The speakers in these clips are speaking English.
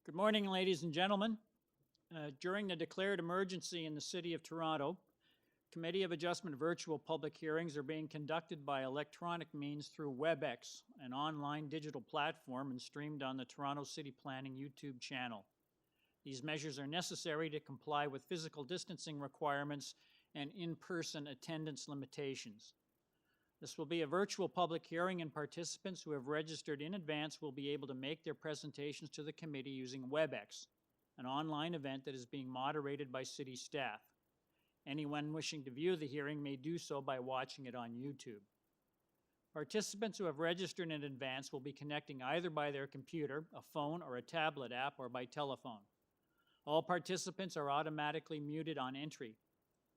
Good morning, ladies and gentlemen. During the declared emergency in the City of Toronto, Committee of Adjustment virtual public hearings are being conducted by electronic means through WebEx, an online digital platform, and streamed on the Toronto City Planning YouTube channel. These measures are necessary to comply with physical distancing requirements and in-person attendance limitations. This will be a virtual public hearing, and participants who have registered in advance will be able to make their presentations to the committee using WebEx, an online event that is being moderated by city staff. Anyone wishing to view the hearing may do so by watching it on YouTube. Participants who have registered in advance will be connecting either by their computer, a phone, or a tablet app, or by telephone. All participants are automatically muted on entry.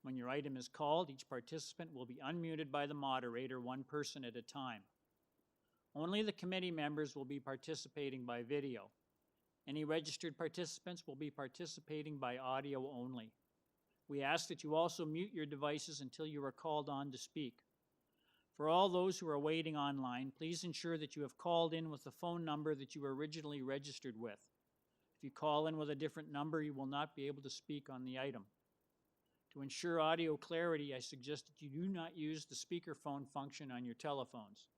When your item is called, each participant will be unmuted by the moderator, one person at a time. Only the committee members will be participating by video. Any registered participants will be participating by audio only. We ask that you also mute your devices until you are called on to speak. For all those who are waiting online, please ensure that you have called in with the phone number that you were originally registered with. If you call in with a different number, you will not be able to speak on the item. To ensure audio clarity, I suggest that you do not use the speakerphone function on your telephones.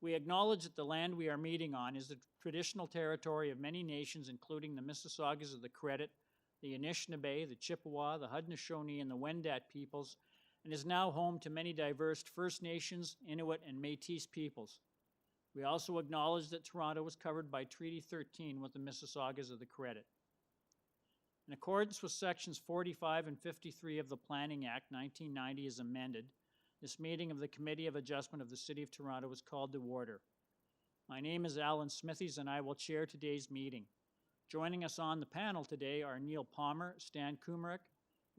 We acknowledge that the land we are meeting on is the traditional territory of many nations, including the Mississaugas of the Credit, the Anishinaabe, the Chippewa, the Haudenosaunee, and the Wendat peoples, and is now home to many diverse First Nations, Inuit, and Métis peoples. We also acknowledge that Toronto was covered by Treaty 13 with the Mississaugas of the Credit. In accordance with Sections 45 and 53 of the Planning Act 1990 as amended, this meeting of the Committee of Adjustment of the City of Toronto is called to order. My name is Alan Smithies, and I will chair today's meeting. Joining us on the panel today are Neil Palmer, Stan Kumarick,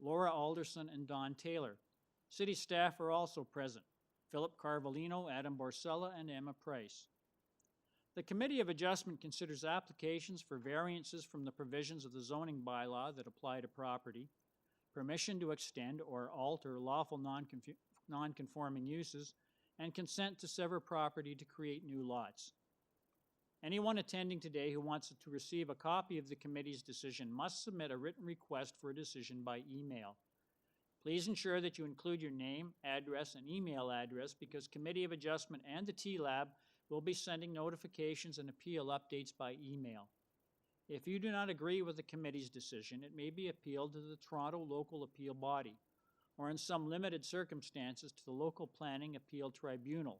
Laura Alderson, and Don Taylor. City staff are also present: Philip Carvalino, Adam Borsella, and Emma Price. The Committee of Adjustment considers applications for variances from the provisions of the zoning bylaw that apply to property, permission to extend or alter lawful non-conforming uses, and consent to sever property to create new lots. Anyone attending today who wants to receive a copy of the committee's decision must submit a written request for a decision by email. Please ensure that you include your name, address, and email address, because Committee of Adjustment and the T-Lab will be sending notifications and appeal updates by email. If you do not agree with the committee's decision, it may be appealed to the Toronto Local Appeal Body, or in some limited circumstances to the Local Planning Appeal Tribunal.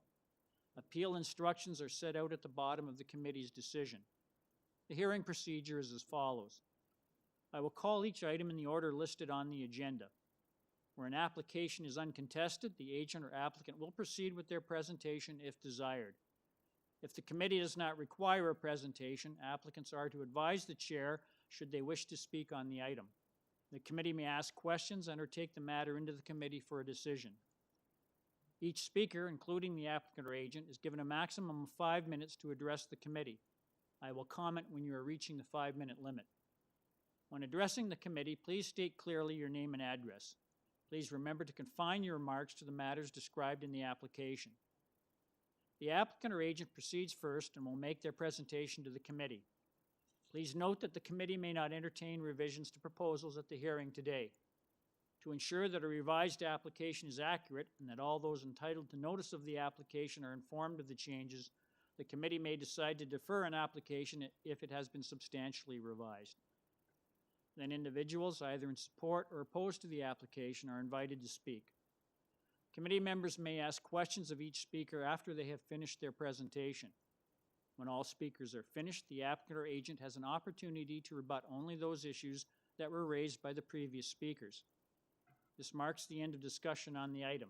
Appeal instructions are set out at the bottom of the committee's decision. The hearing procedure is as follows. I will call each item in the order listed on the agenda. Where an application is uncontested, the agent or applicant will proceed with their presentation if desired. If the committee does not require a presentation, applicants are to advise the chair should they wish to speak on the item. The committee may ask questions and or take the matter into the committee for a decision. Each speaker, including the applicant or agent, is given a maximum of 5 minutes to address the committee. I will comment when you are reaching the 5-minute limit. When addressing the committee, please state clearly your name and address. Please remember to confine your remarks to the matters described in the application. The applicant or agent proceeds first and will make their presentation to the committee. Please note that the committee may not entertain revisions to proposals at the hearing today. To ensure that a revised application is accurate and that all those entitled to notice of the application are informed of the changes, the committee may decide to defer an application if it has been substantially revised. Then individuals, either in support or opposed to the application, are invited to speak. Committee members may ask questions of each speaker after they have finished their presentation. When all speakers are finished, the applicant or agent has an opportunity to rebut only those issues that were raised by the previous speakers. This marks the end of discussion on the item.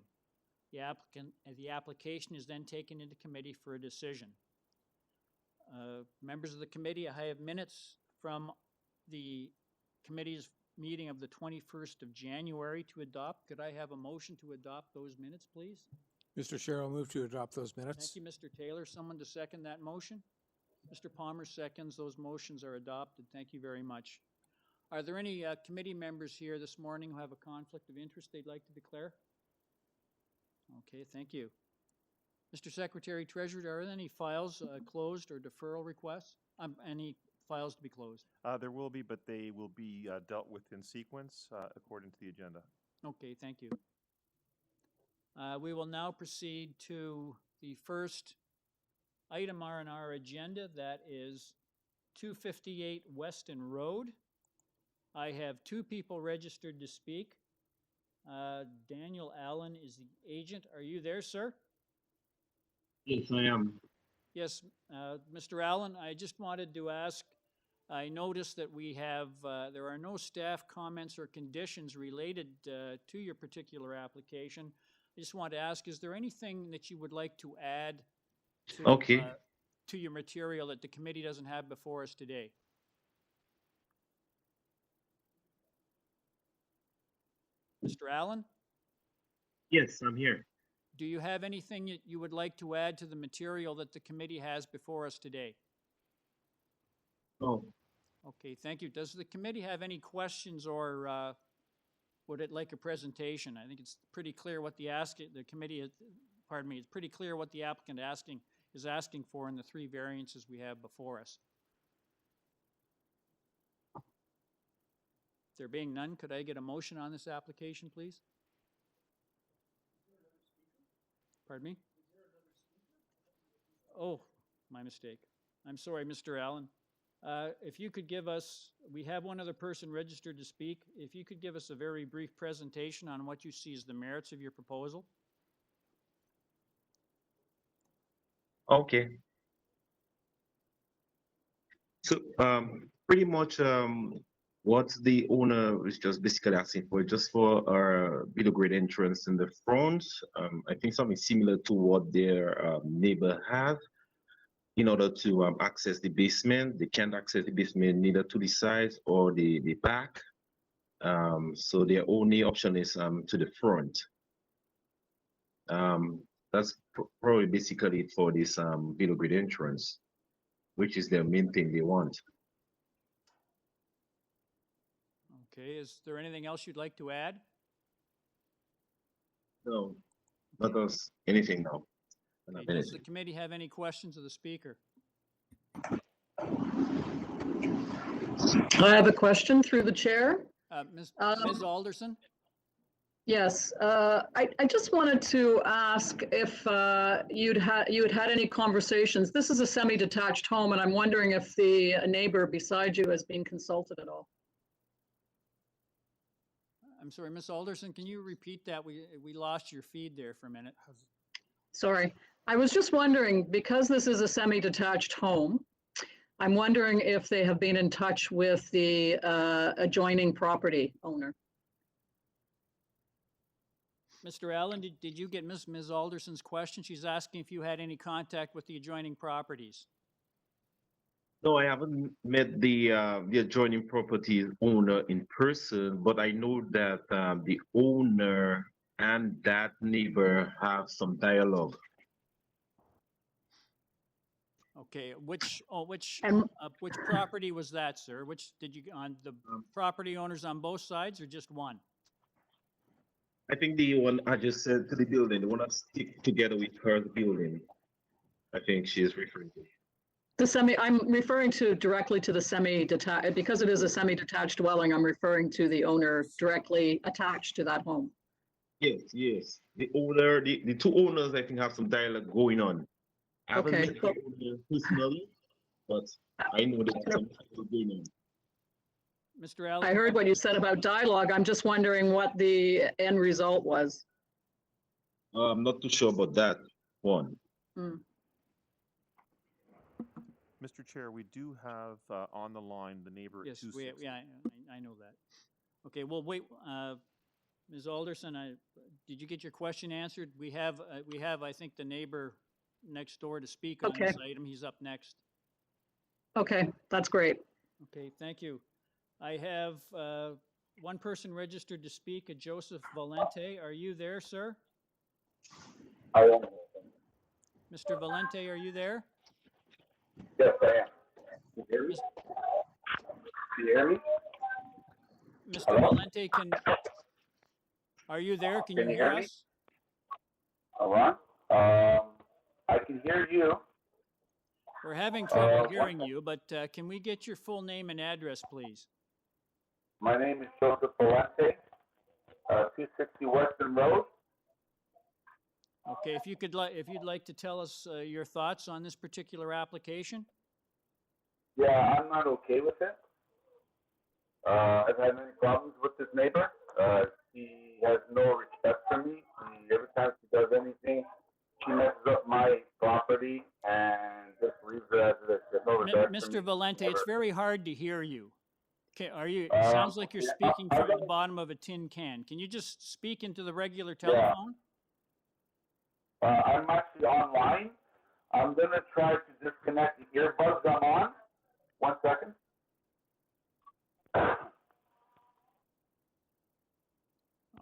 The application is then taken into committee for a decision. Members of the committee, I have minutes from the committee's meeting of the 21st of January to adopt. Could I have a motion to adopt those minutes, please? Mr. Chair, I'll move to adopt those minutes. Thank you, Mr. Taylor. Someone to second that motion? Mr. Palmer seconds. Those motions are adopted. Thank you very much. Are there any committee members here this morning who have a conflict of interest they'd like to declare? Okay, thank you. Mr. Secretary Treasurer, are there any files closed or deferral requests? Any files to be closed? There will be, but they will be dealt with in sequence according to the agenda. Okay, thank you. We will now proceed to the first item on our agenda, that is 258 Weston Road. I have two people registered to speak. Daniel Allen is the agent. Are you there, sir? Yes, I am. Yes, Mr. Allen, I just wanted to ask, I noticed that we have, there are no staff comments or conditions related to your particular application. I just want to ask, is there anything that you would like to add to, Okay. To your material that the committee doesn't have before us today? Mr. Allen, Yes, I'm here. do you have anything that you would like to add to the material that the committee has before us today? Oh, Okay, thank you. Does the committee have any questions, or would it like a presentation? I think it's pretty clear what the committee, pardon me, it's pretty clear what the applicant is asking for in the three variances we have before us. There being none, could I get a motion on this application, please? Pardon me? Oh, my mistake. I'm sorry, Mr. Allen. If you could give us, we have one other person registered to speak. If you could give us a very brief presentation on what you see as the merits of your proposal. okay. So, pretty much, what the owner is just basically asking for, just for a below grade entrance in the front. I think something similar to what their neighbor have, in order to access the basement. They can't access the basement neither to the sides or the back. So their only option is to the front. That's probably basically for this below grade entrance, which is their main thing they want. Okay, is there anything else you'd like to add? No, not us anything now. Okay, does the committee have any questions of the speaker? I have a question through the chair. Ms. Alderson? Yes, I just wanted to ask if you had any conversations. This is a semi-detached home, and I'm wondering if the neighbor beside you has been consulted at all. I'm sorry, Ms. Alderson, can you repeat that? We lost your feed there for a minute. Sorry, I was just wondering, because this is a semi-detached home, I'm wondering if they have been in touch with the adjoining property owner. Mr. Allen, did you get Ms. Alderson's question? She's asking if you had any contact with the adjoining properties. No, I haven't met the adjoining property owner in person, but I know that the owner and that neighbor have some dialogue. Okay, which And property was that, sir? Which did you, on the property owners on both sides or just one? I think the one I just said to the building, the one that stick together with her building, I think she is referring to. I'm referring to directly to the semi-detached, because it is a semi-detached dwelling, I'm referring to the owner directly attached to that home. Yes, yes. The owner, the two owners, I think, have some dialogue going on. I haven't Okay, met the owner personally, but I know there's some dialogue going on. Mr. Allen? I heard what you said about dialogue. I'm just wondering what the end result was. I'm not too sure about that one. Hmm. Mr. Chair, we do have on the line the neighbor at Yes, 260. yeah, I know that. Okay, well, wait, Ms. Alderson, did you get your question answered? We have, I think, the neighbor next door to speak on this item. He's up next. Okay, that's great. Okay, thank you. I have one person registered to speak, Joseph Valente. Are you there, sir? I am. Mr. Valente, are you there? Yes, I am. Can you hear me? Can you hear me? Mr. Hello? Valente, are you there? Can you hear me? us? Hello? I can hear you. We're having trouble hearing you, but can we get your full name and address, please? My name is Joseph Valente, 260 Western Road. Okay, if you'd like to tell us your thoughts on this particular application? Yeah, I'm not okay with it. I've had many problems with this neighbor. She has no respect for me. Every time she does anything, she messes up my property and just leaves it as it is. There's no regard for Mr. me. Valente, it's Never. very hard to hear you. Okay, it sounds like you're yeah, speaking from the bottom of a tin can. Can you just speak into the regular Yeah. telephone? I'm actually online. I'm gonna try to disconnect the earbuds I'm on. 1 second.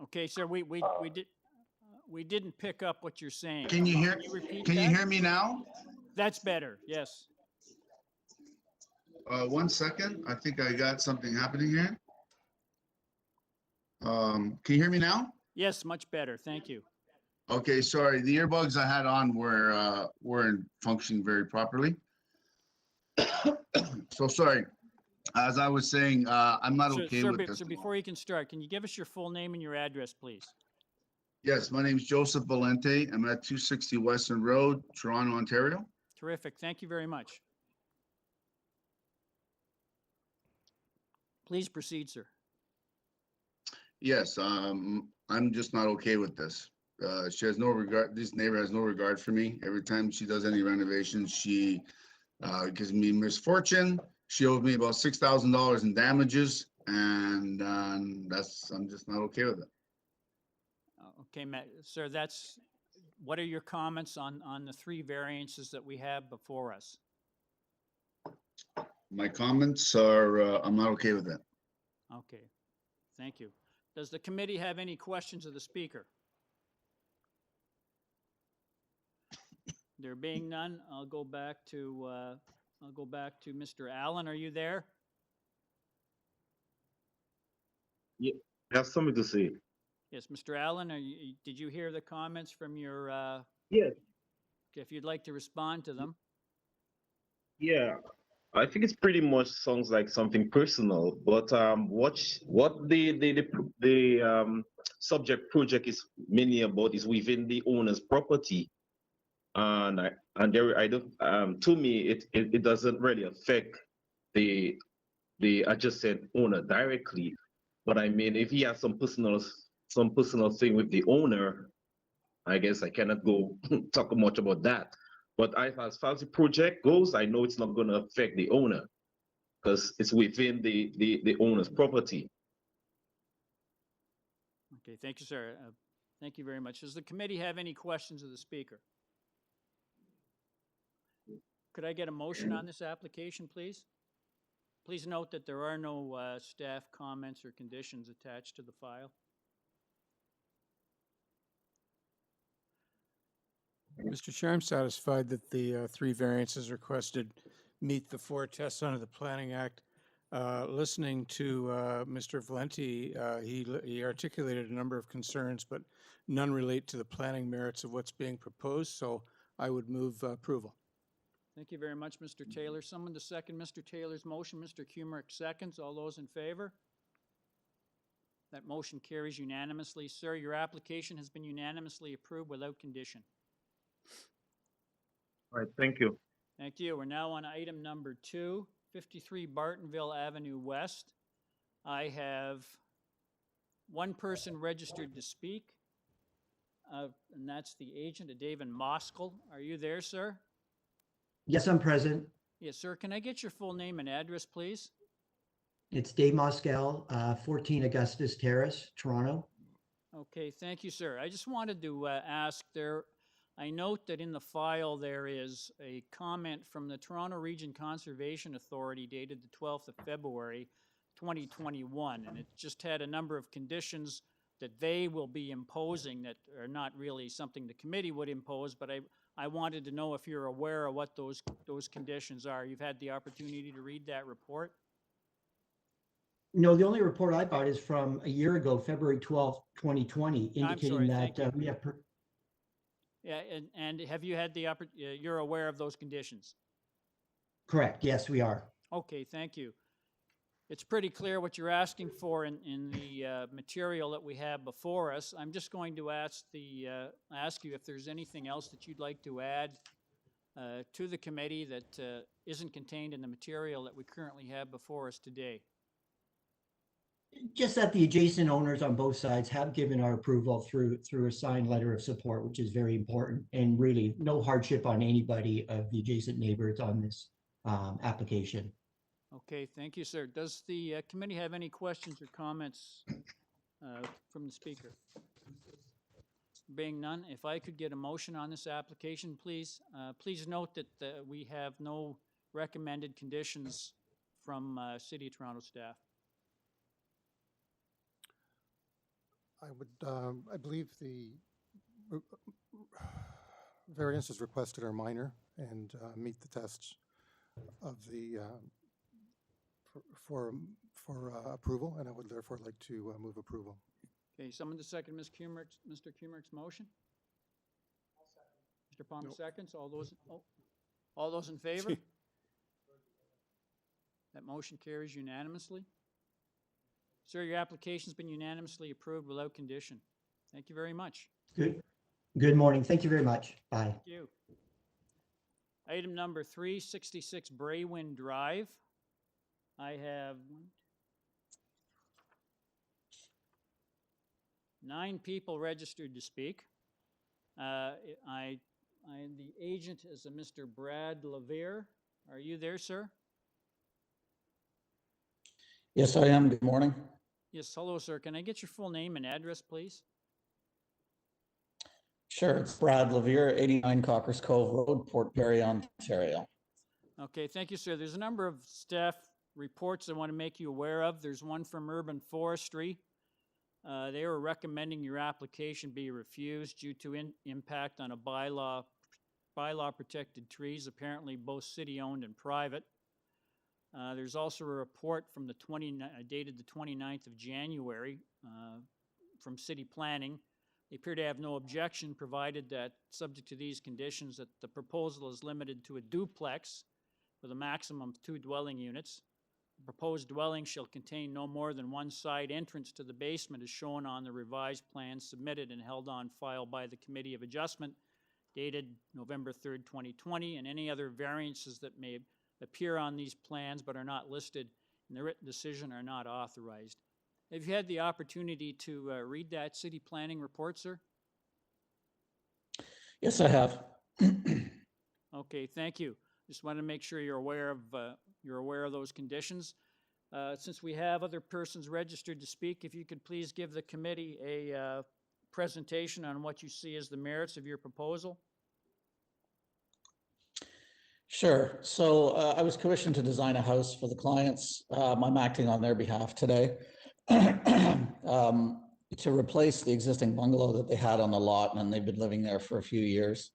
Okay, sir, we didn't pick up what you're saying. Can you hear? repeat Can you that? hear me now? That's better, yes. 1 second. I think I got something happening here. Can you hear me now? Yes, much better, thank you. Okay, sorry. The earbuds I had on weren't functioning very properly. So sorry. As I was saying, I'm not okay Sir, with this. so before you can start, can you give us your full name and your address, please? Yes, my name is Joseph Valente. I'm at 260 Western Road, Toronto, Ontario. Terrific, thank you very much. Please proceed, sir. Yes, I'm just not okay with this. She has no regard, this neighbor has no regard for me. Every time she does any renovations, she gives me misfortune. She owes me about $6,000 in damages, and I'm just not okay with it. Okay, sir, what are your comments on the 3 variances that we have before us? My comments are, I'm not okay with it. Okay, thank you. Does the committee have any questions of the speaker? There being none, I'll go back to Mr. Allen. Are you there? I have something to say. Yes, Mr. Allen, did you hear the comments from your, Yes. if you'd like to respond to them? Yeah, I think it's pretty much sounds like something personal, but what the subject project is mainly about is within the owner's property, and I don't to me it doesn't really affect the adjacent owner directly, but I mean if he has some personal thing with the owner, I guess I cannot go talk much about that. But as far as the project goes, I know it's not going to affect the owner because it's within the owner's property. Okay, thank you, sir. Thank you very much. Does the committee have any questions of the speaker? Could I get a motion on this application, please? Please note that there are no staff comments or conditions attached to the file. Mr. Chair, I'm satisfied that the 3 variances requested meet the 4 tests under the Planning Act. Listening to Mr. Valente, he articulated a number of concerns, but none relate to the planning merits of what's being proposed, so I would move approval. Thank you very much, Mr. Taylor. Someone to second Mr. Taylor's motion. Mr. Kumerick seconds. All those in favor? That motion carries unanimously. Sir, your application has been unanimously approved without condition. All right, thank you. Thank you. We're now on item number 2, 53 Bartonville Avenue West. I have one person registered to speak, and that's the agent, David Moskal. Are you there, sir? Yes, I'm present. Yes, sir. Can I get your full name and address, please? It's Dave Moskal, 14 Augustus Terrace, Toronto. Okay, thank you, sir. I just wanted to ask there, I note that in the file there is a comment from the Toronto Region Conservation Authority dated the 12th of February, 2021, and it just had a number of conditions that they will be imposing that are not really something the committee would impose, but I wanted to know if you're aware of what those conditions are. You've had the opportunity to read that report? No, the only report I got is from a year ago, February 12th, 2020, indicating that we have. Yeah, and have you had the you're aware of those conditions? Correct. Yes, we are. Okay, thank you. It's pretty clear what you're asking for in the material that we have before us. I'm just going to ask you if there's anything else that you'd like to add to the committee that isn't contained in the material that we currently have before us today. Just that the adjacent owners on both sides have given our approval through a signed letter of support, which is very important, and really no hardship on anybody of the adjacent neighbors on this application. Okay, thank you, sir. Does the committee have any questions or comments from the speaker? Being none, if I could get a motion on this application, please. Please note that we have no recommended conditions from City of Toronto staff. I believe the variances requested are minor and meet the tests of the for approval, and I would therefore like to move approval. Okay, someone to second Mr. Kumrick's motion? Mr. Palmer seconds. All those in favor? That motion carries unanimously. Sir, your application's been unanimously approved without condition. Thank you very much. Good morning. Thank you very much. Bye. Thank you. Item number 366 BRAYWIN Drive. I have 9 people registered to speak. The agent is a Mr. Brad Levere. Are you there, sir? Yes, I am. Good morning. Yes, hello, sir. Can I get your full name and address, please? Sure, it's Brad Levere, 89 Cockers Cove Road, Port Perry, Ontario. Okay, thank you, sir. There's a number of staff reports I want to make you aware of. There's one from Urban Forestry. They were recommending your application be refused due to impact on a bylaw protected trees, apparently both city-owned and private. There's also a report from dated the 29th of January from City Planning. They appear to have no objection, provided that, subject to these conditions, that the proposal is limited to a duplex with a maximum of 2 dwelling units. The proposed dwelling shall contain no more than one side entrance to the basement as shown on the revised plan submitted and held on file by the Committee of Adjustment dated November 3rd, 2020, and any other variances that may appear on these plans but are not listed in the written decision are not authorized. Have you had the opportunity to read that city planning report, sir? Yes, I have. Okay, thank you. Just want to make sure you're aware of those conditions. Since we have other persons registered to speak, if you could please give the committee a presentation on what you see as the merits of your proposal. Sure. So I was commissioned to design a house for the clients. I'm acting on their behalf today to replace the existing bungalow that they had on the lot, and they've been living there for a few years.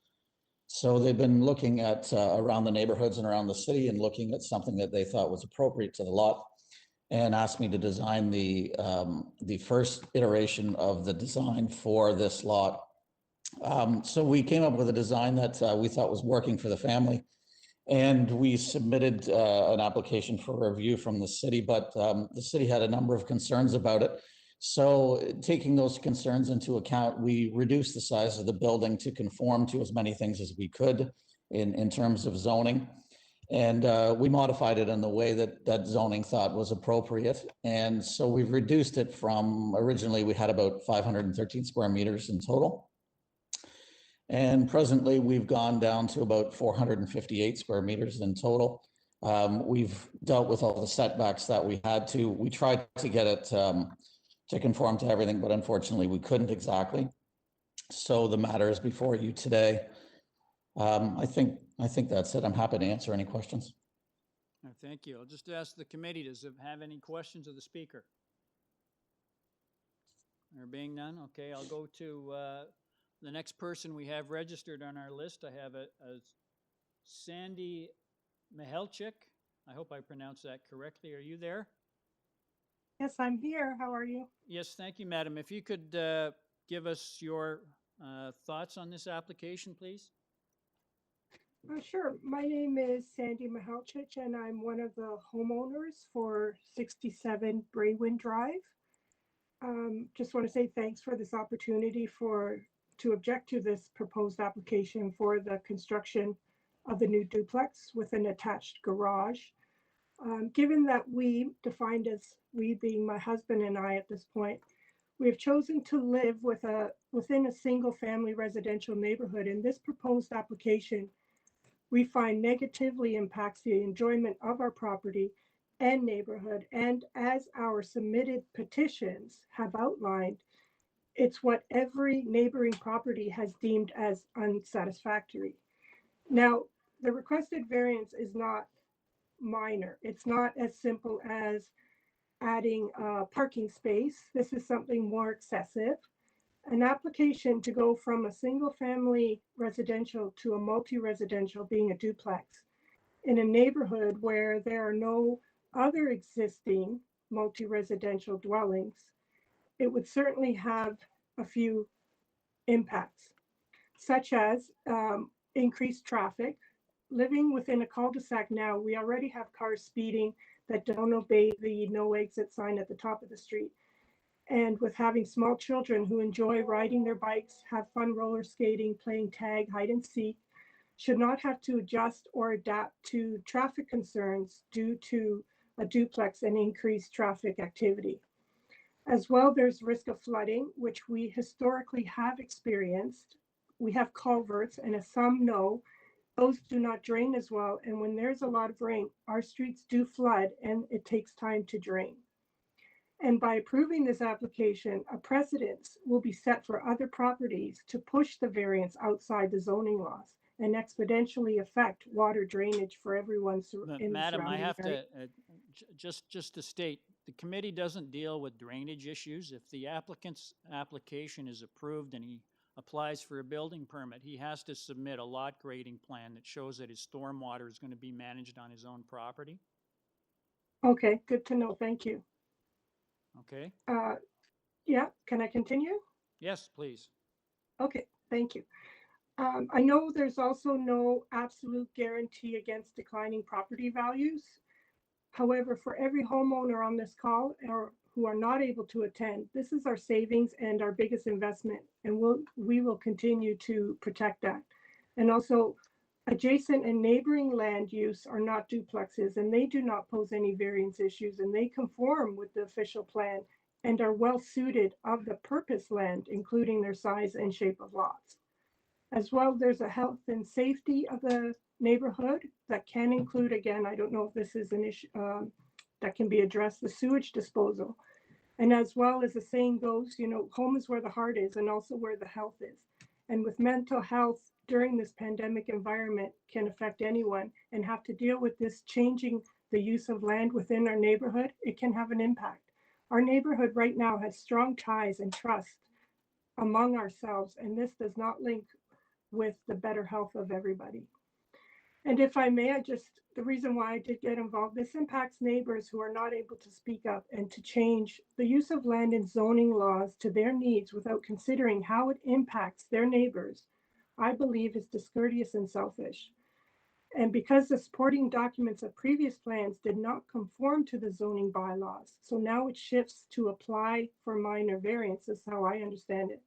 So they've been looking at around the neighborhoods and around the city and looking at something that they thought was appropriate to the lot, and asked me to design the first iteration of the design for this lot. So we came up with a design that we thought was working for the family, and we submitted an application for review from the city, but the city had a number of concerns about it. So taking those concerns into account, we reduced the size of the building to conform to as many things as we could in terms of zoning. And we modified it in the way that zoning thought was appropriate. And so we've reduced it from, originally we had about 513 square meters in total. And presently we've gone down to about 458 square meters in total. We've dealt with all the setbacks that we had to. We tried to get it to conform to everything, but unfortunately we couldn't exactly. So the matter is before you today. I think that's it. I'm happy to answer any questions. Thank you. I'll just ask the committee, does it have any questions of the speaker? There being none, okay, I'll go to the next person we have registered on our list. I have a Sandy Mihelchik. I hope I pronounced that correctly. Are you there? Yes, I'm here. How are you? Yes, thank you, madam. If you could give us your thoughts on this application, please. Sure. My name is Sandy Mahalchich, and I'm one of the homeowners for 67 BRAYWIN Drive. Just want to say thanks for this opportunity to object to this proposed application for the construction of the new duplex with an attached garage. Given that we, defined as we being my husband and I at this point, we have chosen to live within a single family residential neighborhood, and this proposed application we find negatively impacts the enjoyment of our property and neighborhood. And as our submitted petitions have outlined, it's what every neighboring property has deemed as unsatisfactory. Now, the requested variance is not minor. It's not as simple as adding a parking space. This is something more excessive. An application to go from a single family residential to a multi-residential being a duplex in a neighborhood where there are no other existing multi-residential dwellings, it would certainly have a few impacts, such as increased traffic. Living within a cul-de-sac now, we already have cars speeding that don't obey the no exit sign at the top of the street. And with having small children who enjoy riding their bikes, have fun roller skating, playing tag, hide and seek, should not have to adjust or adapt to traffic concerns due to a duplex and increased traffic activity. As well, there's risk of flooding, which we historically have experienced. We have culverts, and as some know, those do not drain as well. And when there's a lot of rain, our streets do flood and it takes time to drain. And by approving this application, a precedent will be set for other properties to push the variance outside the zoning laws and exponentially affect water drainage for everyone in the Madam, I surrounding have area. to, just to state, the committee doesn't deal with drainage issues. If the applicant's application is approved and he applies for a building permit, he has to submit a lot grading plan that shows that his stormwater is going to be managed on his own property. Okay, good to know. Thank you. Okay? Yeah, can I continue? Yes, please. Okay, thank you. I know there's also no absolute guarantee against declining property values. However, for every homeowner on this call or who are not able to attend, this is our savings and our biggest investment, and we will continue to protect that. And also, adjacent and neighboring land use are not duplexes, and they do not pose any variance issues, and they conform with the official plan and are well suited of the purpose land, including their size and shape of lots. As well, there's a health and safety of the neighborhood that can include, again, I don't know if this is an issue that can be addressed, the sewage disposal. And as well as the saying goes, you know, home is where the heart is and also where the health is. And with mental health during this pandemic environment can affect anyone, and have to deal with this changing the use of land within our neighborhood, it can have an impact. Our neighborhood right now has strong ties and trust among ourselves, and this does not link with the better health of everybody. And if I may, the reason why I did get involved, this impacts neighbors who are not able to speak up, and to change the use of land and zoning laws to their needs without considering how it impacts their neighbors, I believe is discourteous and selfish. And because the supporting documents of previous plans did not conform to the zoning bylaws, so now it shifts to apply for minor variances, how I understand it.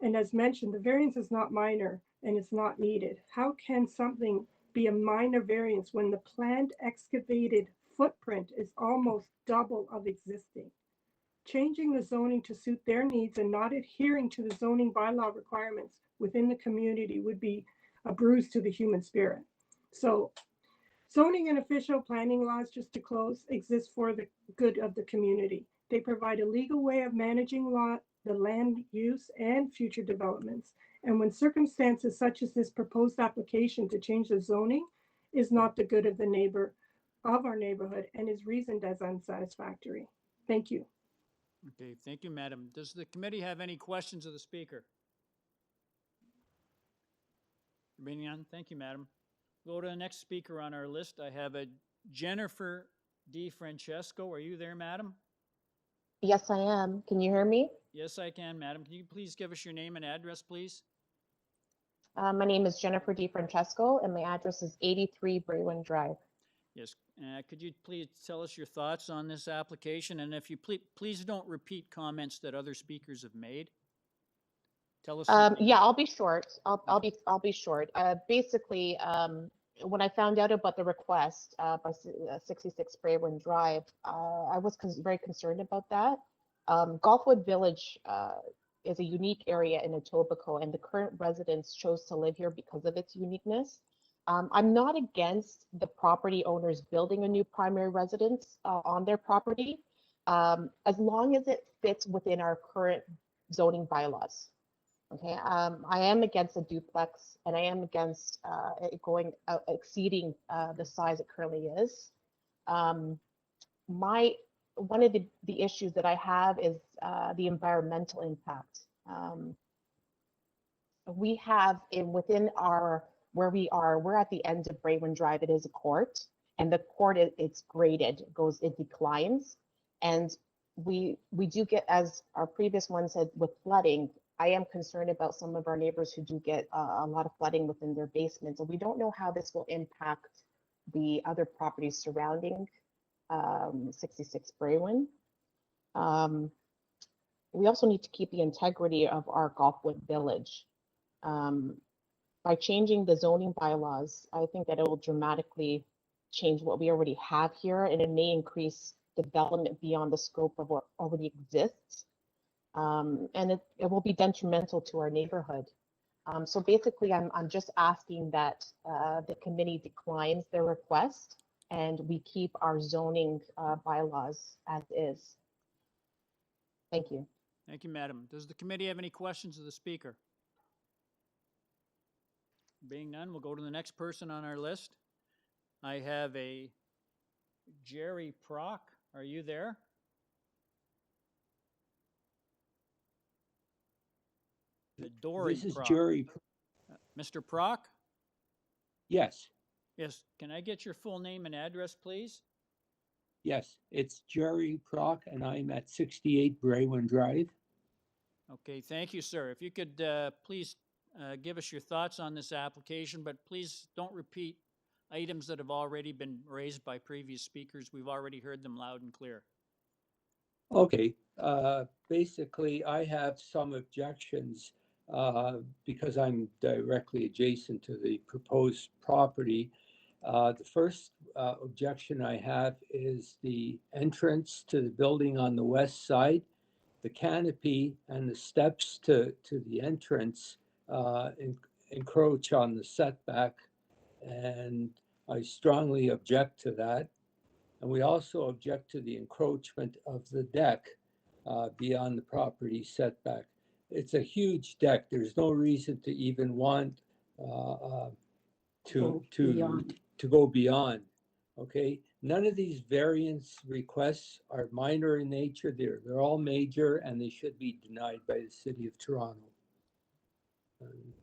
And as mentioned, the variance is not minor and it's not needed. How can something be a minor variance when the planned excavated footprint is almost double of existing? Changing the zoning to suit their needs and not adhering to the zoning bylaw requirements within the community would be a bruise to the human spirit. So zoning and official planning laws, just to close, exist for the good of the community. They provide a legal way of managing the land use and future developments. And when circumstances such as this proposed application to change the zoning is not the good of the neighbor of our neighborhood and is reasoned as unsatisfactory. Thank you. Okay, thank you, madam. Does the committee have any questions of the speaker? Being none, thank you, madam. Go to the next speaker on our list. I have a Jennifer D. Francesco. Are you there, madam? Yes, I am. Can you hear me? Yes, I can, madam. Can you please give us your name and address, please? My name is Jennifer DiFrancesco, and my address is 83 BRAYWIN Drive. Yes, could you please tell us your thoughts on this application? And if you please don't repeat comments that other speakers have made. Tell us. Yeah, I'll be short. I'll be short. Basically, when I found out about the request by 66 BRAYWIN Drive, I was very concerned about that. Gulfwood Village is a unique area in Etobicoke, and the current residents chose to live here because of its uniqueness. I'm not against the property owners building a new primary residence on their property, as long as it fits within our current zoning bylaws. Okay, I am against a duplex, and I am against it going exceeding the size it currently is. One of the issues that I have is the environmental impact. We have within our where we are, we're at the end of BRAYWIN Drive. It is a court, and the court it's graded, it declines, and we do get, as our previous one said, with flooding. I am concerned about some of our neighbors who do get a lot of flooding within their basements, and we don't know how this will impact the other properties surrounding 66 BRAYWIN. We also need to keep the integrity of our Gulfwood Village. By changing the zoning bylaws, I think that it will dramatically change what we already have here, and it may increase development beyond the scope of what already exists. And it will be detrimental to our neighborhood. So basically, I'm just asking that the committee declines their request and we keep our zoning bylaws as is. Thank you. Thank you, madam. Does the committee have any questions of the speaker? Being none, we'll go to the next person on our list. I have a Jerry Prock. Are you there? Dory This is Prock. Jerry. Mr. Prock? Yes, Yes. Can I get your full name and address, please? yes, it's Jerry Prock, and I'm at 68 BRAYWIN Drive. Okay, thank you, sir. If you could please give us your thoughts on this application, but please don't repeat items that have already been raised by previous speakers. We've already heard them loud and clear. Okay, basically, I have some objections because I'm directly adjacent to the proposed property. The first objection I have is the entrance to the building on the west side. The canopy and the steps to the entrance encroach on the setback, and I strongly object to that. And we also object to the encroachment of the deck beyond the property setback. It's a huge deck. There's no reason to even want to go beyond. Okay, none of these variance requests are minor in nature. They're all major, and they should be denied by the City of Toronto.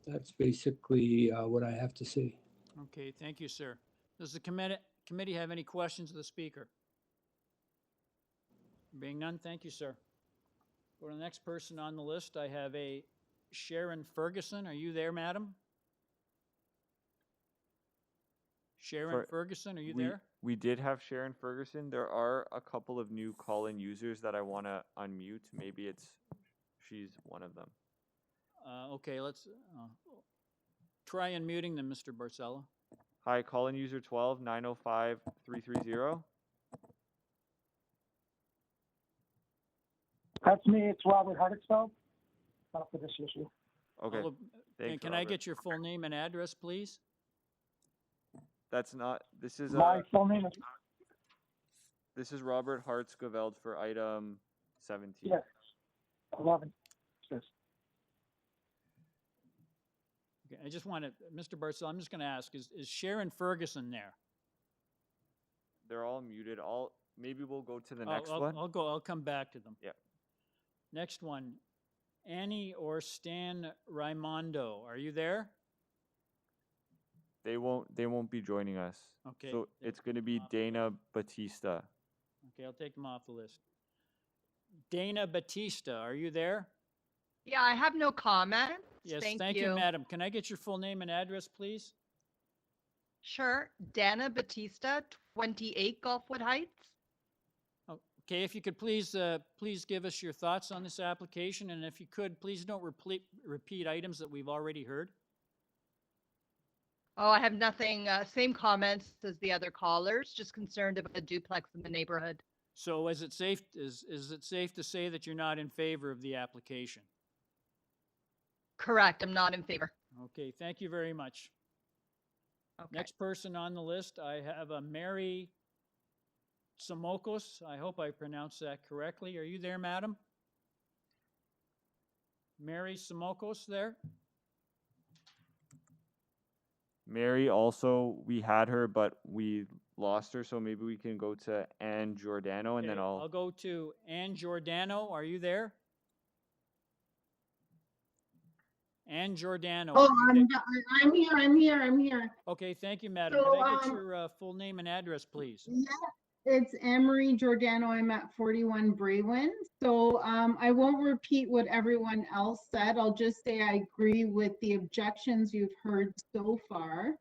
That's basically what I have to say. Okay, thank you, sir. Does the committee have any questions of the speaker? Being none, thank you, sir. Go to the next person on the list. I have a Sharon Ferguson. Are you there, madam? Sharon Ferguson, are you there? We did have Sharon Ferguson. There are a couple of new call-in users that I want to unmute. Maybe she's one of them. Okay, let's try unmuting them, Mr. Barcella. Hi, call-in user 12 905 330. That's me. It's Robert Hardiksfeld. Not for this issue. Okay. And can I get your full name and address, please? That's not. This is My full name is. This is Robert Hartsgeveld for item 17. Yes. 11. Yes. Okay, I just want to, Mr. Barcel, I'm just going to ask, is Sharon Ferguson there? They're all muted. Maybe we'll go to the next one. I'll come back to them. Yeah. Next one, Annie or Stan Raimondo, are you there? They won't be joining us. Okay. So it's going to be Dana Batista. Okay, I'll take them off the list. Dana Batista, are you there? Yeah, I have no comment. Yes, Thank thank you, you. madam. Can I get your full name and address, please? Sure. Dana Batista, 28 Gulfwood Heights. Okay, if you could please, please give us your thoughts on this application, and if you could, please don't repeat items that we've already heard. Oh, I have nothing, same comments as the other callers, just concerned about the duplex in the neighborhood. So is it safe to say that you're not in favor of the application? Correct, I'm not in favor. Okay, thank you very much. Okay. Next person on the list, I have a Mary Samokos. I hope I pronounced that correctly. Are you there, madam? Mary Samokos there? Mary also, we had her, but we lost her, so maybe we can go to Ann Giordano and then Okay, I'll I'll. go to Ann Giordano. Are you there? Ann Giordano. Oh, are you I'm here. Okay, thank you, madam. So, Can I get your full name and address, please? Yeah, it's Emery Giordano. I'm at 41 BRAYWIN. So I won't repeat what everyone else said. I'll just say I agree with the objections you've heard so far.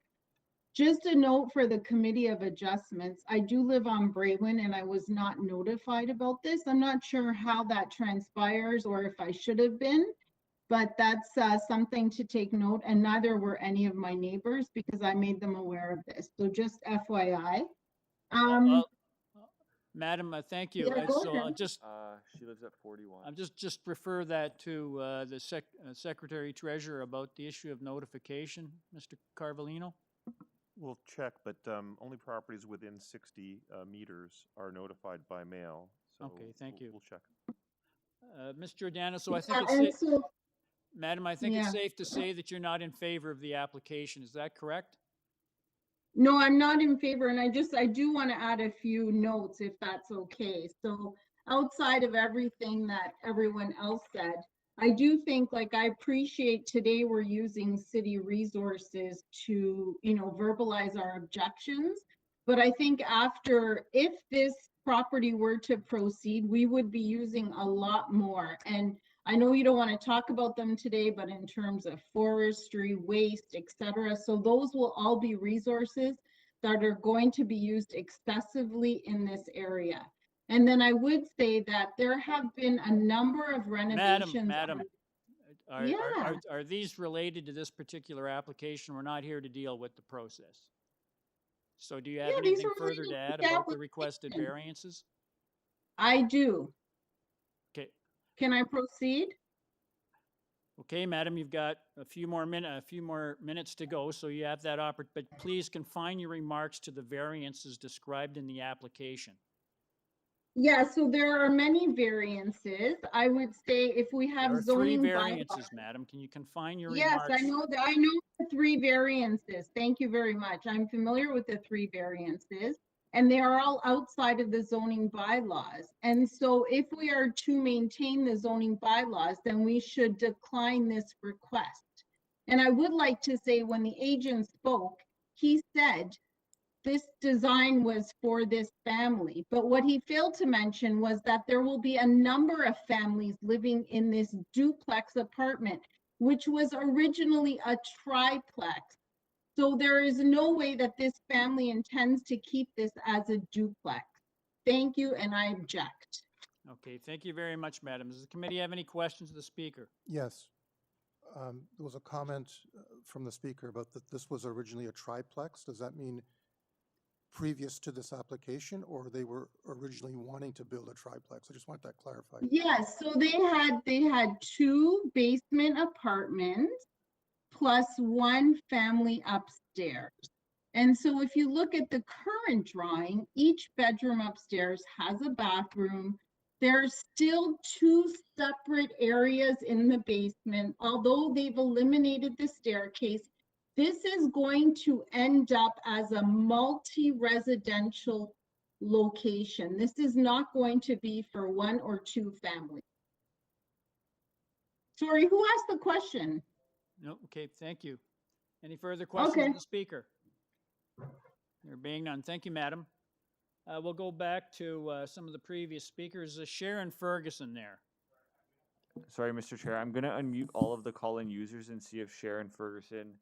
Just a note for the Committee of Adjustments. I do live on BRAYWIN and I was not notified about this. I'm not sure how that transpires or if I should have been. But that's something to take note, and neither were any of my neighbors because I made them aware of this. So just FYI. Madam, thank you. Yeah, go So ahead. She lives at 41. I'll just refer that to the Secretary Treasurer about the issue of notification, Mr. Carvalino. We'll check, but only properties within 60 meters are notified by mail. So Okay, thank you. We'll check. Ms. Giordano, so I think Yeah, it's and safe, so, Madam, I think it's Yeah. safe to say that you're not in favor of the application. Is that correct? no, I'm not in favor, and I do want to add a few notes if that's okay. So outside of everything that everyone else said, I do think, like, I appreciate today we're using city resources to, verbalize our objections. But I think if this property were to proceed, we would be using a lot more. And I know you don't want to talk about them today, but in terms of forestry, waste, etc. So those will all be resources that are going to be used excessively in this area. And then I would say that there have been a number of renovations. Madam, Yeah. are these related to this particular application? We're not here to deal with the process. So do you have Yeah, these anything are further to related add to the about the requested application. variances? I do. Okay. Can I proceed? Okay, madam, you've got a few more minutes to go, so you have that but please confine your remarks to the variances described in the application. Yeah, so there are many variances. I would say if we There have are three zoning variances, bylaws. madam. Can you confine your Yes, remarks? I know the three variances. Thank you very much. I'm familiar with the three variances, and they are all outside of the zoning bylaws. And so if we are to maintain the zoning bylaws, then we should decline this request. And I would like to say, when the agent spoke, he said this design was for this family. But what he failed to mention was that there will be a number of families living in this duplex apartment, which was originally a triplex. So there is no way that this family intends to keep this as a duplex. Thank you, and I object. Okay, thank you very much, madam. Does the committee have any questions of the speaker? Yes. There was a comment from the speaker about that this was originally a triplex. Does that mean previous to this application, or they were originally wanting to build a triplex? I just want that clarified. Yes, so they had two basement apartments plus one family upstairs. And so if you look at the current drawing, each bedroom upstairs has a bathroom. There's still two separate areas in the basement. Although they've eliminated the staircase, this is going to end up as a multi-residential location. This is not going to be for one or two families. Sorry, who asked the question? No, okay, thank you. Any further questions Okay. of the speaker? There being none, thank you, madam. We'll go back to some of the previous speakers. Sharon Ferguson there. Sorry, Mr. Chair. I'm going to unmute all of the call-in users and see if Sharon Ferguson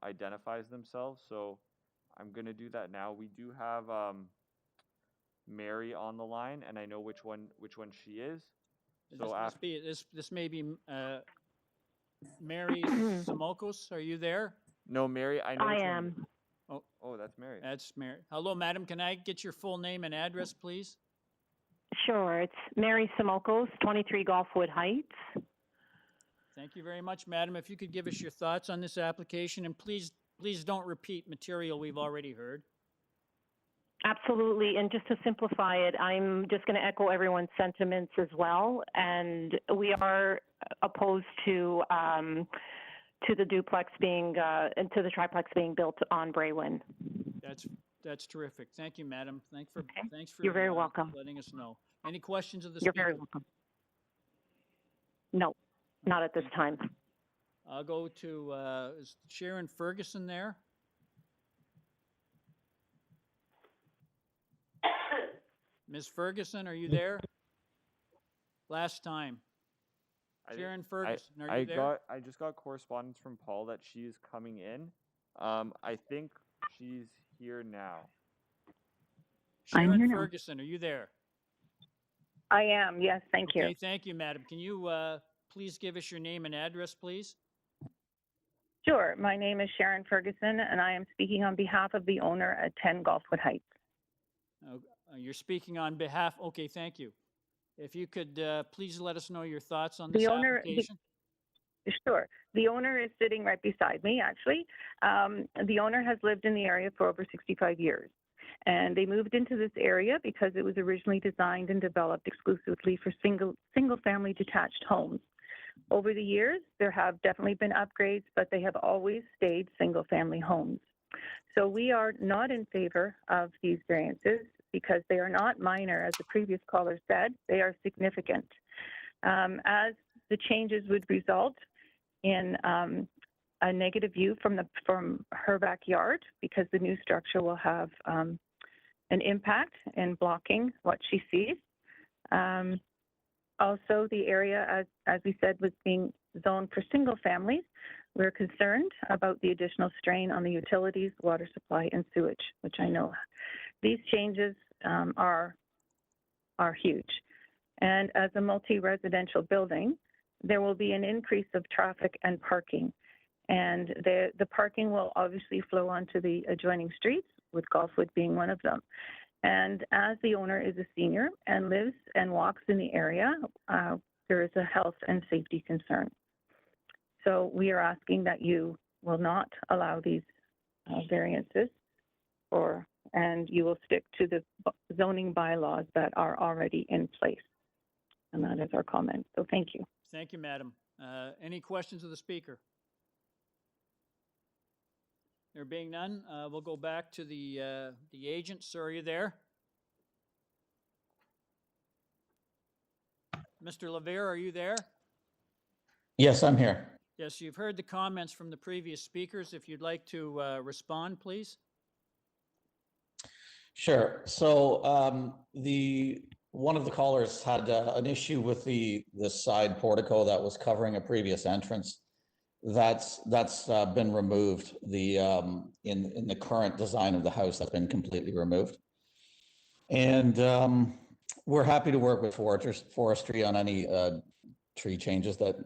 identifies themselves. So I'm going to do that now. We do have Mary on the line, and I know which one she is. So This may be Mary Simokos. Are you there? No, Mary, I know I which one. am. Oh, that's Mary. That's Mary. Hello, madam. Can I get your full name and address, please? Sure. It's Mary Simokos, 23 Golfwood Heights. Thank you very much, madam. If you could give us your thoughts on this application, and please don't repeat material we've already heard. Absolutely. And just to simplify it, I'm just going to echo everyone's sentiments as well. And we are opposed to the duplex being and to the triplex being built on BRAYWIN. That's terrific. Thank you, madam. Thanks for You're very welcome. letting us know. Any questions of the You're speaker? very welcome. No, not at this time. I'll go to is Sharon Ferguson there? Ms. Ferguson, are you there? Last time. Sharon Ferguson, are you there? I just got correspondence from Paul that she is coming in. I think she's here now. Sharon I'm here now. Ferguson, are you there? I am, yes, thank you. Okay, thank you, madam. Can you please give us your name and address, please? Sure, my name is Sharon Ferguson, and I am speaking on behalf of the owner at 10 Golfwood Heights. You're speaking on behalf, okay, thank you. If you could please let us know your thoughts on this application. Sure. The owner is sitting right beside me, actually. The owner has lived in the area for over 65 years. And they moved into this area because it was originally designed and developed exclusively for single-family detached homes. Over the years, there have definitely been upgrades, but they have always stayed single-family homes. So we are not in favor of these variances because they are not minor, as the previous caller said, they are significant. As the changes would result in a negative view from her backyard, because the new structure will have an impact in blocking what she sees. Also, the area, as we said, was being zoned for single families. We're concerned about the additional strain on the utilities, water supply, and sewage, which I know these changes are huge. And as a multi-residential building, there will be an increase of traffic and parking. And the parking will obviously flow onto the adjoining streets, with Golfwood being one of them. And as the owner is a senior and lives and walks in the area, there is a health and safety concern. So we are asking that you will not allow these variances, and you will stick to the zoning bylaws that are already in place. And that is our comment. So thank you. Thank you, madam. Any questions of the speaker? There being none, we'll go back to the agent. Sir, are you there? Mr. Lavere, are you there? Yes, I'm here. Yes, you've heard the comments from the previous speakers. If you'd like to respond, please. Sure. So one of the callers had an issue with the side portico that was covering a previous entrance. That's been removed. In the current design of the house, that's been completely removed. And we're happy to work with forestry on any tree changes that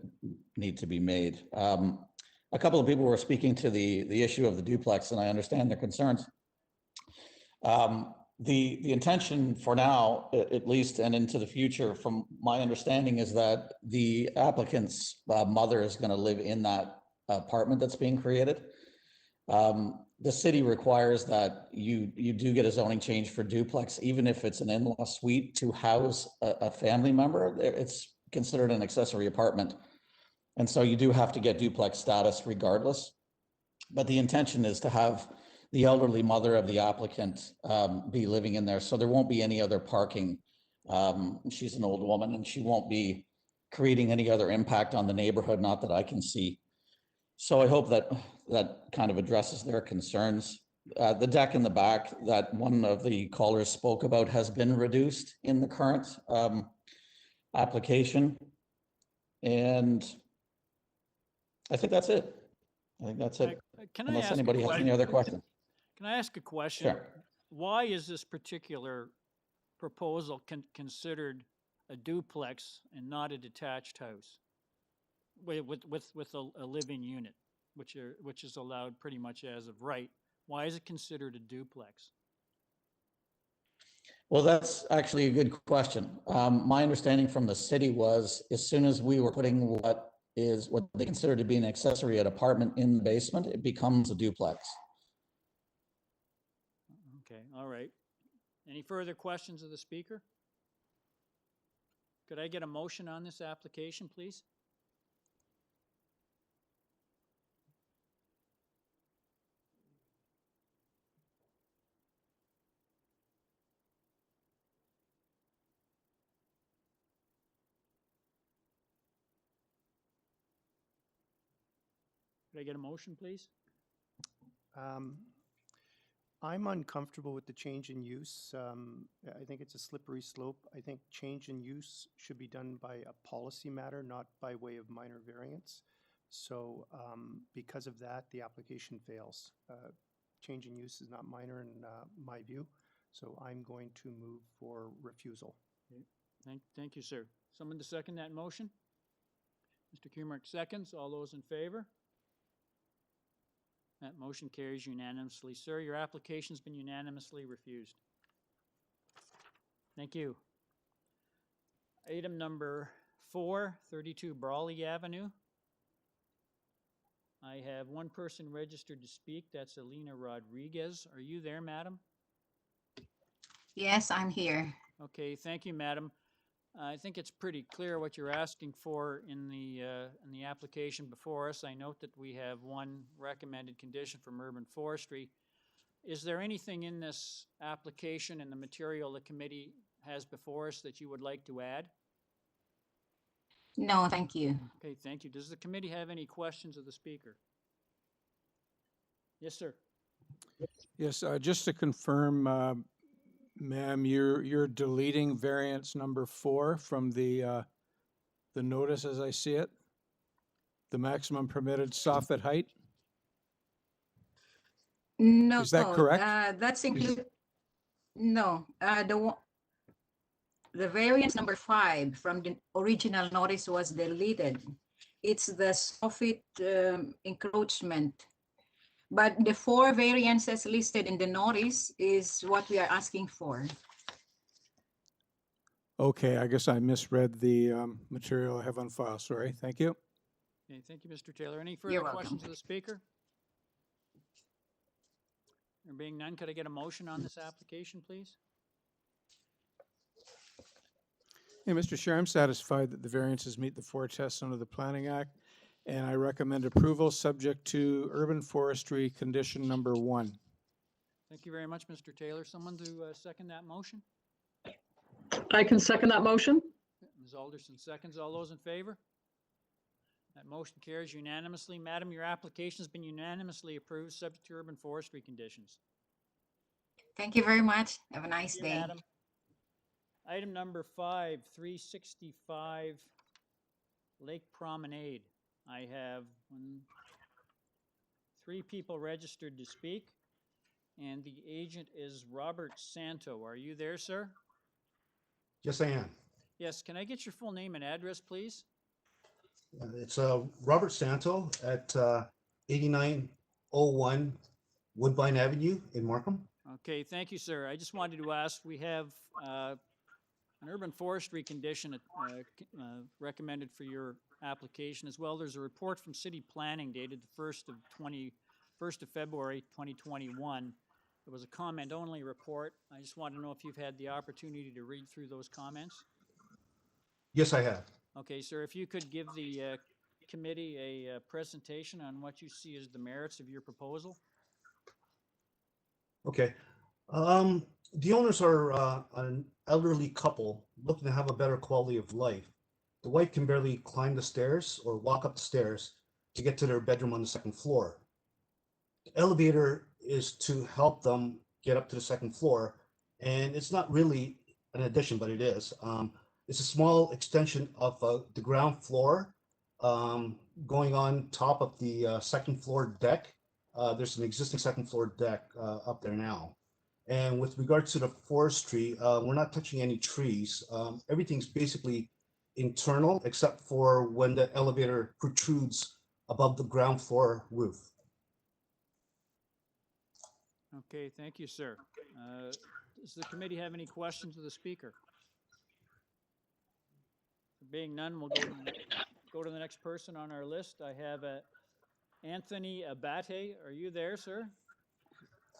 need to be made. A couple of people were speaking to the issue of the duplex, and I understand their concerns. The intention for now, at least, and into the future, from my understanding, is that the applicant's mother is going to live in that apartment that's being created. The city requires that you do get a zoning change for duplex, even if it's an in-law suite to house a family member. It's considered an accessory apartment. And so you do have to get duplex status regardless. But the intention is to have the elderly mother of the applicant be living in there. So there won't be any other parking. She's an old woman and she won't be creating any other impact on the neighborhood, not that I can see. So I hope that kind of addresses their concerns. The deck in the back that one of the callers spoke about has been reduced in the current application. And I think that's it. I think that's it. Can I Unless ask a anybody has any other questions. Can I ask a question? Sure. Why is this particular proposal considered a duplex and not a detached house with a living unit, which is allowed pretty much as of right? Why is it considered a duplex? Well, that's actually a good question. My understanding from the city was as soon as we were putting what they consider to be an accessory apartment in the basement, it becomes a duplex. Okay, all right. Any further questions of the speaker? Could I get a motion on this application, please? Could I get a motion, please? I'm uncomfortable with the change in use. I think it's a slippery slope. I think change in use should be done by a policy matter, not by way of minor variance. So because of that, the application fails. Change in use is not minor in my view. So I'm going to move for refusal. Okay. Thank you, sir. Someone to second that motion? Mr. Kumar seconds. All those in favor? That motion carries unanimously. Sir, your application's been unanimously refused. Thank you. Item number 4, 32 Brawley Avenue. I have one person registered to speak. That's Alina Rodriguez. Are you there, madam? Yes, I'm here. Okay, thank you, madam. I think it's pretty clear what you're asking for in the application before us. I note that we have one recommended condition from urban forestry. Is there anything in this application and the material the committee has before us that you would like to add? No, thank you. Okay, thank you. Does the committee have any questions of the speaker? Yes, sir. Yes, just to confirm, ma'am, you're deleting variance number 4 from the notice as I see it? The maximum permitted soffit height? No. Is that correct? That's included. No, the variance number 5 from the original notice was deleted. It's the soffit encroachment. But the 4 variances listed in the notice is what we are asking for. Okay, I guess I misread the material I have on file. Sorry. Thank you. Okay, thank you, Mr. Taylor. Any further questions of the speaker? There being none, could I get a motion on this application, please? Hey, Mr. Chair, I'm satisfied that the variances meet the 4 tests under the Planning Act, and I recommend approval subject to urban forestry condition number 1. Thank you very much, Mr. Taylor. Someone to second that motion? I can second that motion. Ms. Alderson seconds. All those in favor? That motion carries unanimously. Madam, your application has been unanimously approved, subject to urban forestry conditions. Thank you very much. Have a nice day. Madam. Item number 5, 365 Lake Promenade. I have 3 people registered to speak, and the agent is Robert Santo. Are you there, sir? Yes, I am. Yes, can I get your full name and address, please? It's Robert Santo at 8901 Woodbine Avenue in Markham. Okay, thank you, sir. I just wanted to ask, we have an urban forestry condition recommended for your application as well. There's a report from city planning dated the 1st of February 2021. It was a comment-only report. I just want to know if you've had the opportunity to read through those comments. Yes, I have. Okay, sir, if you could give the committee a presentation on what you see as the merits of your proposal. Okay. The owners are an elderly couple looking to have a better quality of life. The wife can barely climb the stairs or walk up the stairs to get to their bedroom on the 2nd floor. The elevator is to help them get up to the 2nd floor, and it's not really an addition, but it is. It's a small extension of the ground floor going on top of the second floor deck. There's an existing second floor deck up there now. And with regards to the forestry, we're not touching any trees. Everything's basically internal except for when the elevator protrudes above the ground floor roof. Okay, thank you, sir. Does the committee have any questions of the speaker? Being none, we'll go to the next person on our list. I have Anthony Abate. Are you there, sir?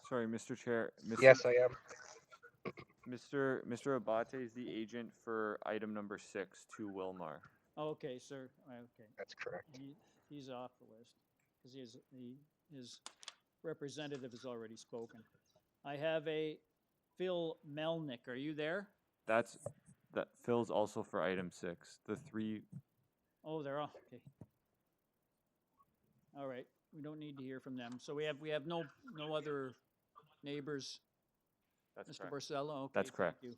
Sorry, Mr. Chair. Yes, I am. Mr. Abate is the agent for item number 6 to Wilmar. Okay, sir. Okay. That's correct. He's off the list because his representative has already spoken. I have a Phil Melnick. Are you there? That Phil's also for item 6. The 3. Oh, they're off. Okay. All right. We don't need to hear from them. So we have no other neighbors. That's Mr. correct. Barcelo. Okay, That's correct. Thank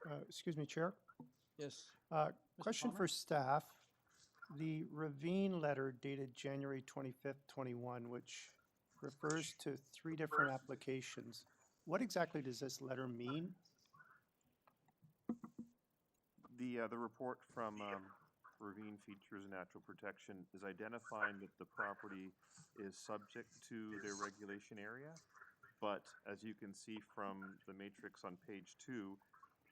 you. Excuse me, Chair. Yes. Question Palmer? for staff. The Ravine letter dated January 25th, 21, which refers to 3 different applications. What exactly does this letter mean? The report from Ravine Features and Natural Protection is identifying that the property is subject to their regulation area, but as you can see from the matrix on page 2,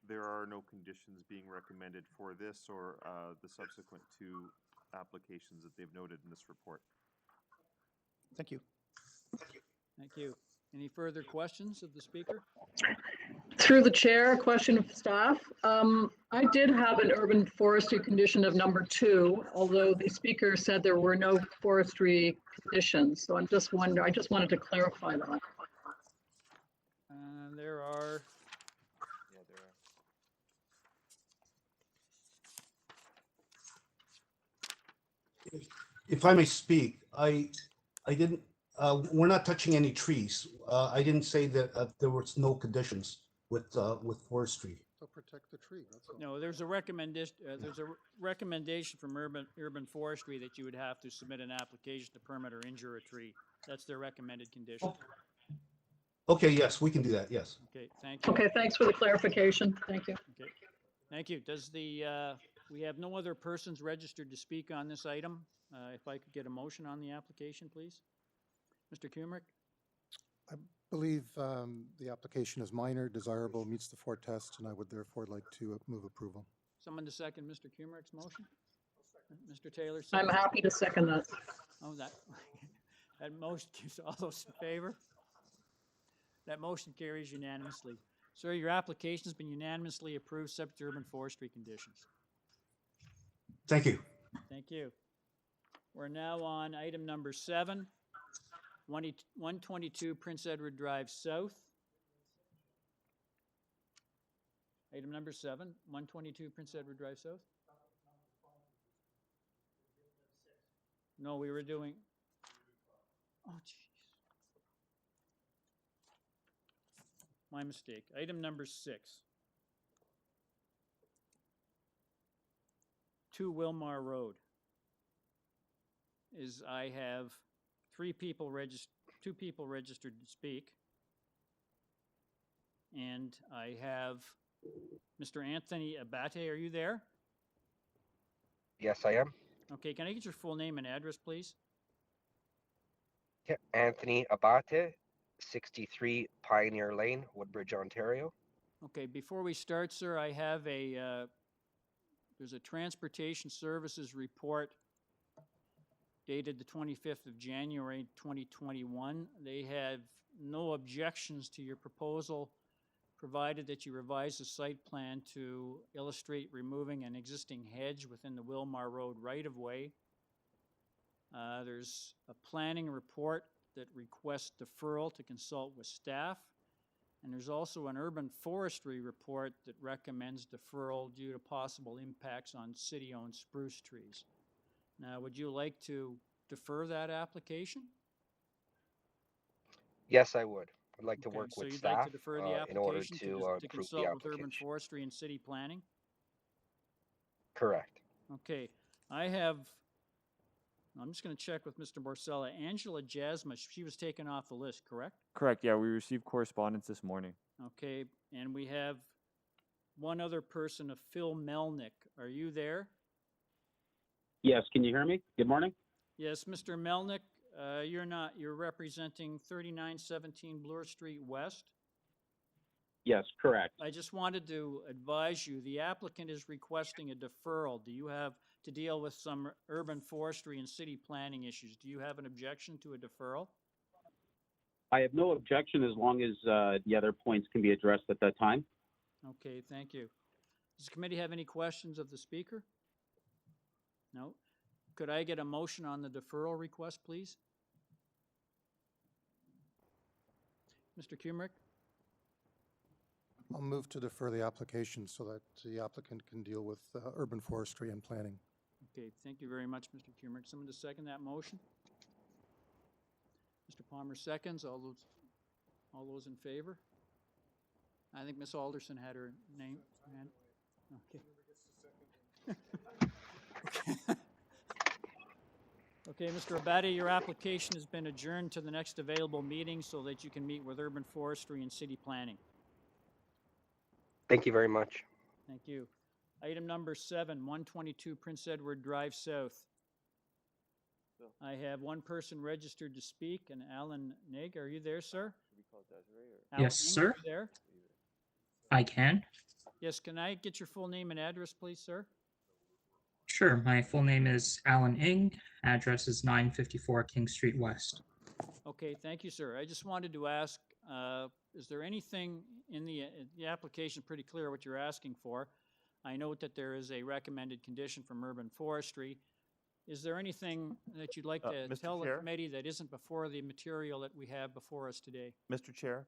there are no conditions being recommended for this or the subsequent 2 applications that they've noted in this report. Thank you. Thank you. Any further questions of the speaker? Through the chair, a question of staff. I did have an urban forestry condition of number 2, although the speaker said there were no forestry conditions. So I'm just wondering, I just wanted to clarify that. There are. Yeah, there are. If I may speak, I didn't, we're not touching any trees. I didn't say that there was no conditions with forestry. So protect the tree, that's all. No, there's a recommendation. There's a recommendation from urban forestry that you would have to submit an application to permit or injure a tree. That's their recommended condition. Okay, yes, we can do that, yes. Okay, thank you. Okay, thanks for the clarification. Thank you. Okay, thank you. Does we have no other persons registered to speak on this item? If I could get a motion on the application, please. Mr. Kumrick? I believe the application is minor, desirable, meets the 4 tests, and I would therefore like to move approval. Someone to second Mr. Kumrick's motion? Mr. Taylor? I'm happy to second that. Oh, that motion, all those in favor? That motion carries unanimously. Sir, your application has been unanimously approved, subject to urban forestry conditions. Thank you. Thank you. We're now on item number 7, 122 Prince Edward Drive South. Item number 7, 122 Prince Edward Drive South. No, we were doing. Oh, jeez. My mistake. Item number 6. 2 Wilmar Road. I have 2 people registered to speak. And I have Mr. Anthony Abate. Are you there? Yes, I am. Okay, can I get your full name and address, please? Yeah, Anthony Abate, 63 Pioneer Lane, Woodbridge, Ontario. Okay, before we start, sir, I have there's a transportation services report dated the 25th of January, 2021. They have no objections to your proposal, provided that you revise the site plan to illustrate removing an existing hedge within the Wilmar Road right-of-way. There's a planning report that requests deferral to consult with staff. And there's also an urban forestry report that recommends deferral due to possible impacts on city-owned spruce trees. Now, would you like to defer that application? Yes, I would. I'd like to Okay, work so with you'd staff like to defer the in order application to to approve consult the with urban application. forestry and city planning? Correct. Okay, I have I'm just going to check with Mr. Borcella. Angela Jasma, she was taken off the list, correct? Correct, yeah, we received correspondence this morning. Okay, and we have one other person, a Phil Melnick. Are you there? Yes, can you hear me? Good morning. Yes, Mr. Melnick, you're not. You're representing 3917 Bloor Street West. Yes, correct. I just wanted to advise you, the applicant is requesting a deferral. Do you have to deal with some urban forestry and city planning issues? Do you have an objection to a deferral? I have no objection as long as the other points can be addressed at that time. Okay, thank you. Does the committee have any questions of the speaker? No? Could I get a motion on the deferral request, please? Mr. Kumrick? I'll move to defer the application so that the applicant can deal with urban forestry and planning. Okay, thank you very much, Mr. Kumrick. Someone to second that motion? Mr. Palmer seconds. All those in favor? I think Ms. Alderson had her name. Okay. Okay, Mr. Abadi, your application has been adjourned to the next available meeting so that you can meet with urban forestry and city planning. Thank you very much. Thank you. Item number 7, 122 Prince Edward Drive South. I have one person registered to speak, and Alan Nig. Are you there, sir? Alan Yes, Nig, sir. are you there? I can. Yes, can I get your full name and address, please, sir? Sure. My full name is Alan Ing. Address is 954 King Street West. Okay, thank you, sir. I just wanted to ask, is there anything in the application pretty clear what you're asking for? I note that there is a recommended condition from urban forestry. Is there anything that you'd like to Mr. tell the Chair? committee that isn't before the material that we have before us today? Mr. Chair,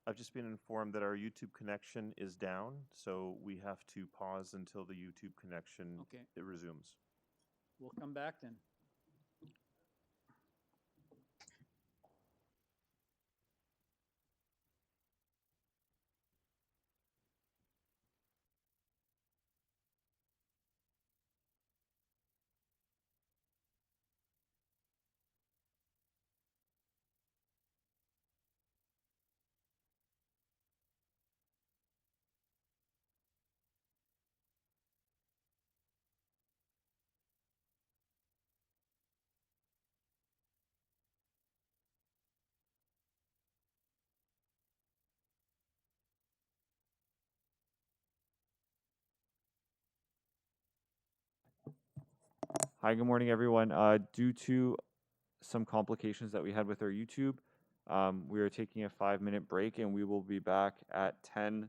I've just been informed that our YouTube connection is down, so we have to pause until the YouTube connection it resumes. We'll come back then. Hi, good morning, everyone. Due to some complications that we had with our YouTube, we are taking a 5-minute break, and we will be back at 10:41.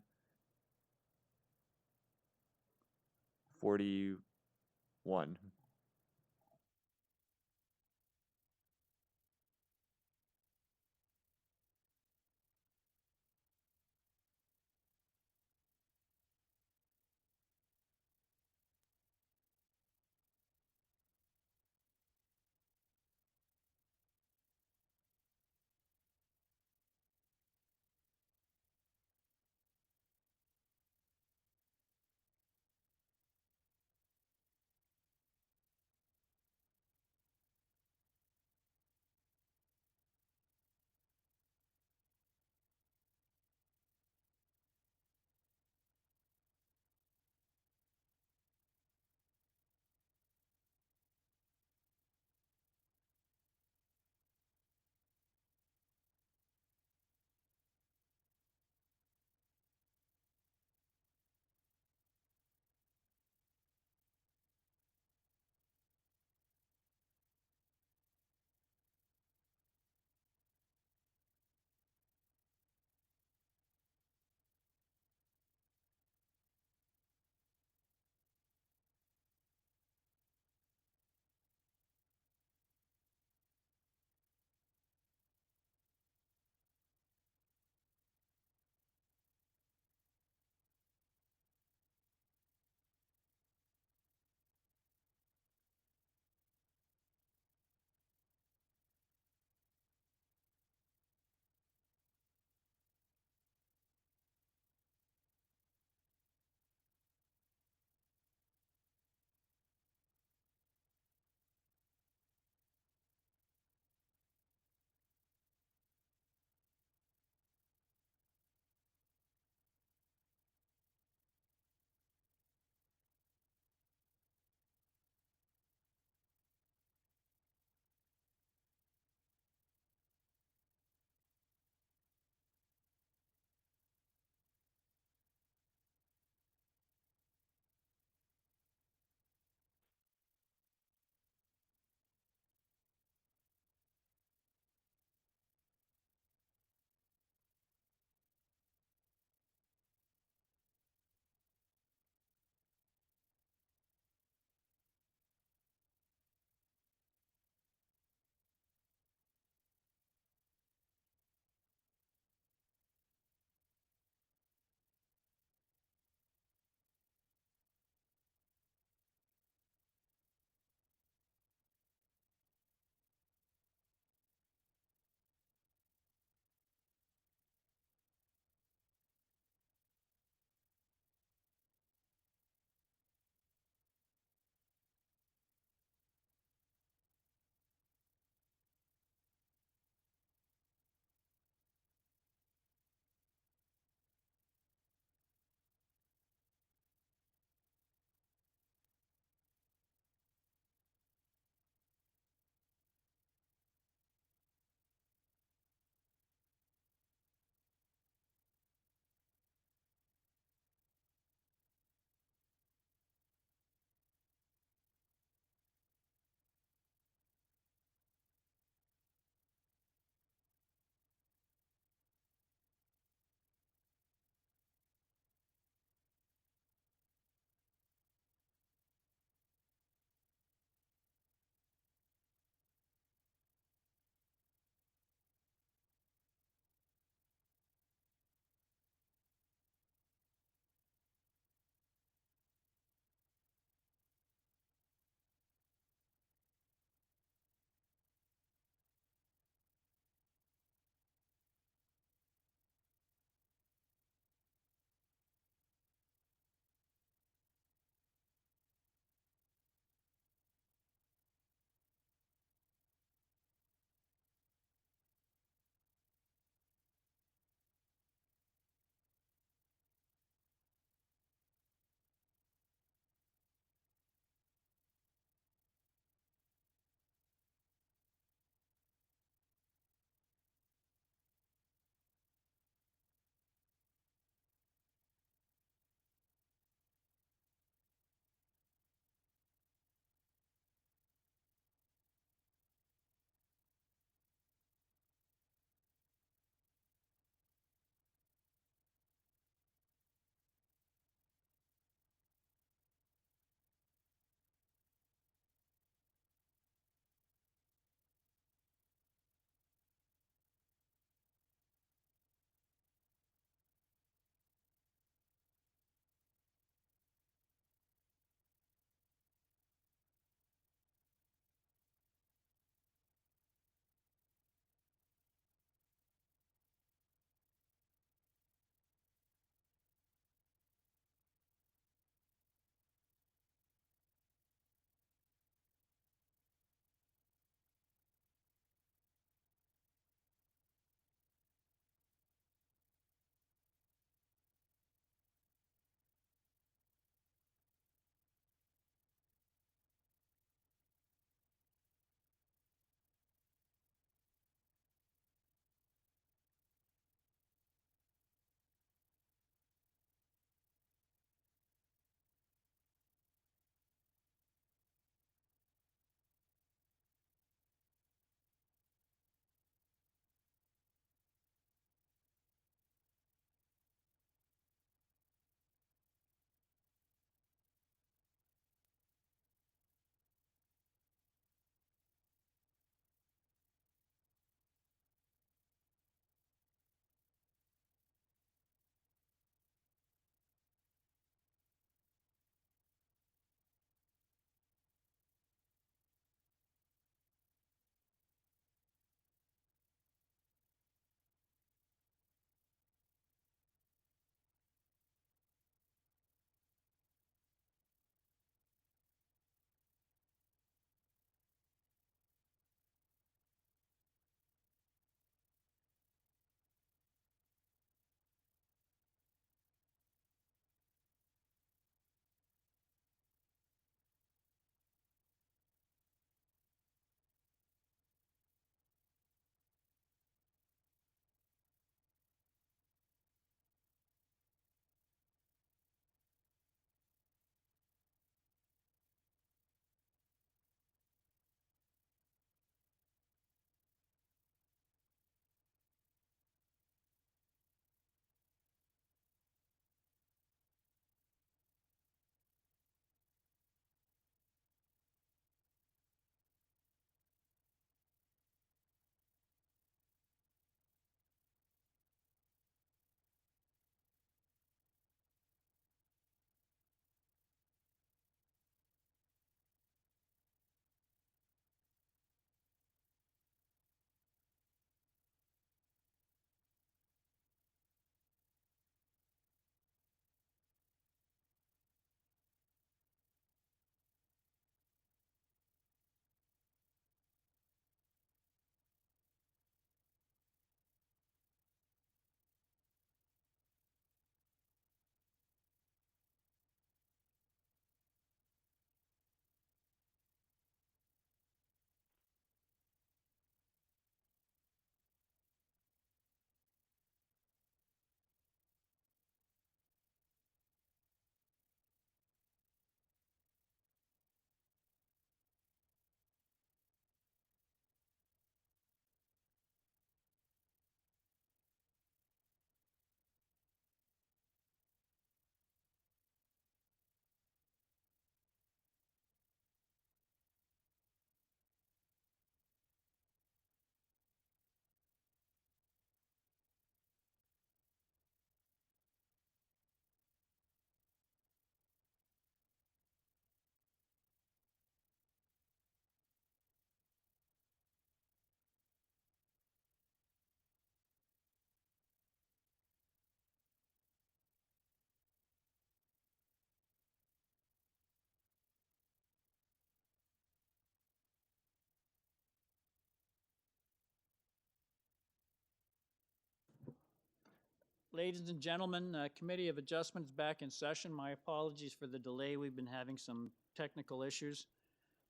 Ladies and gentlemen, Committee of Adjustment is back in session. My apologies for the delay. We've been having some technical issues.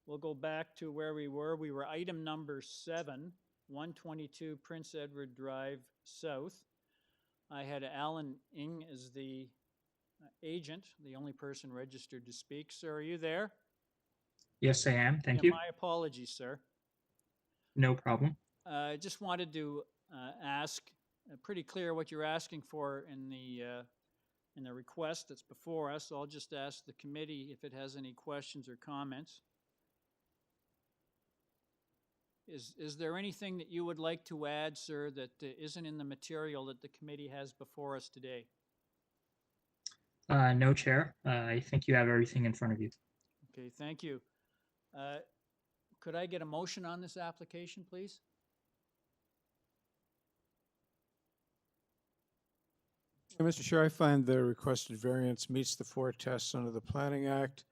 We'll go back to where we were. We were item number 7, 122 Prince Edward Drive South. I had Alan Ing as the agent, the only person registered to speak. Sir, are you there? Yes, I am. Thank Yeah, you. my apologies, sir. No problem. I just wanted to ask, pretty clear what you're asking for in the request that's before us. So I'll just ask the committee if it has any questions or comments. Is there anything that you would like to add, sir, that isn't in the material that the committee has before us today? No, Chair. I think you have everything in front of you. Okay, thank you. Could I get a motion on this application, please? Mr. Chair, I find the requested variance meets the 4 tests under the Planning Act,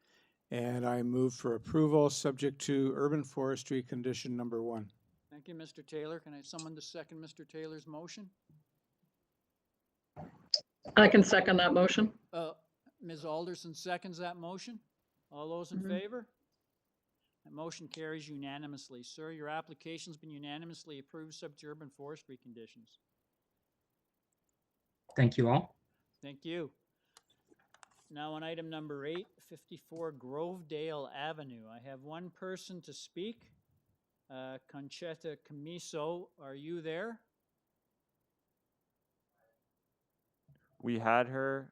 and I move for approval subject to urban forestry condition number 1. Thank you, Mr. Taylor. Can I have someone to second Mr. Taylor's motion? I can second that motion. Ms. Alderson seconds that motion. All those in favor? That motion carries unanimously. Sir, your application's been unanimously approved subject to urban forestry conditions. Thank you all. Thank you. Now on item number 8, 54 Grovedale Avenue. I have one person to speak. Conchetta Camiso, are you there? We had her,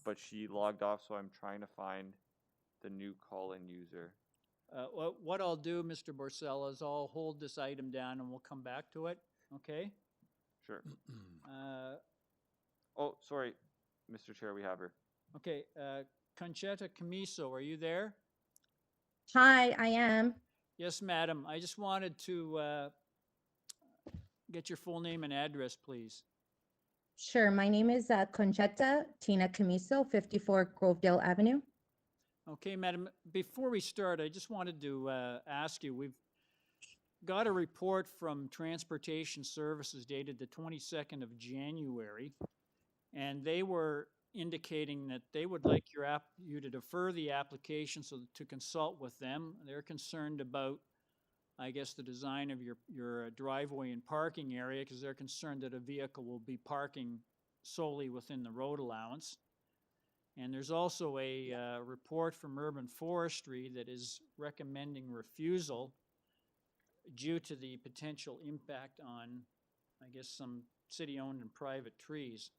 but she logged off, so I'm trying to find the new call-in user. What I'll do, Mr. Borcella, is I'll hold this item down and we'll come back to it, okay? Sure. Oh, sorry, Mr. Chair, we have her. Okay, Conchetta Camiso, are you there? Hi, I am. Yes, madam. I just wanted to get your full name and address, please. Sure. My name is Conchetta Tina Camiso, 54 Grovedale Avenue. Okay, madam. Before we start, I just wanted to ask you, we've got a report from Transportation Services dated the 22nd of January, and they were indicating that they would like you to defer the application so to consult with them. They're concerned about, I guess, the design of your driveway and parking area, because they're concerned that a vehicle will be parking solely within the road allowance. And there's also a report from Urban Forestry that is recommending refusal due to the potential impact on, I guess, some city-owned and private trees.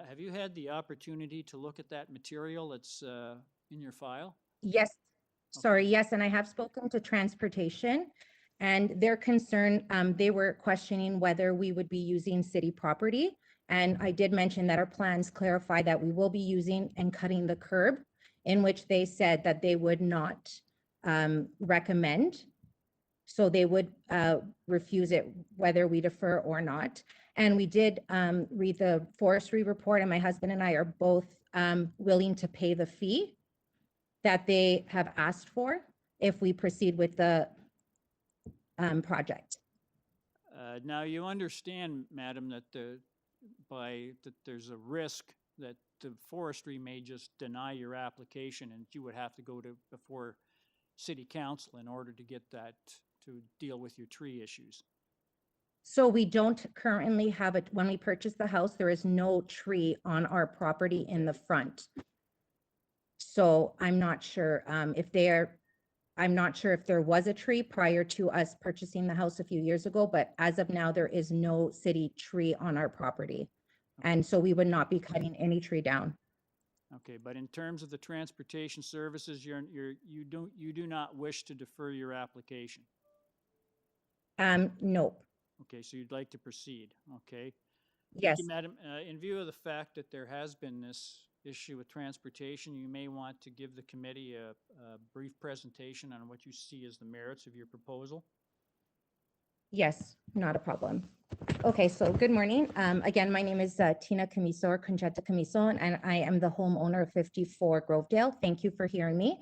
Have you had the opportunity to look at that material that's in your file? Yes. Sorry. Yes. And I have spoken to Transportation, and their concern, they were questioning whether we would be using city property. And I did mention that our plans clarify that we will be using and cutting the curb, in which they said that they would not recommend. So they would refuse it whether we defer or not. And we did read the forestry report, and my husband and I are both willing to pay the fee that they have asked for if we proceed with the project. Now you understand, madam, that there's a risk that the forestry may just deny your application, and you would have to go before city council in order to get that to deal with your tree issues. So we don't currently have it. When we purchased the house, there is no tree on our property in the front. So I'm not sure if there was a tree prior to us purchasing the house a few years ago, but as of now, there is no city tree on our property. And so we would not be cutting any tree down. Okay, but in terms of the Transportation Services, you do not wish to defer your application? No. Okay, so you'd like to proceed, okay? Yes. Thank you, madam. In view of the fact that there has been this issue with transportation, you may want to give the committee a brief presentation on what you see as the merits of your proposal. Yes, not a problem. Okay, so good morning. Again, my name is Tina Camiso, or Conchetta Camiso, and I am the homeowner of 54 Grovedale. Thank you for hearing me.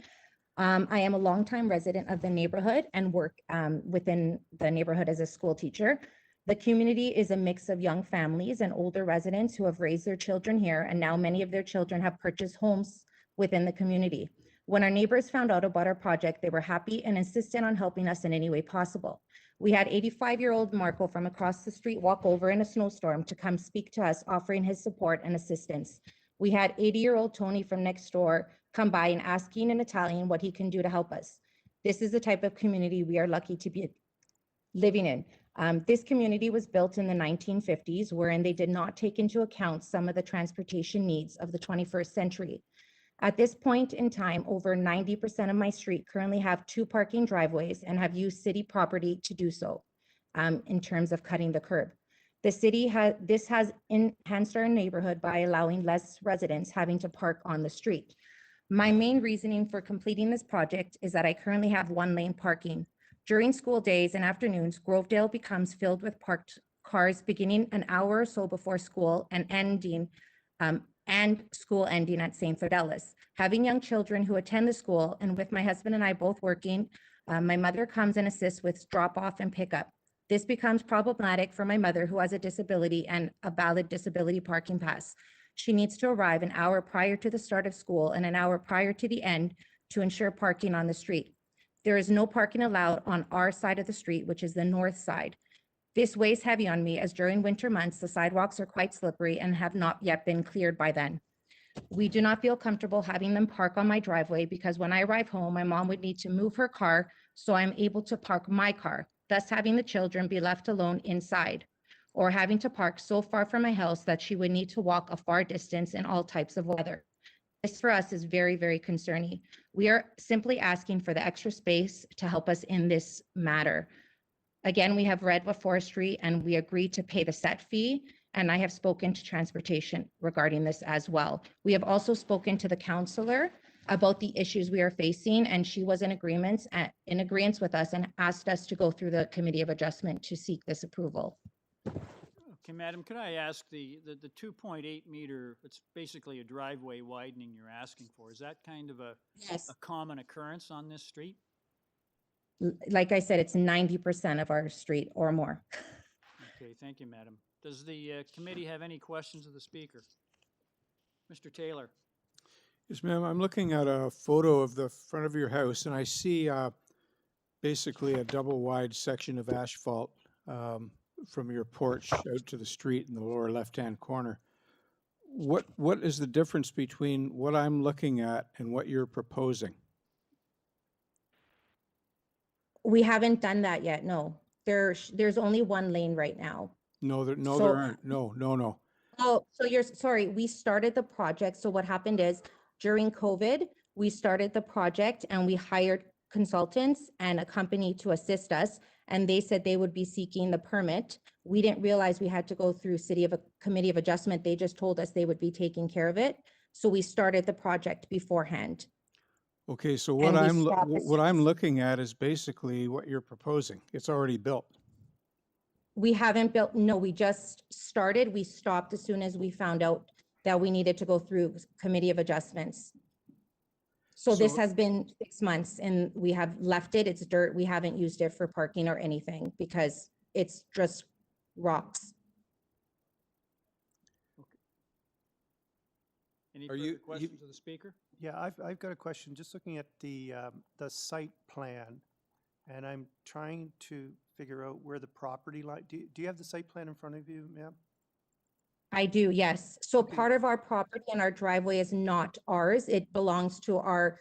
I am a longtime resident of the neighborhood and work within the neighborhood as a school teacher. The community is a mix of young families and older residents who have raised their children here, and now many of their children have purchased homes within the community. When our neighbors found out about our project, they were happy and insisted on helping us in any way possible. We had 85-year-old Marco from across the street walk over in a snowstorm to come speak to us, offering his support and assistance. We had 80-year-old Tony from next door come by and asking in Italian what he can do to help us. This is the type of community we are lucky to be living in. This community was built in the 1950s, wherein they did not take into account some of the transportation needs of the 21st century. At this point in time, over 90% of my street currently have 2 parking driveways and have used city property to do so in terms of cutting the curb. This has enhanced our neighborhood by allowing less residents having to park on the street. My main reasoning for completing this project is that I currently have 1-lane parking. During school days and afternoons, Grovedale becomes filled with parked cars beginning an hour or so before school and ending school ending at St. Fidelis. Having young children who attend the school, and with my husband and I both working, my mother comes and assists with drop off and pickup. This becomes problematic for my mother, who has a disability and a valid disability parking pass. She needs to arrive an hour prior to the start of school and an hour prior to the end to ensure parking on the street. There is no parking allowed on our side of the street, which is the north side. This weighs heavy on me, as during winter months, the sidewalks are quite slippery and have not yet been cleared by then. We do not feel comfortable having them park on my driveway, because when I arrive home, my mom would need to move her car so I'm able to park my car, thus having the children be left alone inside, or having to park so far from my house that she would need to walk a far distance in all types of weather. This for us is very, very concerning. We are simply asking for the extra space to help us in this matter. Again, we have read with forestry and we agreed to pay the set fee, and I have spoken to transportation regarding this as well. We have also spoken to the counselor about the issues we are facing, and she was in agreement with us and asked us to go through the committee of adjustment to seek this approval. Okay, madam, could I ask the 2.8 meter, it's basically a driveway widening you're asking for. Is that kind of a common occurrence on this street? Like I said, it's 90% of our street or more. Okay, thank you, madam. Does the committee have any questions of the speaker? Mr. Taylor. Yes, ma'am. I'm looking at a photo of the front of your house, and I see basically a double wide section of asphalt from your porch out to the street in the lower left-hand corner. What is the difference between what I'm looking at and what you're proposing? We haven't done that yet, no. There's only 1 lane right now. No, there aren't. No. Oh, so sorry, we started the project. So what happened is, during COVID, we started the project and we hired consultants and a company to assist us, and they said they would be seeking the permit. We didn't realize we had to go through committee of adjustment. They just told us they would be taking care of it. So we started the project beforehand. Okay, so what I'm looking at is basically what you're proposing. It's already built. We haven't built, no, we just started. We stopped as soon as we found out that we needed to go through committee of adjustments. So this has been 6 months and we have left it. It's dirt. We haven't used it for parking or anything because it's just rocks. Any further questions of the speaker? Yeah, I've got a question. Just looking at the site plan, and I'm trying to figure out where the property line. Do you have the site plan in front of you, ma'am? I do, yes. So part of our property and our driveway is not ours. It belongs to our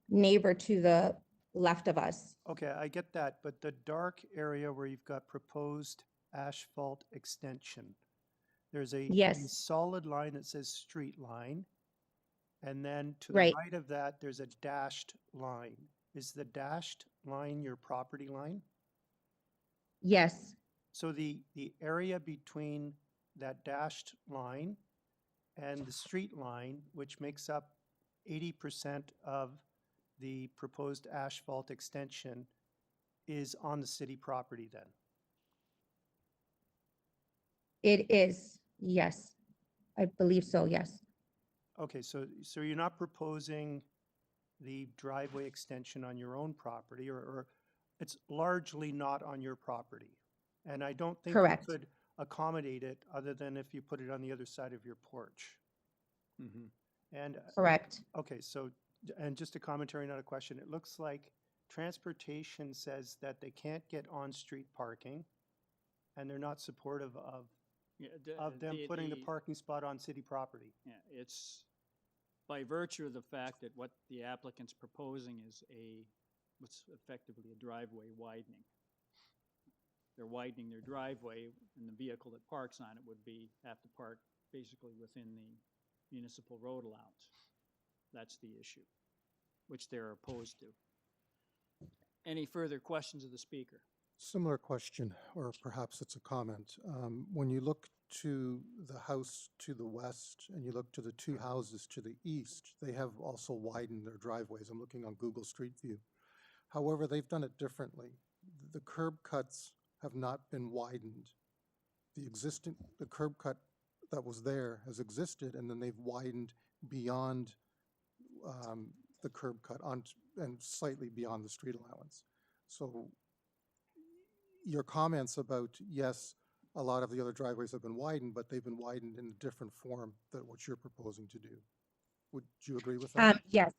neighbor to the left of us. Okay, I get that, but the dark area where you've got proposed asphalt extension, there's a solid line that says street line, and then to the right of that, there's a dashed line. Is the dashed line your property line? Yes. So the area between that dashed line and the street line, which makes up 80% of the proposed asphalt extension, is on the city property then? It is, yes. I believe so, yes. Okay, so you're not proposing the driveway extension on your own property, or it's largely not on your property? And I don't think Correct. you could accommodate it other than if you put it on the other side of your porch. And Correct. okay, so and just a commentary, not a question. It looks like transportation says that they can't get on-street parking, and they're not supportive of them putting the parking spot on city property. Yeah, it's by virtue of the fact that what the applicant's proposing is what's effectively a driveway widening. They're widening their driveway, and the vehicle that parks on it would have to park basically within the municipal road allowance. That's the issue, which they're opposed to. Any further questions of the speaker? Similar question, or perhaps it's a comment. When you look to the house to the west and you look to the two houses to the east, they have also widened their driveways. I'm looking on Google Street View. However, they've done it differently. The curb cuts have not been widened. The curb cut that was there has existed, and then they've widened beyond the curb cut and slightly beyond the street allowance. So your comments about, yes, a lot of the other driveways have been widened, but they've been widened in a different form than what you're proposing to do. Would you agree with that? Yes.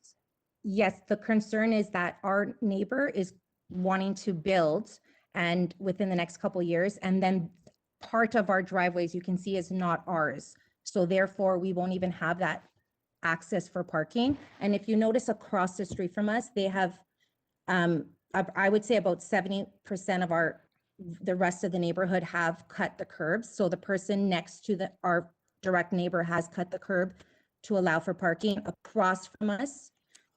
Yes, the concern is that our neighbor is wanting to build and within the next couple of years, and then part of our driveways you can see is not ours. So therefore we won't even have that access for parking. And if you notice across the street from us, they have, I would say about 70% of the rest of the neighborhood have cut the curbs. So the person next to our direct neighbor has cut the curb to allow for parking. Across from us,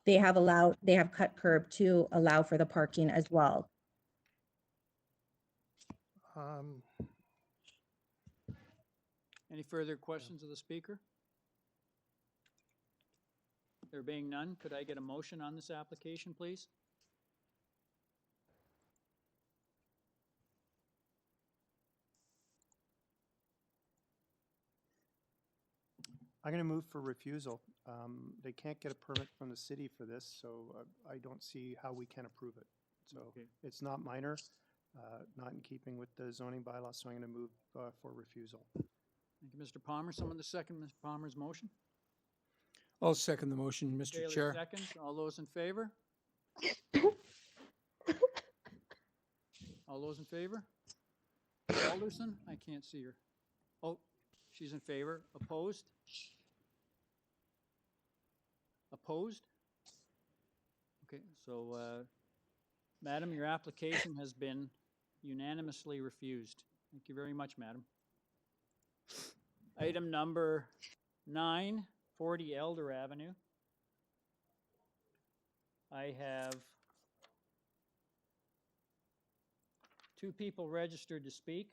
they have cut curb to allow for the parking as well. Any further questions of the speaker? There being none, could I get a motion on this application, please? I'm going to move for refusal. They can't get a permit from the city for this, so I don't see how we can approve it. So it's not minor, not in keeping with the zoning bylaw, so I'm going to move for refusal. Thank you, Mr. Palmer. Someone to second Mr. Palmer's motion? I'll second the motion, Mr. Taylor Chair. seconds. All those in favor? All those in favor? Alderson? I can't see her. Oh, she's in favor. Opposed? Opposed? Okay, so, Madam, your application has been unanimously refused. Thank you very much, Madam. Item number 9, 40 Elder Avenue. I have 2 people registered to speak.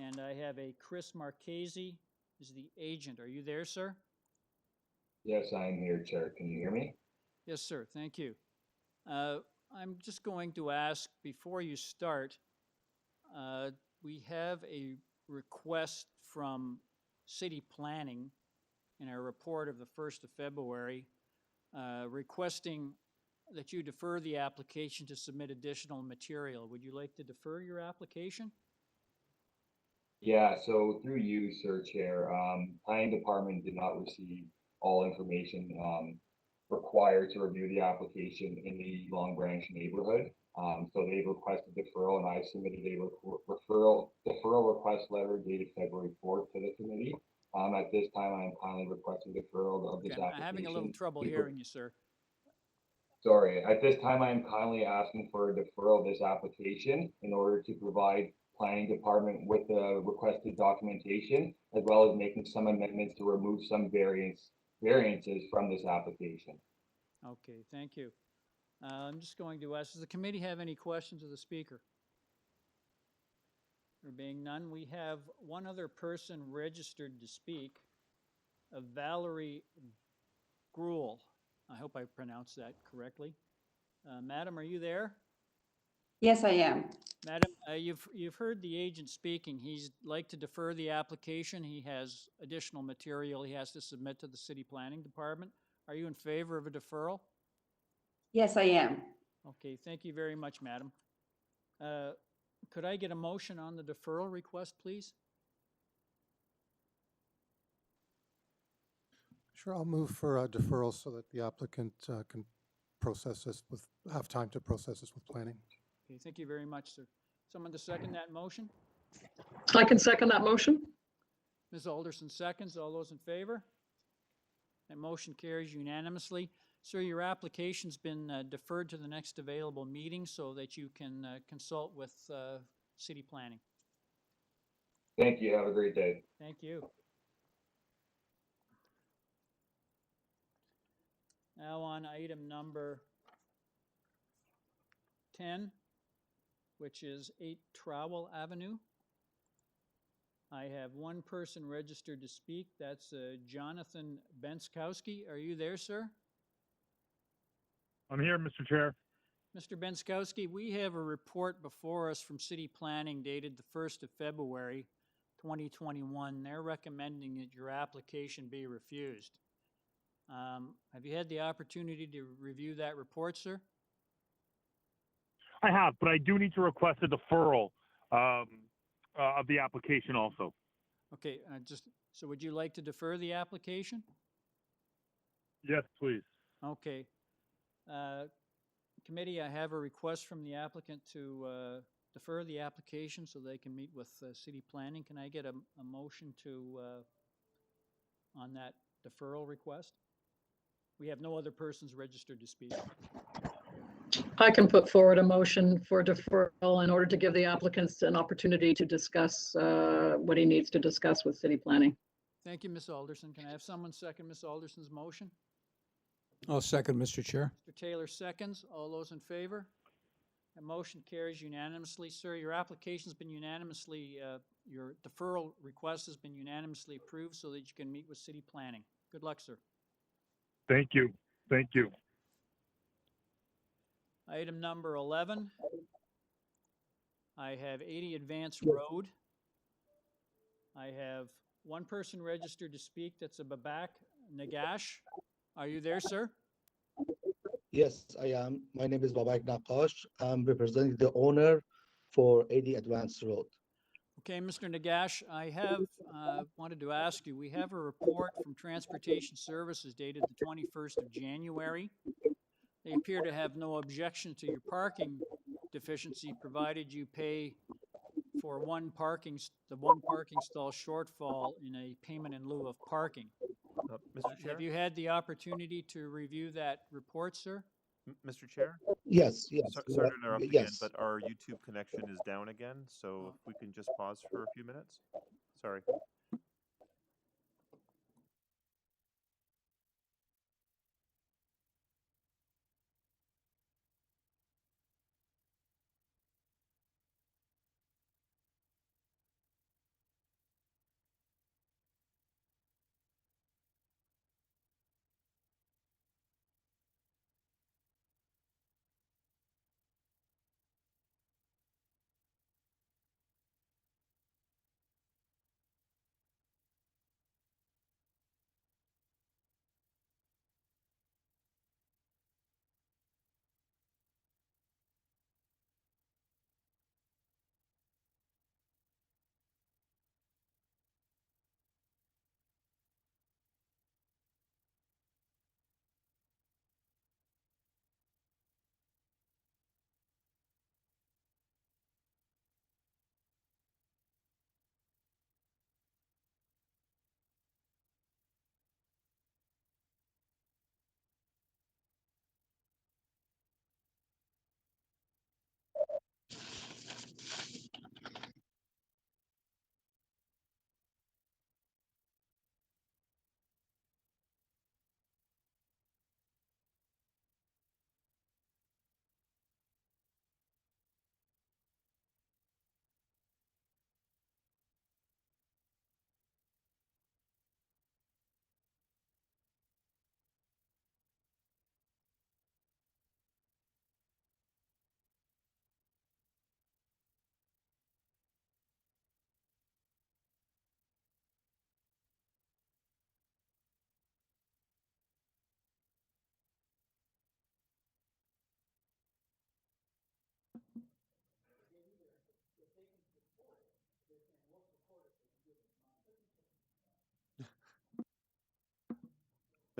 And I have a Chris Marchese is the agent. Are you there, sir? Yes, I am here, Chair. Can you hear me? Yes, sir. Thank you. I'm just going to ask, before you start, we have a request from City Planning in our report of the 1st of February, requesting that you defer the application to submit additional material. Would you like to defer your application? Yeah, so through you, Sir Chair, Planning Department did not receive all information required to review the application in the Long Branch neighborhood. So they've requested deferral, and I submitted a deferral request letter dated February 4th to the committee. At this time, I am kindly requesting deferral of this application. I'm having a little trouble hearing you, sir. Sorry, at this time, I am kindly asking for a deferral of this application in order to provide Planning Department with the requested documentation, as well as making some amendments to remove some variances from this application. Okay, thank you. I'm just going to ask, does the committee have any questions of the speaker? There being none, we have one other person registered to speak, Valerie Gruel. I hope I pronounced that correctly. Madam, are you there? Yes, I am. Madam, you've heard the agent speaking. He's like to defer the application. He has additional material he has to submit to the City Planning Department. Are you in favor of a deferral? Yes, I am. Okay, thank you very much, Madam. Could I get a motion on the deferral request, please? Sure, I'll move for a deferral so that the applicant can process this with, have time to process this with planning. Okay, thank you very much, sir. Someone to second that motion? I can second that motion. Ms. Alderson seconds. All those in favor? That motion carries unanimously. Sir, your application's been deferred to the next available meeting so that you can consult with city planning. Thank you. Have a great day. Thank you. Now on item number 10, which is 8 Trowell Avenue. I have one person registered to speak. That's Jonathan Benskowski. Are you there, sir? I'm here, Mr. Chair. Mr. Benskowski, we have a report before us from City Planning dated the 1st of February, 2021. They're recommending that your application be refused. Have you had the opportunity to review that report, sir? I have, but I do need to request a deferral of the application also. Okay, so would you like to defer the application? Yes, please. Okay. Committee, I have a request from the applicant to defer the application so they can meet with city planning. Can I get a motion to on that deferral request? We have no other persons registered to speak. I can put forward a motion for deferral in order to give the applicants an opportunity to discuss what he needs to discuss with city planning. Thank you, Ms. Alderson. Can I have someone second Ms. Alderson's motion? I'll second, Mr. Chair. Mr. Taylor seconds. All those in favor? The motion carries unanimously. Sir, your application's been unanimously, your deferral request has been unanimously approved so that you can meet with city planning. Good luck, sir. Thank you. Thank you. Item number 11. I have 80 Advance Road. I have one person registered to speak. That's a Babak Nagash. Are you there, sir? Yes, I am. My name is Babak Nakash. I'm representing the owner for 80 Advance Road. Okay, Mr. Nagash, I have wanted to ask you, we have a report from Transportation Services dated the 21st of January. They appear to have no objection to your parking deficiency, provided you pay for the one parking stall shortfall in a payment in lieu of parking. Mr. Chair? Have you had the opportunity to review that report, sir? Mr. Chair? Yes, yes. Sorry to interrupt again, yes. but our YouTube connection is down again, so if we can just pause for a few minutes. Sorry.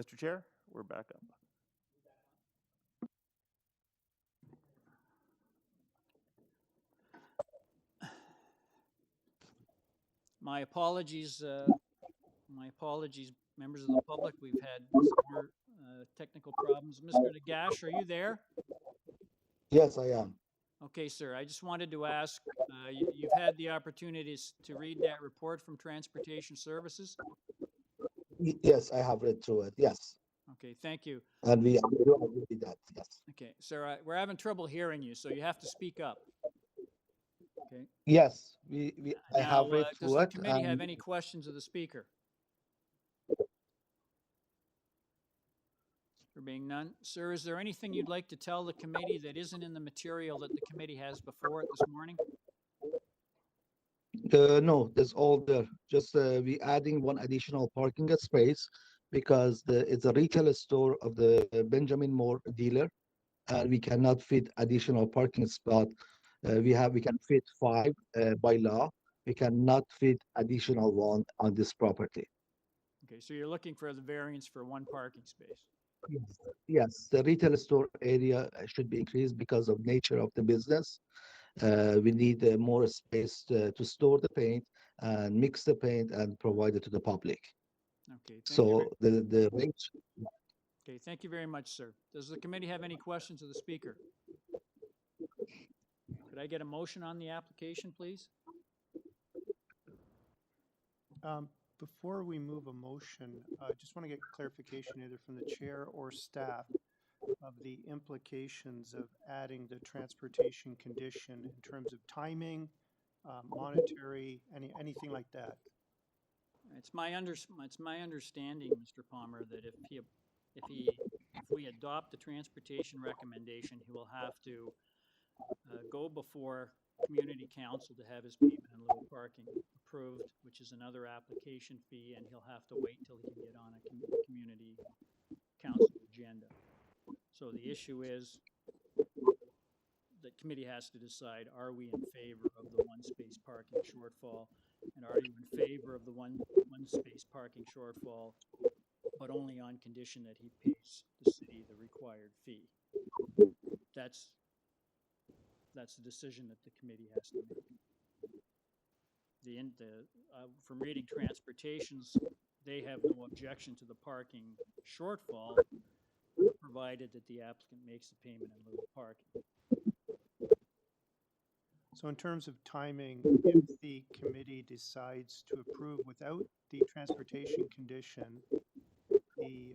Mr. Chair, we're back up. My apologies, members of the public. We've had some more technical problems. Mr. Nagash, are you there? Yes, I am. Okay, sir. I just wanted to ask, you've had the opportunities to read that report from Transportation Services? Yes, I have read through it. Yes. Okay, thank you. And we do agree with that. Yes. Okay, sir, we're having trouble hearing you, so you have to speak up. Okay. Yes, I Now, have read does through the it. committee have And any questions of the speaker? There being none. Sir, is there anything you'd like to tell the committee that isn't in the material that the committee has before it this morning? no, that's all there. Just we adding one additional parking space because it's a retail store of the Benjamin Moore dealer. We cannot fit additional parking spot. We can fit 5 by law. We cannot fit additional one on this property. Okay, so you're looking for the variance for 1 parking space. Yes, the retail store area should be increased because of nature of the business. We need more space to store the paint and mix the paint and provide it to the public. Okay, thank you. So the range. Okay, thank you very much, sir. Does the committee have any questions of the speaker? Could I get a motion on the application, please? Before we move a motion, I just want to get clarification either from the chair or staff of the implications of adding the transportation condition in terms of timing, monetary, anything like that. It's my understanding, Mr. Palmer, that if we adopt the transportation recommendation, he will have to go before community council to have his payment in lieu of parking approved, which is another application fee, and he'll have to wait till he can get on a community council agenda. So the issue is the committee has to decide, are we in favor of the 1 space parking shortfall? And are you in favor of the one space parking shortfall, but only on condition that he pays the city the required fee? That's the decision that the committee has to make. From reading transportations, they have no objection to the parking shortfall, provided that the applicant makes the payment in lieu of parking. So in terms of timing, if the committee decides to approve without the transportation condition, the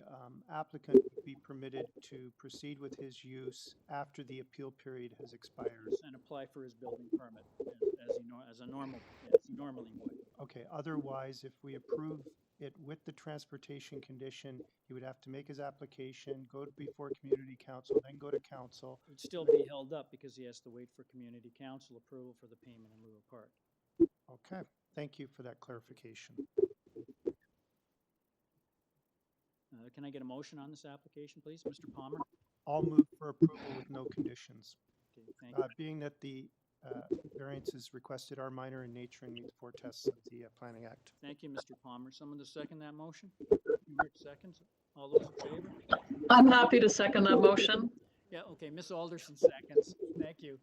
applicant would be permitted to proceed with his use after the appeal period has expired. And apply for his building permit as he normally would. Okay, otherwise, if we approve it with the transportation condition, he would have to make his application, go before community council, then go to council. It'd still be held up because he has to wait for community council approval for the payment in lieu of park. Okay, thank you for that clarification. Can I get a motion on this application, please? Mr. Palmer? I'll move for approval with no conditions. Okay, thank you. Being that the variances requested are minor in nature and meet the 4 tests of the Planning Act. Thank you, Mr. Palmer. Someone to second that motion? Hubert seconds. All those in favor? I'm happy to second that motion. Yeah, okay, Ms. Alderson seconds. Thank you.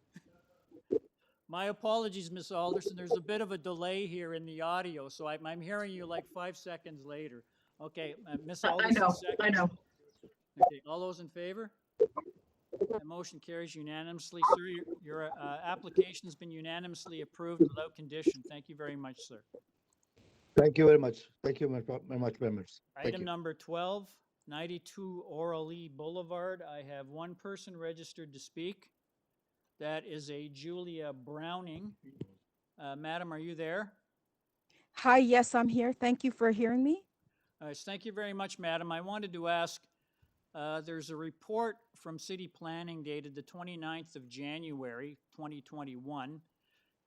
My apologies, Ms. Alderson. There's a bit of a delay here in the audio, so I'm hearing you like 5 seconds later. Okay, Ms. Alderson seconds. I know. Okay, all those in favor? The motion carries unanimously. Sir, your application has been unanimously approved without condition. Thank you very much, sir. Thank you very much. Thank you very much, members. Item number 12, 92 Orally Boulevard. I have 1 person registered to speak. That is a Julia Browning. Madam, are you there? Hi, yes, I'm here. Thank you for hearing me. Thank you very much, madam. I wanted to ask, there's a report from City Planning dated the 29th of January, 2021,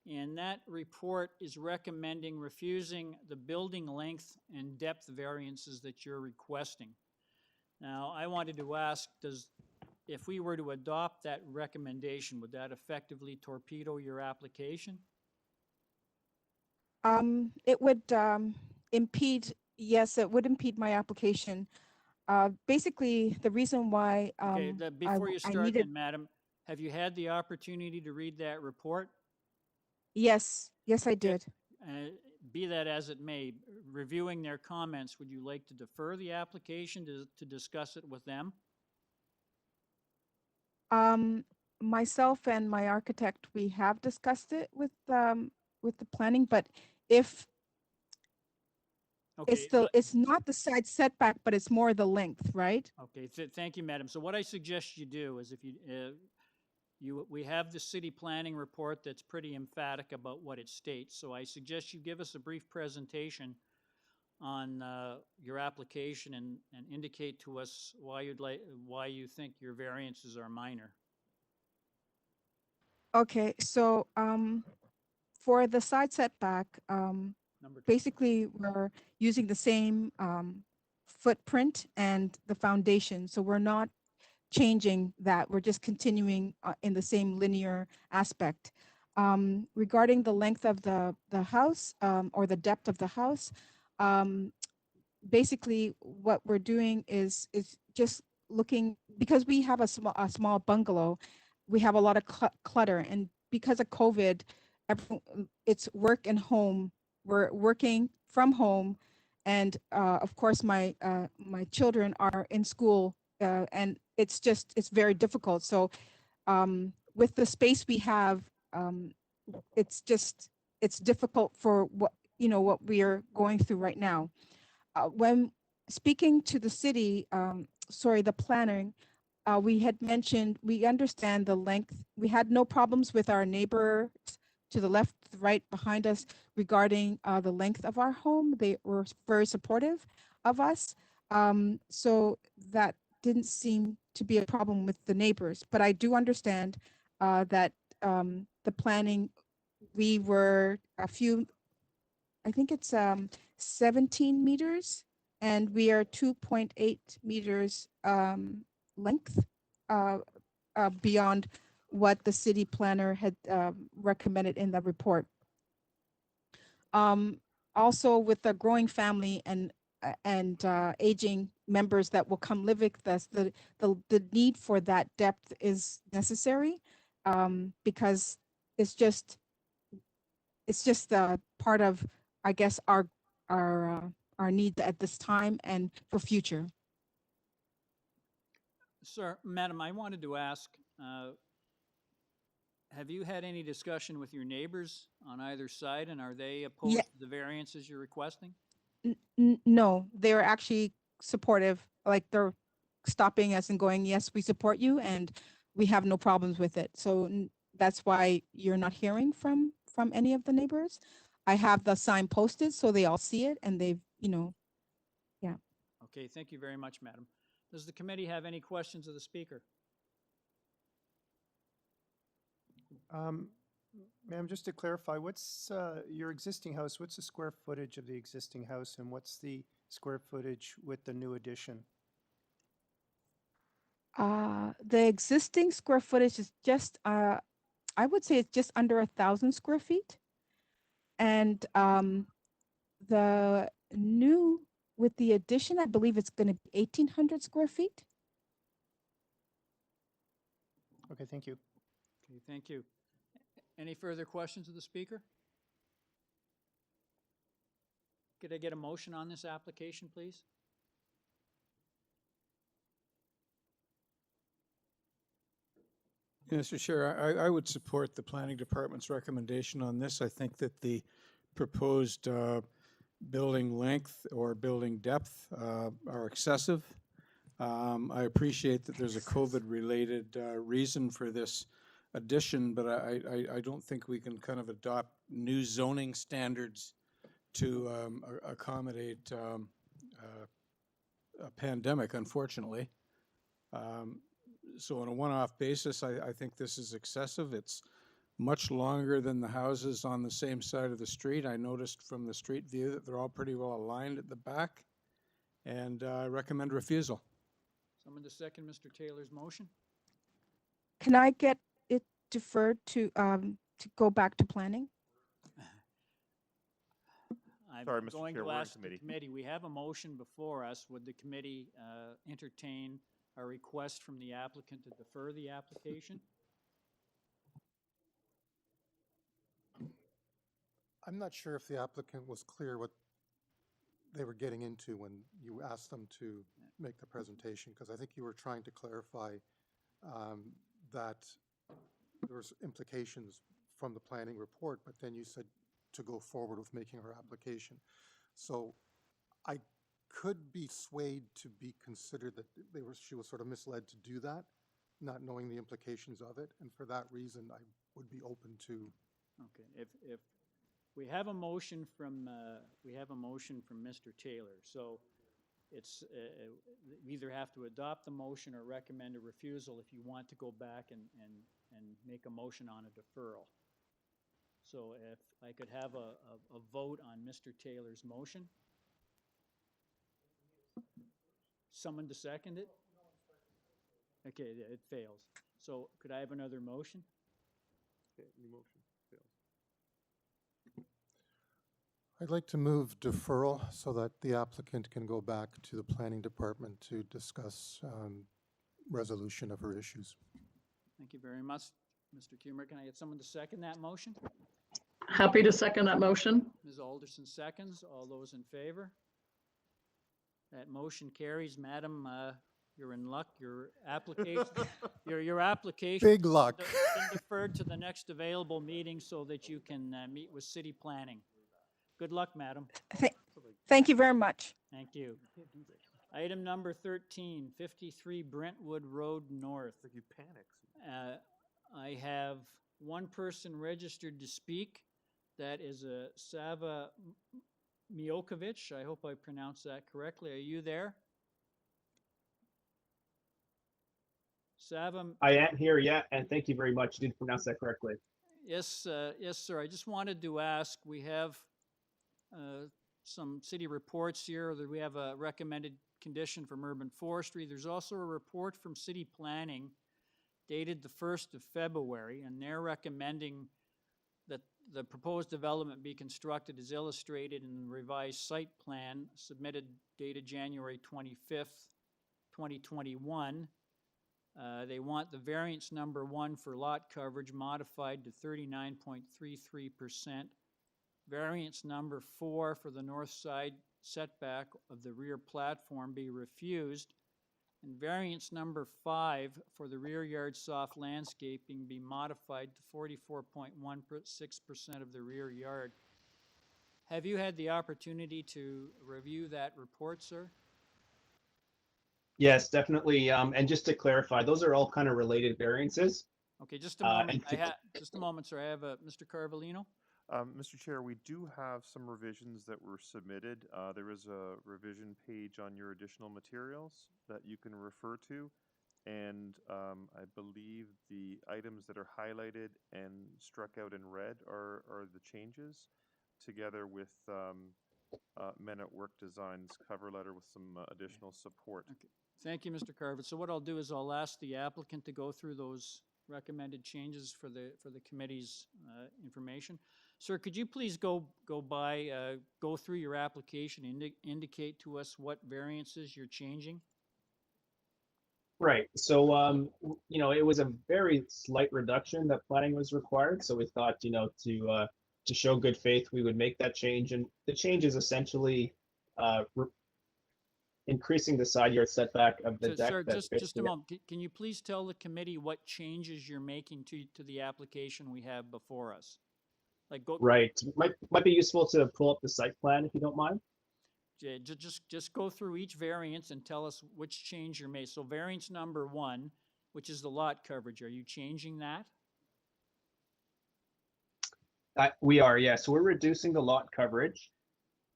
and that report is recommending refusing the building length and depth variances that you're requesting. Now, I wanted to ask, if we were to adopt that recommendation, would that effectively torpedo your application? It would impede, yes, it would impede my application. basically, the reason why Okay, before you I start needed, then, madam, have you had the opportunity to read that report? yes, I did. Uh, Be that as it may, reviewing their comments, would you like to defer the application to discuss it with them? Myself and my architect, we have discussed it with the planning, but if Okay, it's not the side setback, but it's more the length, right? okay, thank you, madam. So what I suggest you do is if we have the city planning report that's pretty emphatic about what it states. So I suggest you give us a brief presentation on your application and indicate to us why you think your variances are minor. Okay, so for the side setback, basically we're using the same footprint and the foundation. So we're not changing that. We're just continuing in the same linear aspect. Regarding the length of the house or the depth of the house, basically what we're doing is just looking, because we have a small bungalow, we have a lot of clutter, and because of COVID, it's work and home. We're working from home, and of course my children are in school, and it's very difficult. So with the space we have, it's difficult for what we are going through right now. When speaking to the city, the planning, we had mentioned, we understand the length. We had no problems with our neighbors to the left, the right behind us regarding the length of our home. They were very supportive of us. So that didn't seem to be a problem with the neighbors. But I do understand that the planning, we were I think it's 17 meters, and we are 2.8 meters length beyond what the city planner had recommended in the report. Also, with the growing family and aging members that will come live with us, the need for that depth is necessary, because it's just part of, I guess, our need at this time and for future. Sir, madam, I wanted to ask, have you had any discussion with your neighbors on either side, and are they opposed to the variances you're requesting? No, they're actually supportive. Like, they're stopping us and going, yes, we support you, and we have no problems with it. So that's why you're not hearing from any of the neighbors. I have the sign posted so they all see it, and they've, yeah. Okay, thank you very much, madam. Does the committee have any questions of the speaker? Ma'am, just to clarify, what's your existing house? What's the square footage of the existing house, and what's the square footage with the new addition? The existing square footage is just, I would say it's just under 1,000 square feet. And the new, with the addition, I believe it's going to be 1,800 square feet. Okay, thank you. Okay, thank you. Any further questions of the speaker? Could I get a motion on this application, please? Mr. Chair, I would support the planning department's recommendation on this. I think that the proposed building length or building depth are excessive. I appreciate that there's a COVID-related reason for this addition, but I don't think we can kind of adopt new zoning standards to accommodate a pandemic, unfortunately. So on a one-off basis, I think this is excessive. It's much longer than the houses on the same side of the street. I noticed from the street view that they're all pretty well aligned at the back, and I recommend refusal. Someone to second Mr. Taylor's motion? Can I get it deferred to go back to planning? I'm Sorry, Mr. going Chair, to we're in ask the committee. committee, we have a motion before us. Would the committee entertain a request from the applicant to defer the application? I'm not sure if the applicant was clear what they were getting into when you asked them to make the presentation, because I think you were trying to clarify that there was implications from the planning report, but then you said to go forward with making her application. So I could be swayed to be considered that she was sort of misled to do that, not knowing the implications of it, and for that reason, I would be open to. Okay, if we have a motion from Mr. Taylor, so it's we either have to adopt the motion or recommend a refusal if you want to go back and make a motion on a deferral. So if I could have a vote on Mr. Taylor's motion. Someone to second it? Okay, it fails. So could I have another motion? Okay, new motion fails. I'd like to move deferral so that the applicant can go back to the planning department to discuss resolution of her issues. Thank you very much, Mr. Kumar. Can I get someone to second that motion? Happy to second that motion. Ms. Alderson seconds. All those in favor? That motion carries. Madam, you're in luck. Your application, your application. Big luck. Been deferred to the next available meeting so that you can meet with city planning. Good luck, madam. Thank you very much. Thank you. Item number 13, 53 Brentwood Road North. You panic. I have one person registered to speak. That is a Sava Miokovic. I hope I pronounced that correctly. Are you there? Sava? I am here, yeah, and thank you very much. You did pronounce that correctly. Yes, yes, sir. I just wanted to ask, we have some city reports here. That we have a recommended condition from urban forestry. There's also a report from city planning dated the 1st of February, and they're recommending that the proposed development be constructed as illustrated in the revised site plan submitted dated January 25th, 2021. They want the variance number 1 for lot coverage modified to 39.33%. Variance number 4 for the north side setback of the rear platform be refused. And variance number 5 for the rear yard soft landscaping be modified to 44.16% of the rear yard. Have you had the opportunity to review that report, sir? Yes, definitely. And just to clarify, those are all kind of related variances. Okay, just a moment. Just a moment, sir. I have Mr. Carvalino. Mr. Chair, we do have some revisions that were submitted. There is a revision page on your additional materials that you can refer to. And I believe the items that are highlighted and struck out in red are the changes, together with Men at Work Design's cover letter with some additional support. Okay. Thank you, Mr. Carver. So what I'll do is I'll ask the applicant to go through those recommended changes for the committee's information. Sir, could you please go through your application and indicate to us what variances you're changing? Right. So, you know, it was a very slight reduction that planning was required. So we thought, you know, to show good faith, we would make that change. And the change is essentially increasing the side yard setback of the deck. Sir, just a moment. Can you please tell the committee what changes you're making to the application we have before us? Like Right. Might be useful to pull up the site plan if you don't mind. Just go through each variance and tell us which change you're made. So variance number 1, which is the lot coverage, are you changing that? We are, yeah. So we're reducing the lot coverage.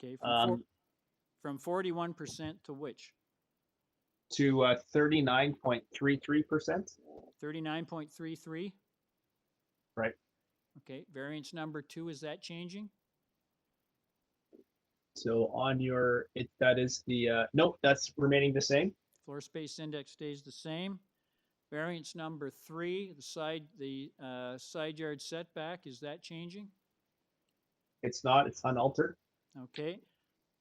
Okay, from 41% to which? To 39.33%. 39.33? Right. Okay, variance number 2, is that changing? So on your, that is the, nope, that's remaining the same. Floor space index stays the same. Variance number 3, the side yard setback, is that changing? It's not, it's unaltered. Okay.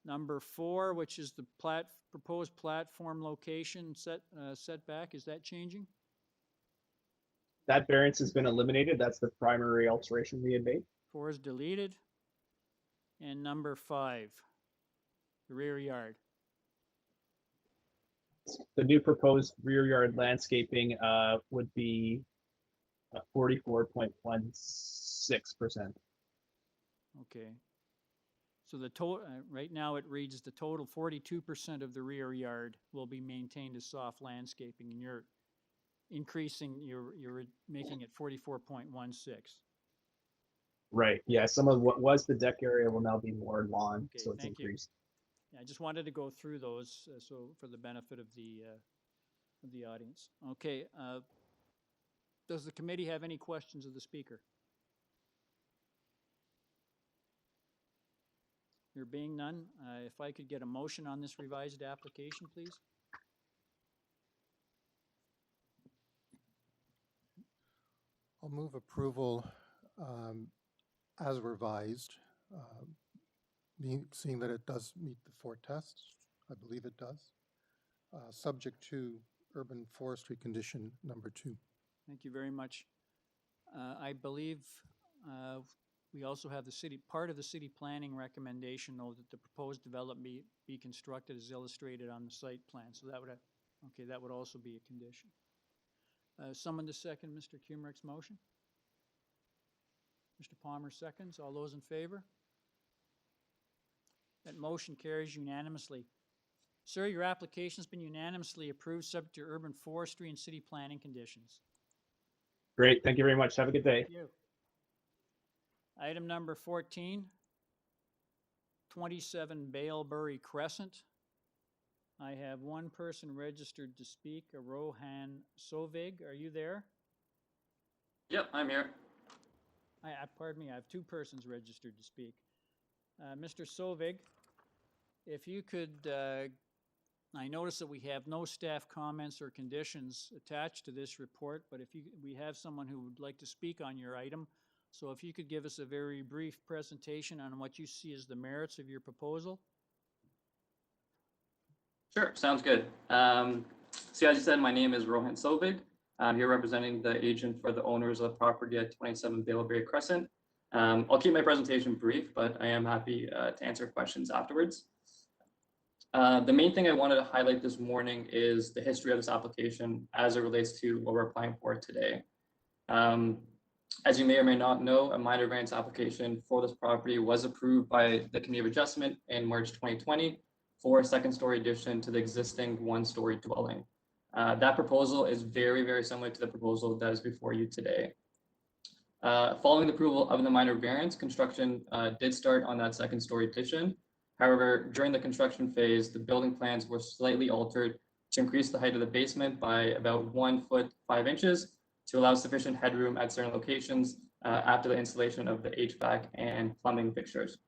Number 4, which is the proposed platform location setback, is that changing? That variance has been eliminated. That's the primary alteration we had made. 4 is deleted. And number 5, the rear yard. The new proposed rear yard landscaping would be 44.16%. Okay. So the total, right now it reads the total 42% of the rear yard will be maintained as soft landscaping, and you're increasing, you're making it 44.16. Right. Yeah. Some of what was the deck area will now be more lawn, Okay, so it's thank you. increased. Yeah, I just wanted to go through those so for the benefit of the audience. Okay. Does the committee have any questions of the speaker? There being none, if I could get a motion on this revised application, please. I'll move approval as revised, seeing that it does meet the 4 tests. I believe it does, subject to urban forestry condition number 2. Thank you very much. I believe we also have the part of the city planning recommendation, though, that the proposed development be constructed as illustrated on the site plan. So that would, okay, that would also be a condition. Someone to second Mr. Kumrick's motion? Mr. Palmer seconds. All those in favor? That motion carries unanimously. Sir, your application's been unanimously approved, subject to urban forestry and city planning conditions. Great. Thank you very much. Have a good day. Thank you. Item number 14, 27 BALEBERRY Crescent. I have one person registered to speak, Rohan Sovig. Are you there? Yep, I'm here. Pardon me, I have 2 persons registered to speak. Mr. Sovig, if you could, I notice that we have no staff comments or conditions attached to this report, but we have someone who would like to speak on your item. So if you could give us a very brief presentation on what you see as the merits of your proposal. Sure, sounds good. So as you said, my name is Rohan Sovig. I'm here representing the agent for the owners of the property at 27 BALEBERRY Crescent. I'll keep my presentation brief, but I am happy to answer questions afterwards. The main thing I wanted to highlight this morning is the history of this application as it relates to what we're applying for today. As you may or may not know, a minor variance application for this property was approved by the Committee of Adjustment in March 2020 for a 2nd-story addition to the existing 1-story dwelling. That proposal is very, very similar to the proposal that is before you today. Following the approval of the minor variance, construction did start on that 2nd-story addition. However, during the construction phase, the building plans were slightly altered to increase the height of the basement by about 1 foot 5 inches to allow sufficient headroom at certain locations after the installation of the HVAC and plumbing fixtures.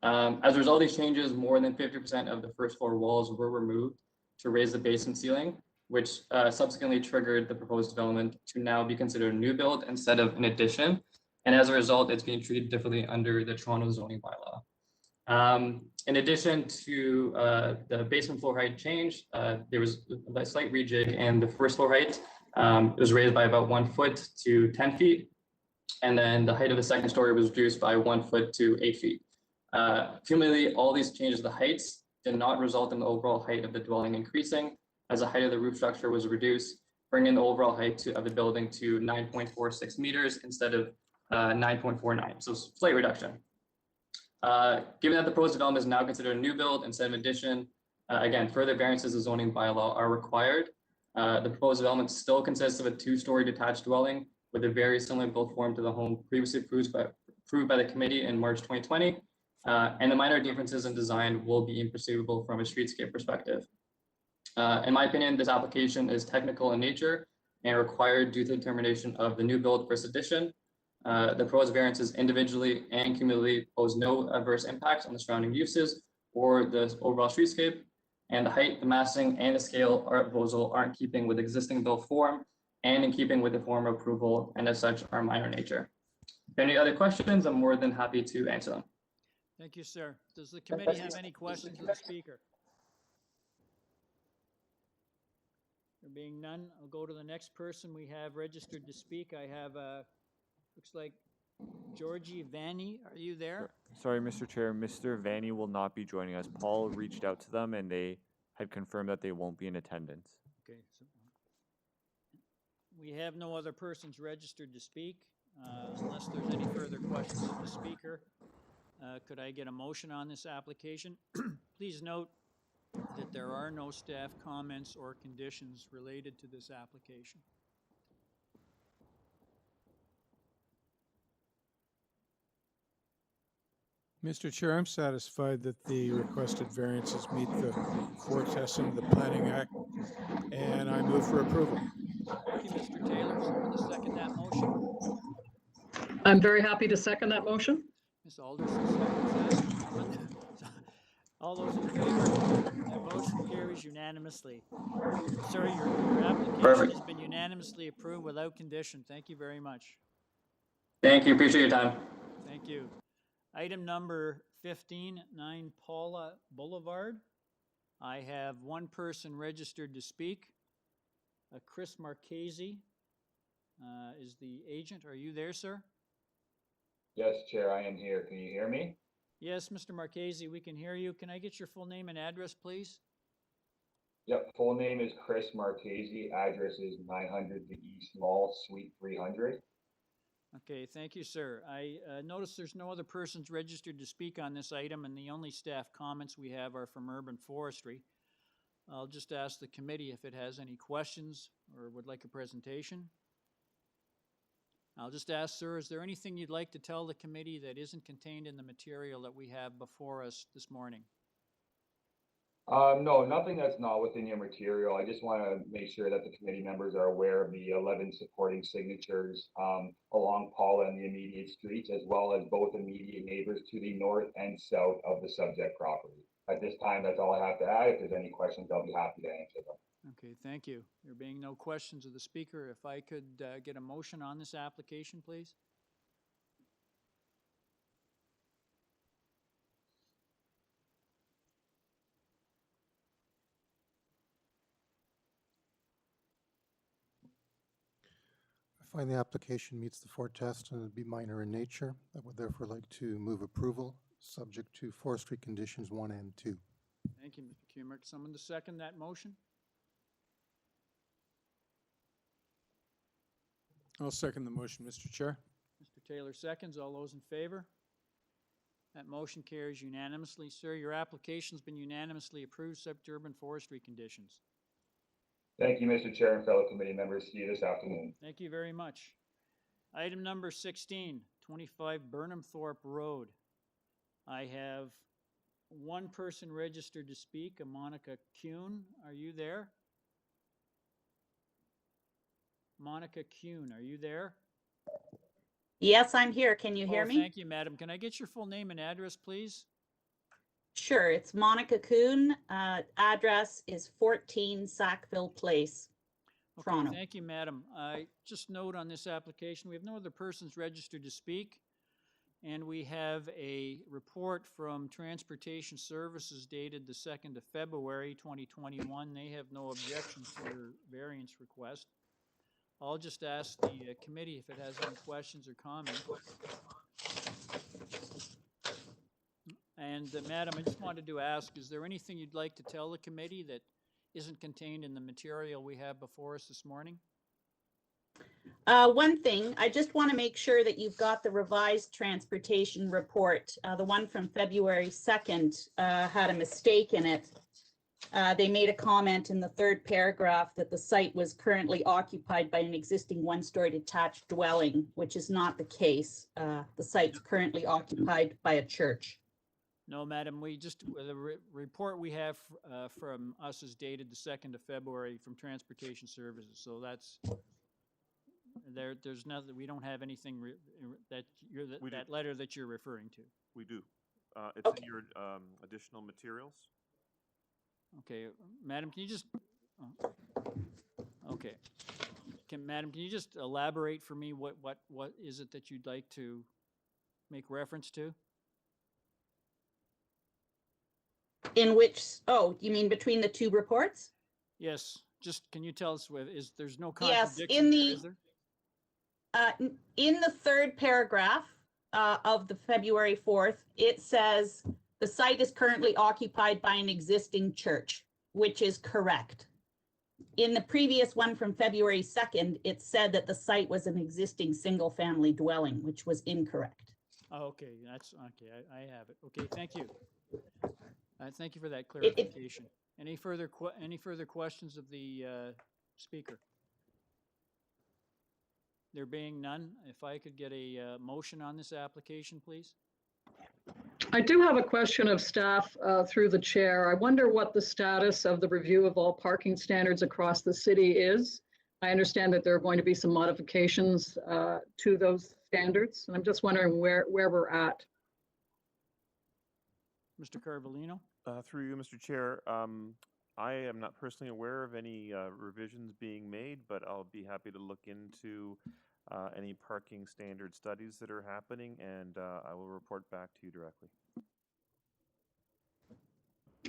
As a result of these changes, more than 50% of the first floor walls were removed to raise the basement ceiling, which subsequently triggered the proposed development to now be considered a new build instead of an addition. And as a result, it's being treated differently under the Toronto zoning bylaw. In addition to the basement floor height change, there was a slight rejig in the first floor height. It was raised by about 1 foot to 10 feet. And then the height of the 2nd story was reduced by 1 foot to 8 feet. Cumulatively, all these changes to the heights did not result in the overall height of the dwelling increasing, as the height of the roof structure was reduced, bringing the overall height of the building to 9.46 meters instead of 9.49, so slight reduction. Given that the proposed development is now considered a new build instead of addition, again, further variances of zoning bylaw are required. The proposed development still consists of a 2-story detached dwelling with a very similar build form to the home previously approved by the committee in March 2020. And the minor differences in design will be imperceivable from a streetscape perspective. In my opinion, this application is technical in nature and required due to the determination of the new build versus addition. The proposed variances individually and cumulatively pose no adverse impacts on the surrounding uses or the overall streetscape. And the height, the massing, and the scale of our proposal are in keeping with existing build form and in keeping with the form of approval, and as such are minor in nature. If any other questions, I'm more than happy to answer them. Thank you, sir. Does the committee have any questions of the speaker? There being none, I'll go to the next person we have registered to speak. I have, looks like Georgie Vanny. Are you there? Sorry, Mr. Chair, Mr. Vanny will not be joining us. Paul reached out to them and they had confirmed that they won't be in attendance. Okay. So we have no other persons registered to speak. Unless there's any further questions of the speaker, could I get a motion on this application? Please note that there are no staff comments or conditions related to this application. Mr. Chair, I'm satisfied that the requested variances meet the four tests under the Planning Act, and I move for approval. Thank you, Mr. Taylor. Someone to second that motion? I'm very happy to second that motion. Ms. Alderson seconds that. All those in favor? That motion carries unanimously. Sir, your application has been unanimously approved without condition. Thank you very much. Thank you. Appreciate your time. Thank you. Item number 15, 9 Paula Boulevard. I have one person registered to speak. Chris Marchese is the agent. Are you there, sir? Yes, Chair, I am here. Can you hear me? Yes, Mr. Marchese, we can hear you. Can I get your full name and address, please? Yep, full name is Chris Marchese. Address is 900 the East Mall, Suite 300. Okay, thank you, sir. I notice there's no other persons registered to speak on this item, and the only staff comments we have are from Urban Forestry. I'll just ask the committee if it has any questions or would like a presentation. I'll just ask, sir, is there anything you'd like to tell the committee that isn't contained in the material that we have before us this morning? No, nothing that's not within your material. I just want to make sure that the committee members are aware of the 11 supporting signatures along Paula and the immediate streets, as well as both immediate neighbors to the north and south of the subject property. At this time, that's all I have to add. If there's any questions, I'll be happy to answer them. Okay, thank you. There being no questions of the speaker, if I could get a motion on this application, please? I find the application meets the four tests and would be minor in nature. I would therefore like to move approval, subject to forestry conditions 1 and 2. Thank you, Mr. Kumrick. Someone to second that motion? I'll second the motion, Mr. Chair. Mr. Taylor seconds. All those in favor? That motion carries unanimously. Sir, your application's been unanimously approved, subject to urban forestry conditions. Thank you, Mr. Chair and fellow committee members. See you this afternoon. Thank you very much. Item number 16, 25 Burnhamthorpe Road. I have one person registered to speak, a Monica Kuhn. Are you there? Monica Kuhn, are you there? Yes, I'm here. Can you hear me? Thank you, madam. Can I get your full name and address, please? Sure. It's Monica Kuhn. Address is 14 Sackville Place, Toronto. Thank you, madam. I just note on this application, we have no other persons registered to speak. And we have a report from Transportation Services dated the 2nd of February, 2021. They have no objections to your variance request. I'll just ask the committee if it has any questions or comments. And madam, I just wanted to ask, is there anything you'd like to tell the committee that isn't contained in the material we have before us this morning? One thing, I just want to make sure that you've got the revised transportation report. The one from February 2nd had a mistake in it. They made a comment in the third paragraph that the site was currently occupied by an existing one-story detached dwelling, which is not the case. The site's currently occupied by a church. No, madam, we just, the report we have from us is dated the 2nd of February from Transportation Services. So that's, there's nothing, we don't have anything that you're, that letter that you're referring to. We do. It's in your additional materials. Okay, madam, can you just, okay. Madam, can you just elaborate for me what is it that you'd like to make reference to? In which, oh, you mean between the two reports? Yes, just, can you tell us, there's no Yes, contradiction there, is there? In the third paragraph of the February 4th, it says the site is currently occupied by an existing church, which is correct. In the previous one from February 2nd, it said that the site was an existing single-family dwelling, which was incorrect. Oh, okay, that's, okay, I have it. Okay, thank you. Thank you for that clarification. Any further questions of the speaker? There being none, if I could get a motion on this application, please. I do have a question of staff through the chair. I wonder what the status of the review of all parking standards across the city is. I understand that there are going to be some modifications to those standards, and I'm just wondering where we're at. Mr. Carvalino? Through you, Mr. Chair, I am not personally aware of any revisions being made, but I'll be happy to look into any parking standard studies that are happening, and I will report back to you directly.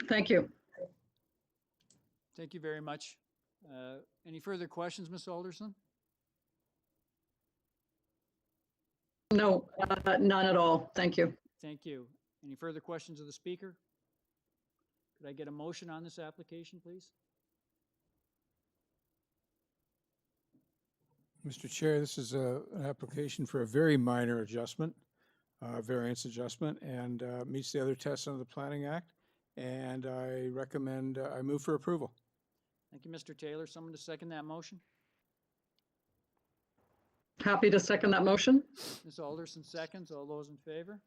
Thank you. Thank you very much. Any further questions, Ms. Alderson? No, none at all. Thank you. Thank you. Any further questions of the speaker? Could I get a motion on this application, please? Mr. Chair, this is an application for a very minor adjustment, variance adjustment, and meets the other tests under the Planning Act. And I recommend, I move for approval. Thank you, Mr. Taylor. Someone to second that motion? Happy to second that motion. Ms. Alderson seconds. All those in favor?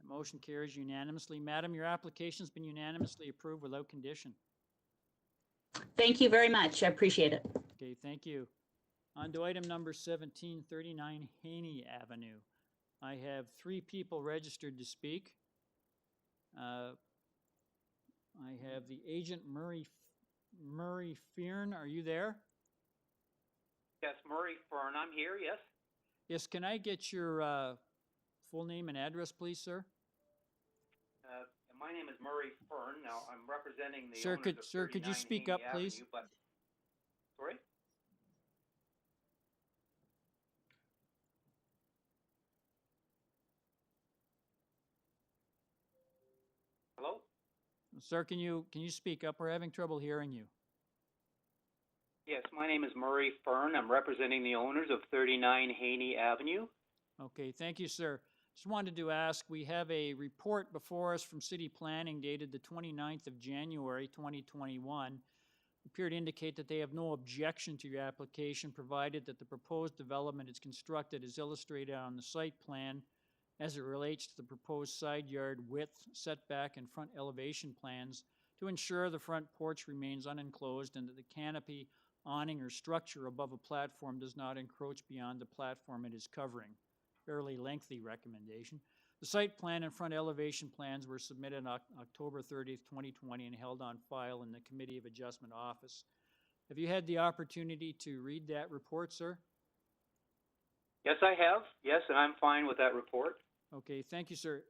The motion carries unanimously. Madam, your application's been unanimously approved without condition. Thank you very much. I appreciate it. Okay, thank you. On to item number 17, 39 Haney Avenue. I have 3 people registered to speak. I have the agent Murray Fearn. Are you there? Yes, Murray Fern, I'm here, yes. Yes, can I get your full name and address, please, sir? My name is Murray Fern. Now, I'm representing the Sir, owners of could you 39 speak Haney up, please? Avenue, but... Sorry? Hello? Sir, can you speak up? We're having trouble hearing you. Yes, my name is Murray Fern. I'm representing the owners of 39 Haney Avenue. Okay, thank you, sir. Just wanted to ask, we have a report before us from City Planning dated the 29th of January, 2021. Appear to indicate that they have no objection to your application, provided that the proposed development is constructed as illustrated on the site plan as it relates to the proposed side yard width, setback, and front elevation plans to ensure the front porch remains unenclosed and that the canopy, awning, or structure above a platform does not encroach beyond the platform it is covering. Fairly lengthy recommendation. The site plan and front elevation plans were submitted on October 30th, 2020 and held on file in the Committee of Adjustment office. Have you had the opportunity to read that report, sir? Yes, I have. Yes, and I'm fine with that report. Okay, thank you, sir.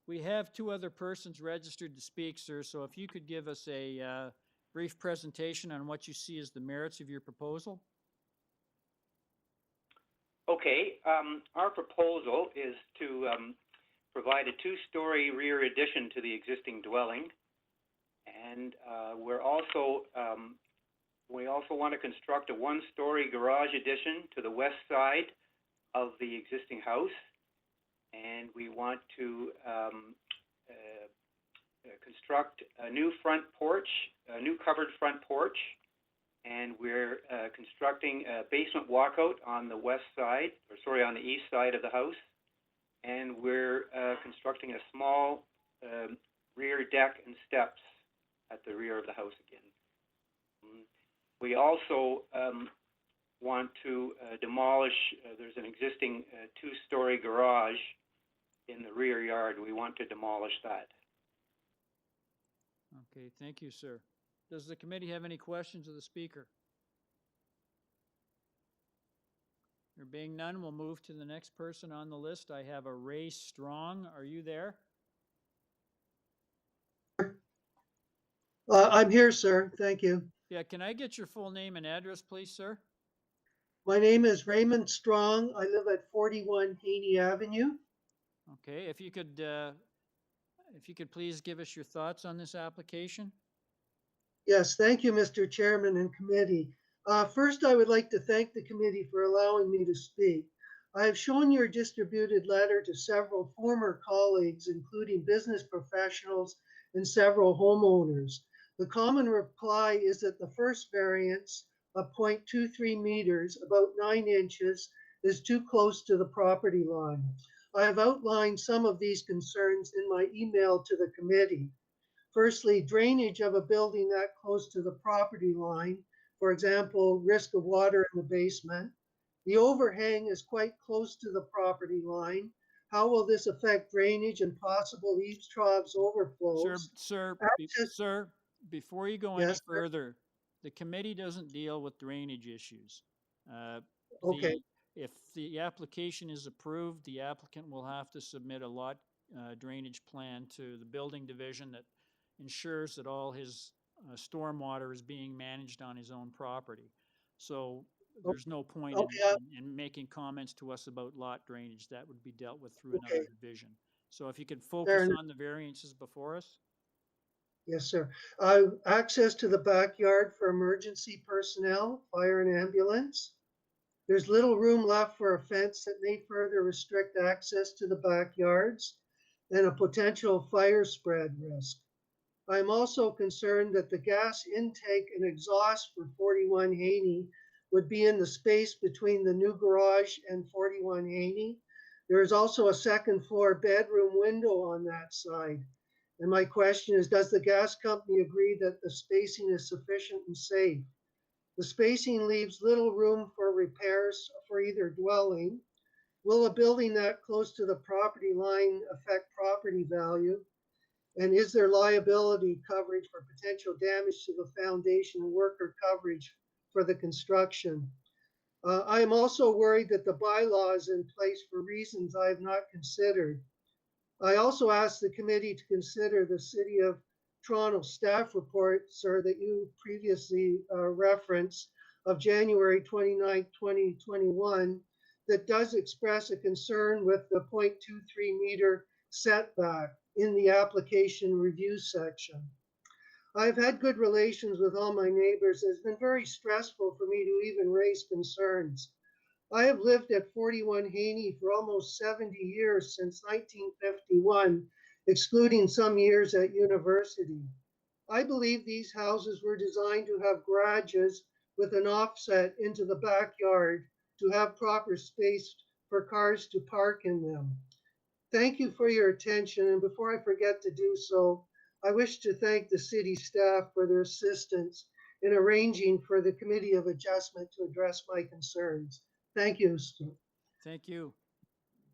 We have 2 other persons registered to speak, sir, so if you could give us a brief presentation on what you see as the merits of your proposal. Okay, our proposal is to provide a 2-story rear addition to the existing dwelling, and we also want to construct a 1-story garage addition to the west side of the existing house, and we want to construct a new front porch, a new covered front porch, and we're constructing a basement walkout on the west side, or sorry, on the east side of the house, and we're constructing a small rear deck and steps at the rear of the house again. We also want to demolish, there's an existing 2-story garage in the rear yard. We want to demolish that. Okay, thank you, sir. Does the committee have any questions of the speaker? There being none, we'll move to the next person on the list. I have a Ray Strong. Are you there? I'm here, sir. Thank you. Yeah, can I get your full name and address, please, sir? My name is Raymond Strong. I live at 41 Haney Avenue. Okay, if you could please give us your thoughts on this application? Yes, thank you, Mr. Chairman and committee. First, I would like to thank the committee for allowing me to speak. I have shown your distributed letter to several former colleagues, including business professionals and several homeowners. The common reply is that the first variance of 0.23 meters, about 9 inches, is too close to the property line. I have outlined some of these concerns in my email to the committee. Firstly, drainage of a building that close to the property line, for example, risk of water in the basement. The overhang is quite close to the property line. How will this affect drainage and possible eaves troughs overflows? Sir, before you go any further, the committee doesn't deal with drainage issues. Okay. If the application is approved, the applicant will have to submit a lot drainage plan to the building division that ensures that all his stormwater is being managed on his own property. So there's no point in making comments to us about lot drainage. That would be dealt with through another division. So if you could focus on the variances before us. Yes, sir. Access to the backyard for emergency personnel, fire and ambulance. There's little room left for a fence that may further restrict access to the backyards and a potential fire spread risk. I'm also concerned that the gas intake and exhaust for 41 Haney would be in the space between the new garage and 41 Haney. There is also a second floor bedroom window on that side. And my question is, does the gas company agree that the spacing is sufficient and safe? The spacing leaves little room for repairs for either dwelling. Will a building that close to the property line affect property value? And is there liability coverage for potential damage to the foundation and worker coverage for the construction? I am also worried that the bylaw is in place for reasons I have not considered. I also asked the committee to consider the City of Toronto staff report, sir, that you previously referenced of January 29, 2021, that does express a concern with the 0.23 meter setback in the application review section. I've had good relations with all my neighbors. It's been very stressful for me to even raise concerns. I have lived at 41 Haney for almost 70 years since 1951, excluding some years at university. I believe these houses were designed to have garages with an offset into the backyard to have proper space for cars to park in them. Thank you for your attention, and before I forget to do so, I wish to thank the city staff for their assistance in arranging for the Committee of Adjustment to address my concerns. Thank you, sir. Thank you.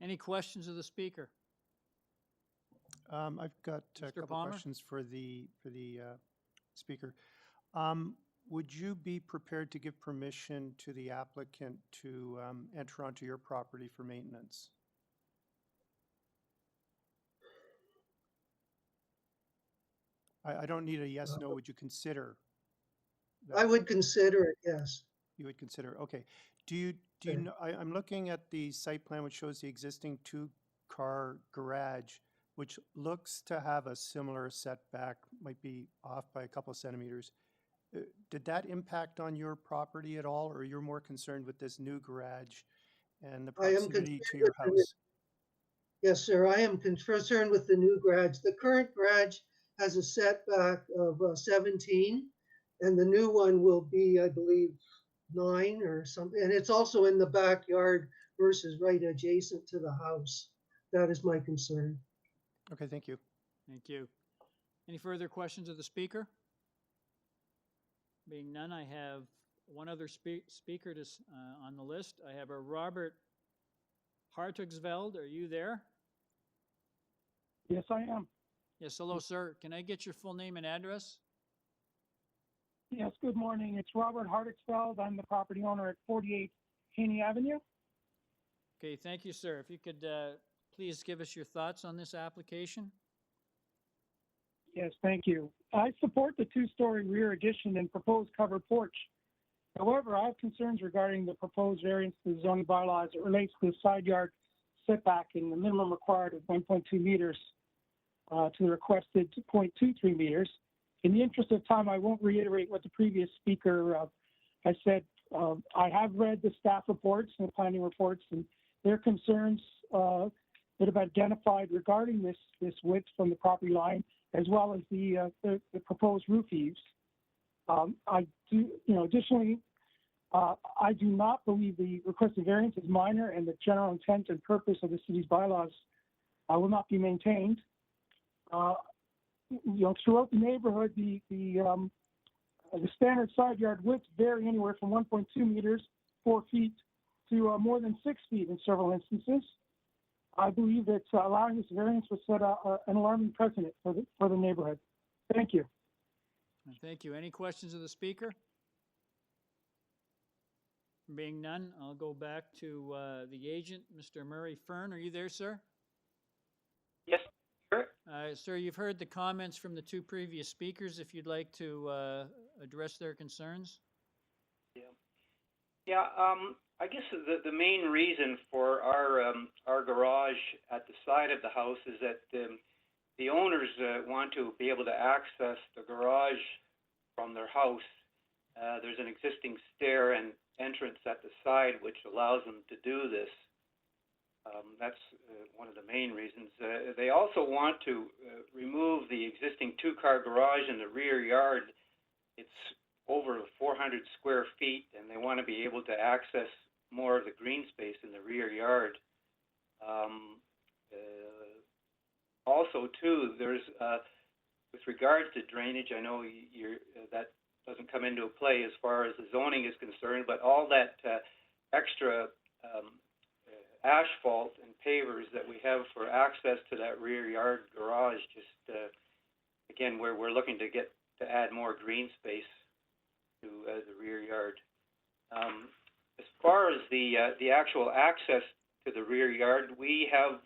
Any questions of the speaker? I've got a couple Palmer? questions for the speaker. Would you be prepared to give permission to the applicant to enter onto your property for maintenance? I don't need a yes, no. Would you consider that? I would consider it, yes. You would consider, okay. Do you know, I'm looking at the site plan which shows the existing two-car garage, which looks to have a similar setback, might be off by a couple of centimeters. Did that impact on your property at all, or you're more concerned with this new garage and the proximity to your house? Yes, sir. I am concerned with the new garage. The current garage has a setback of 17, and the new one will be, I believe, 9 or something. And it's also in the backyard versus right adjacent to the house. That is my concern. Okay, thank you. Thank you. Any further questions of the speaker? Being none, I have one other speaker on the list. I have a Robert Hartigsveld. Are you there? Yes, I am. Yes, hello, sir. Can I get your full name and address? Yes, good morning. It's Robert Hartigsfeld. I'm the property owner at 48 Haney Avenue. Okay, thank you, sir. If you could please give us your thoughts on this application. Yes, thank you. I support the two-story rear addition and proposed covered porch. However, I have concerns regarding the proposed variance to the zoning bylaws. It relates to the side yard setback in the minimum required of 1.2 meters to the requested 0.23 meters. In the interest of time, I won't reiterate what the previous speaker has said. I have read the staff reports and the planning reports, and their concerns that have identified regarding this width from the property line, as well as the proposed roof eaves. Additionally, I do not believe the requested variance is minor, and the general intent and purpose of the city's bylaws will not be maintained. Throughout the neighborhood, the standard side yard widths vary anywhere from 1.2 meters, 4 feet, to more than 6 feet in several instances. I believe that allowing this variance would set an alarming precedent for the neighborhood. Thank you. Thank you. Any questions of the speaker? Being none, I'll go back to the agent, Mr. Murray Fern. Are you there, sir? Yes, sir. Sir, you've heard the comments from the two previous speakers. If you'd like to address their concerns. Yeah. I guess the main reason for our garage at the side of the house is that the owners want to be able to access the garage from their house. There's an existing stair and entrance at the side which allows them to do this. That's one of the main reasons. They also want to remove the existing two-car garage in the rear yard. It's over 400 square feet, and they want to be able to access more of the green space in the rear yard. Also, too, there's with regards to drainage, I know that doesn't come into play as far as the zoning is concerned, but all that extra asphalt and pavers that we have for access to that rear yard garage, just again, we're looking to add more green space to the rear yard. As far as the actual access to the rear yard, we have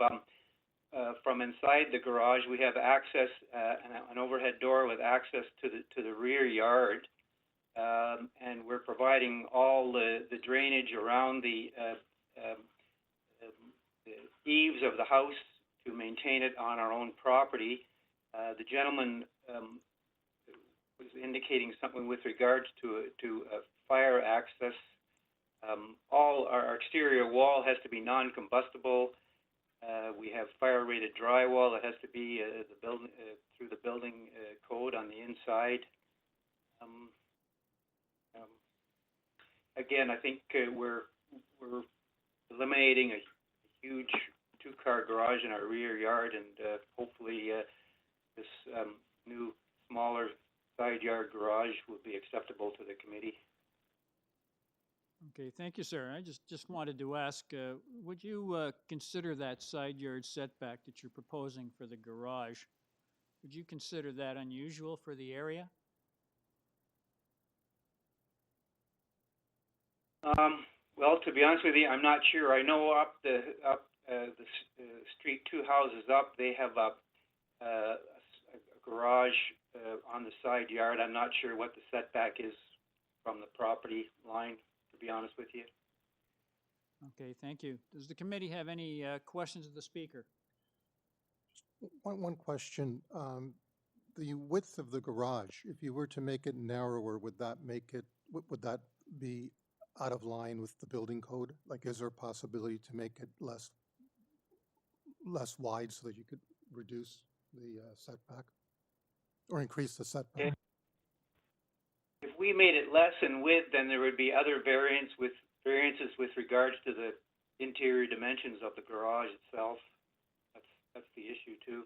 from inside the garage, we have access, an overhead door with access to the rear yard, and we're providing all the drainage around the eaves of the house to maintain it on our own property. The gentleman was indicating something with regards to fire access. All our exterior wall has to be non-combustible. We have fire-rated drywall that has to be through the building code on the inside. Again, I think we're eliminating a huge two-car garage in our rear yard, and hopefully this new smaller side yard garage will be acceptable to the committee. Okay, thank you, sir. I just wanted to ask, would you consider that side yard setback that you're proposing for the garage, would you consider that unusual for the area? Well, to be honest with you, I'm not sure. I know up the street, 2 houses up, they have a garage on the side yard. I'm not sure what the setback is from the property line, to be honest with you. Okay, thank you. Does the committee have any questions of the speaker? One question. The width of the garage, if you were to make it narrower, would that be out of line with the building code? Like, is there a possibility to make it less wide so that you could reduce the setback or increase the setback? If we made it less in width, then there would be other variances with regards to the interior dimensions of the garage itself. That's the issue too.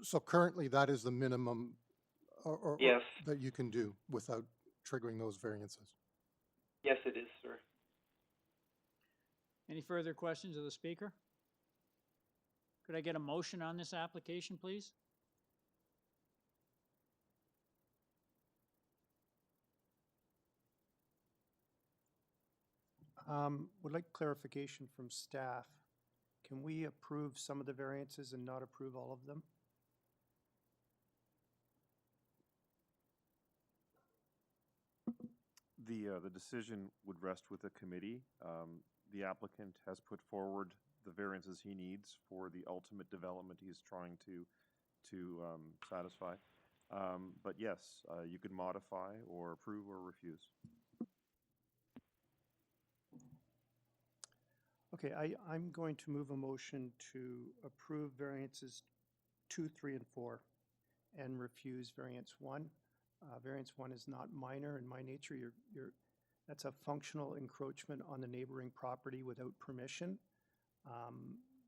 So currently, that is the minimum, yes, that you can do without triggering those variances. Yes, it is, sir. Any further questions of the speaker? Could I get a motion on this application, please? Would like clarification from staff. Can we approve some of the variances and not approve all of them? The decision would rest with the committee. The applicant has put forward the variances he needs for the ultimate development he is trying to satisfy. But yes, you could modify or approve or refuse. Okay, I'm going to move a motion to approve variances 2, 3, and 4 and refuse variance 1. Variance 1 is not minor in my nature. That's a functional encroachment on the neighboring property without permission.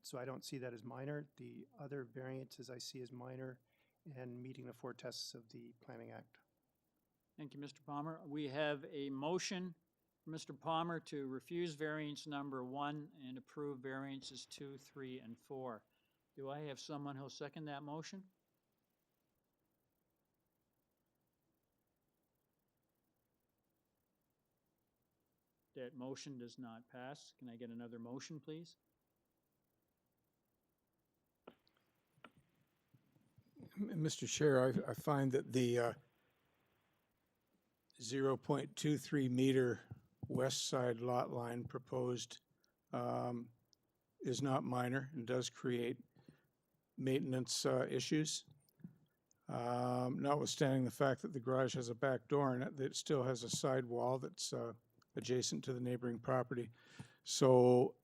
So I don't see that as minor. The other variances I see as minor and meeting the 4 tests of the Planning Act. Thank you, Mr. Palmer. We have a motion for Mr. Palmer to refuse variance number 1 and approve variances 2, 3, and 4. Do I have someone who'll second that motion? That motion does not pass. Can I get another motion, please? Mr. Chair, I find that the 0.23 meter west side lot line proposed is not minor and does create maintenance issues. Notwithstanding the fact that the garage has a back door in it, that it still has a side wall that's adjacent to the neighboring property. So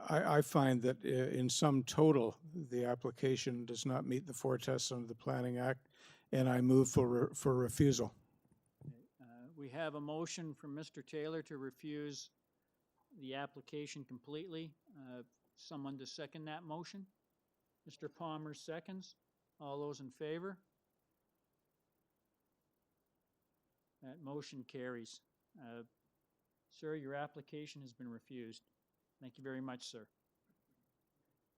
I find that in sum total, the application does not meet the 4 tests under the Planning Act, and I move for refusal. We have a motion from Mr. Taylor to refuse the application completely. Someone to second that motion? Mr. Palmer seconds. All those in favor? That motion carries. Sir, your application has been refused. Thank you very much, sir.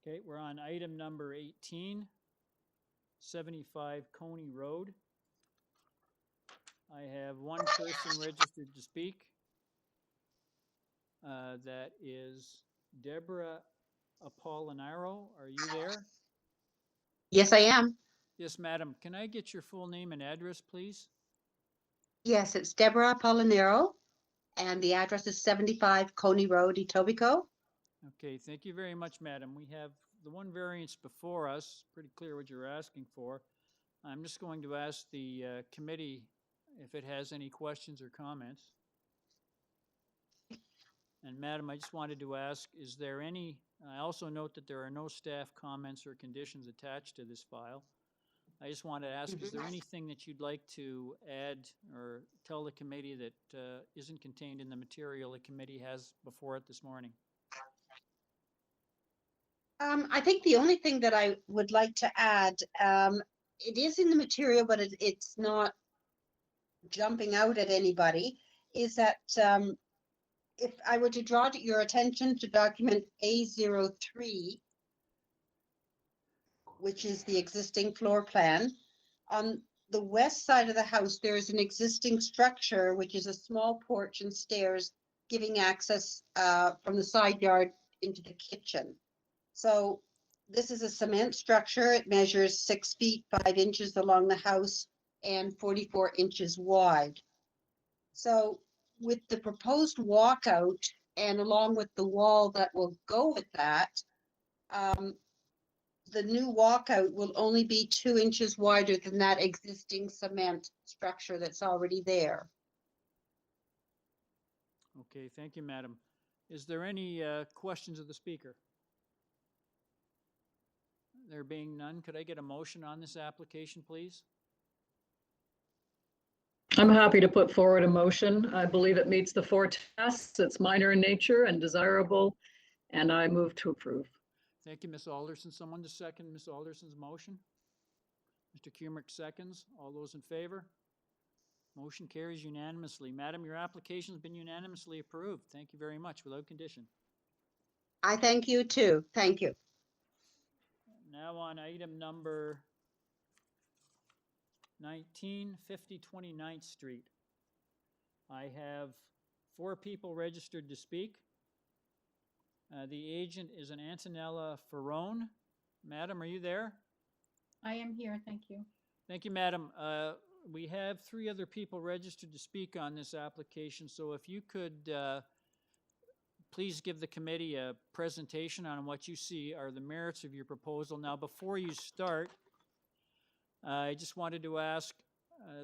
Okay, we're on item number 18, 75 Coney Road. I have one person registered to speak. That is Deborah Apollinaro. Are you there? Yes, I am. Yes, madam. Can I get your full name and address, please? Yes, it's Deborah Apollinaro, and the address is 75 Coney Road, Etobicoke. Okay, thank you very much, madam. We have the one variance before us. Pretty clear what you're asking for. I'm just going to ask the committee if it has any questions or comments. And madam, I just wanted to ask, is there any, I also note that there are no staff comments or conditions attached to this file. I just wanted to ask, is there anything that you'd like to add or tell the committee that isn't contained in the material the committee has before it this morning? I think the only thing that I would like to add, it is in the material, but it's not jumping out at anybody, is that if I were to draw your attention to document A03, which is the existing floor plan, on the west side of the house, there is an existing structure, which is a small porch and stairs giving access from the side yard into the kitchen. So this is a cement structure. It measures 6 feet 5 inches along the house and 44 inches wide. So with the proposed walkout and along with the wall that will go with that, the new walkout will only be 2 inches wider than that existing cement structure that's already there. Okay, thank you, madam. Is there any questions of the speaker? There being none, could I get a motion on this application, please? I'm happy to put forward a motion. I believe it meets the 4 tests. It's minor in nature and desirable, and I move to approve. Thank you, Ms. Alderson. Someone to second Ms. Alderson's motion? Mr. Kumrick seconds. All those in favor? Motion carries unanimously. Madam, your application has been unanimously approved. Thank you very much, without condition. I thank you too. Thank you. Now on item number 19, 50 29th Street. I have 4 people registered to speak. The agent is an Antonella Ferrone. Madam, are you there? I am here, thank you. Thank you, madam. we have 3 other people registered to speak on this application, so if you could please give the committee a presentation on what you see are the merits of your proposal. Now, before you start, I just wanted to ask,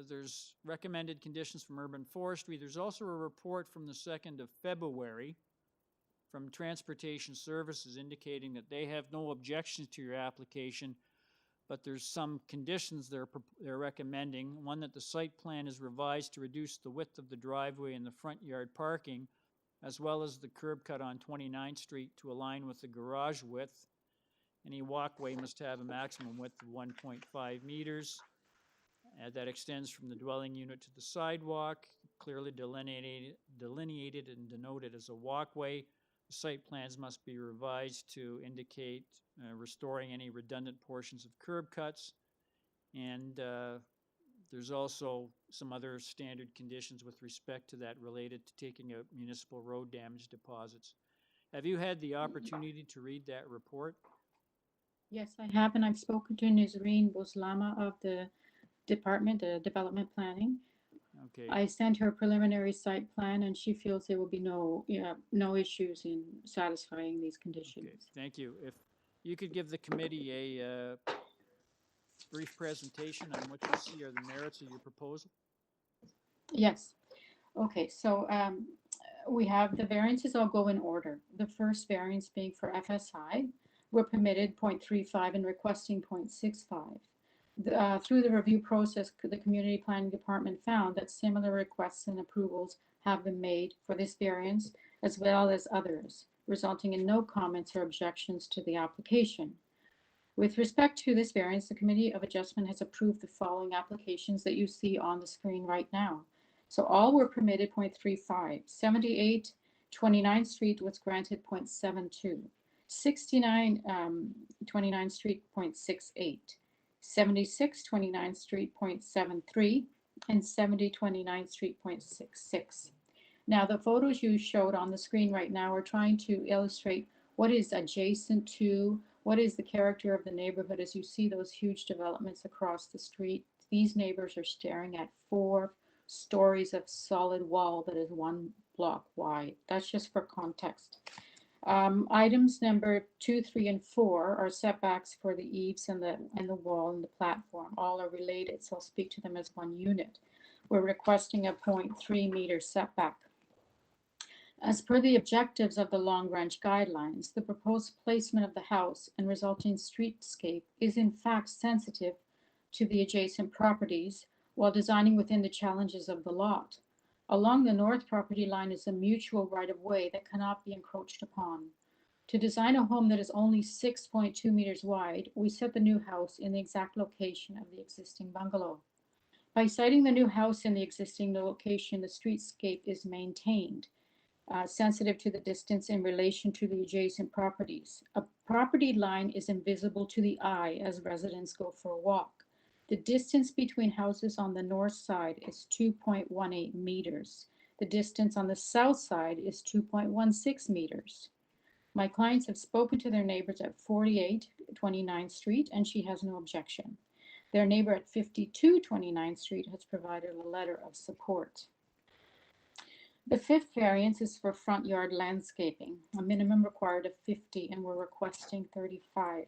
there's recommended conditions from urban forestry. There's also a report from the 2nd of February from Transportation Services indicating that they have no objections to your application, but there's some conditions they're recommending. One, that the site plan is revised to reduce the width of the driveway and the front yard parking, as well as the curb cut on 29th Street to align with the garage width. Any walkway must have a maximum width of 1.5 meters. That extends from the dwelling unit to the sidewalk, clearly delineated and denoted as a walkway. The site plans must be revised to indicate restoring any redundant portions of curb cuts. And there's also some other standard conditions with respect to that related to taking out municipal road damage deposits. Have you had the opportunity to read that report? Yes, I have, and I've spoken to Nizreen Boslama of the Department of Development Planning. Okay. I sent her a preliminary site plan, and she feels there will be no issues in satisfying these conditions. Okay, thank you. If you could give the committee a brief presentation on what you see are the merits of your proposal. Yes. Okay, so we have the variances. I'll go in order. The first variance being for FSI. We're permitted 0.35 and requesting 0.65. Through the review process, the Community Planning Department found that similar requests and approvals have been made for this variance, as well as others, resulting in no comments or objections to the application. With respect to this variance, the Committee of Adjustment has approved the following applications that you see on the screen right now. So all were permitted 0.35. 78 29th Street was granted 0.72. 69 29th Street 0.68. 76 29th Street 0.73 and 70 29th Street 0.66. Now the photos you showed on the screen right now are trying to illustrate what is adjacent to, what is the character of the neighborhood as you see those huge developments across the street. These neighbors are staring at 4 stories of solid wall that is 1 block wide. That's just for context. Items number 2, 3, and 4 are setbacks for the eaves and the wall and the platform. All are related, so I'll speak to them as one unit. We're requesting a 0.3 meter setback. As per the objectives of the Long Range Guidelines, the proposed placement of the house and resulting streetscape is in fact sensitive to the adjacent properties while designing within the challenges of the lot. Along the north property line is a mutual right-of-way that cannot be encroached upon. To design a home that is only 6.2 meters wide, we set the new house in the exact location of the existing bungalow. By siting the new house in the existing location, the streetscape is maintained, sensitive to the distance in relation to the adjacent properties. A property line is invisible to the eye as residents go for a walk. The distance between houses on the north side is 2.18 meters. The distance on the south side is 2.16 meters. My clients have spoken to their neighbors at 48 29th Street, and she has no objection. Their neighbor at 52 29th Street has provided a letter of support. The 5th variance is for front yard landscaping, a minimum required of 50, and we're requesting 35.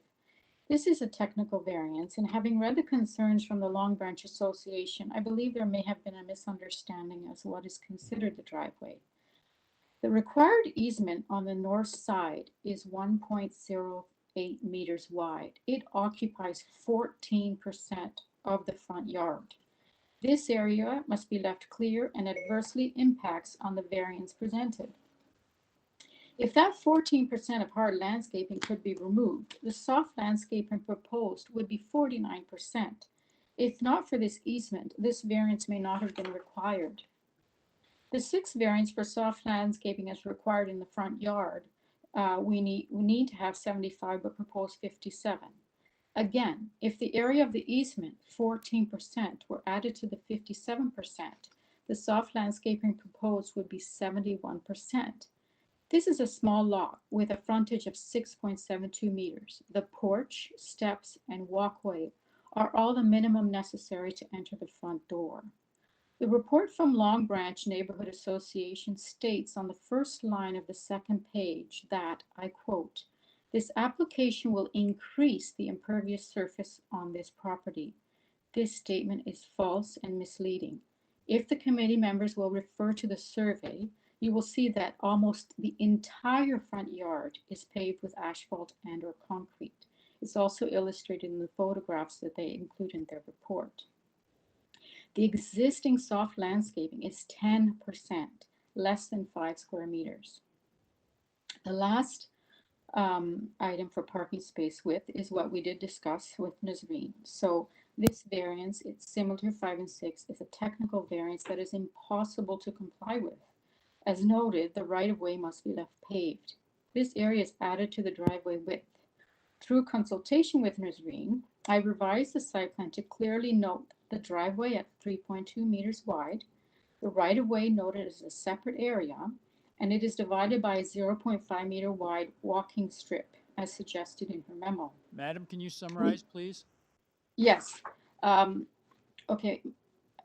This is a technical variance, and having read the concerns from the Long Branch Association, I believe there may have been a misunderstanding as to what is considered the driveway. The required easement on the north side is 1.08 meters wide. It occupies 14% of the front yard. This area must be left clear and adversely impacts on the variance presented. If that 14% of hard landscaping could be removed, the soft landscaping proposed would be 49%. If not for this easement, this variance may not have been required. The 6th variance for soft landscaping as required in the front yard, we need to have 75 but propose 57. Again, if the area of the easement, 14%, were added to the 57%, the soft landscaping proposed would be 71%. This is a small lot with a frontage of 6.72 meters. The porch, steps, and walkway are all the minimum necessary to enter the front door. The report from Long Branch Neighborhood Association states on the first line of the second page that, I quote, "This application will increase the impervious surface on this property." This statement is false and misleading. If the committee members will refer to the survey, you will see that almost the entire front yard is paved with asphalt and/or concrete. It's also illustrated in the photographs that they include in their report. The existing soft landscaping is 10%, less than 5 square meters. The last item for parking space width is what we did discuss with Nazreen. So this variance, it's similar to 5 and 6, is a technical variance that is impossible to comply with. As noted, the right-of-way must be left paved. This area is added to the driveway width. Through consultation with Nazreen, I revised the site plan to clearly note the driveway at 3.2 meters wide, the right-of-way noted as a separate area, and it is divided by a 0.5 meter wide walking strip, as suggested in her memo. Madam, can you summarize, please? Yes. Okay.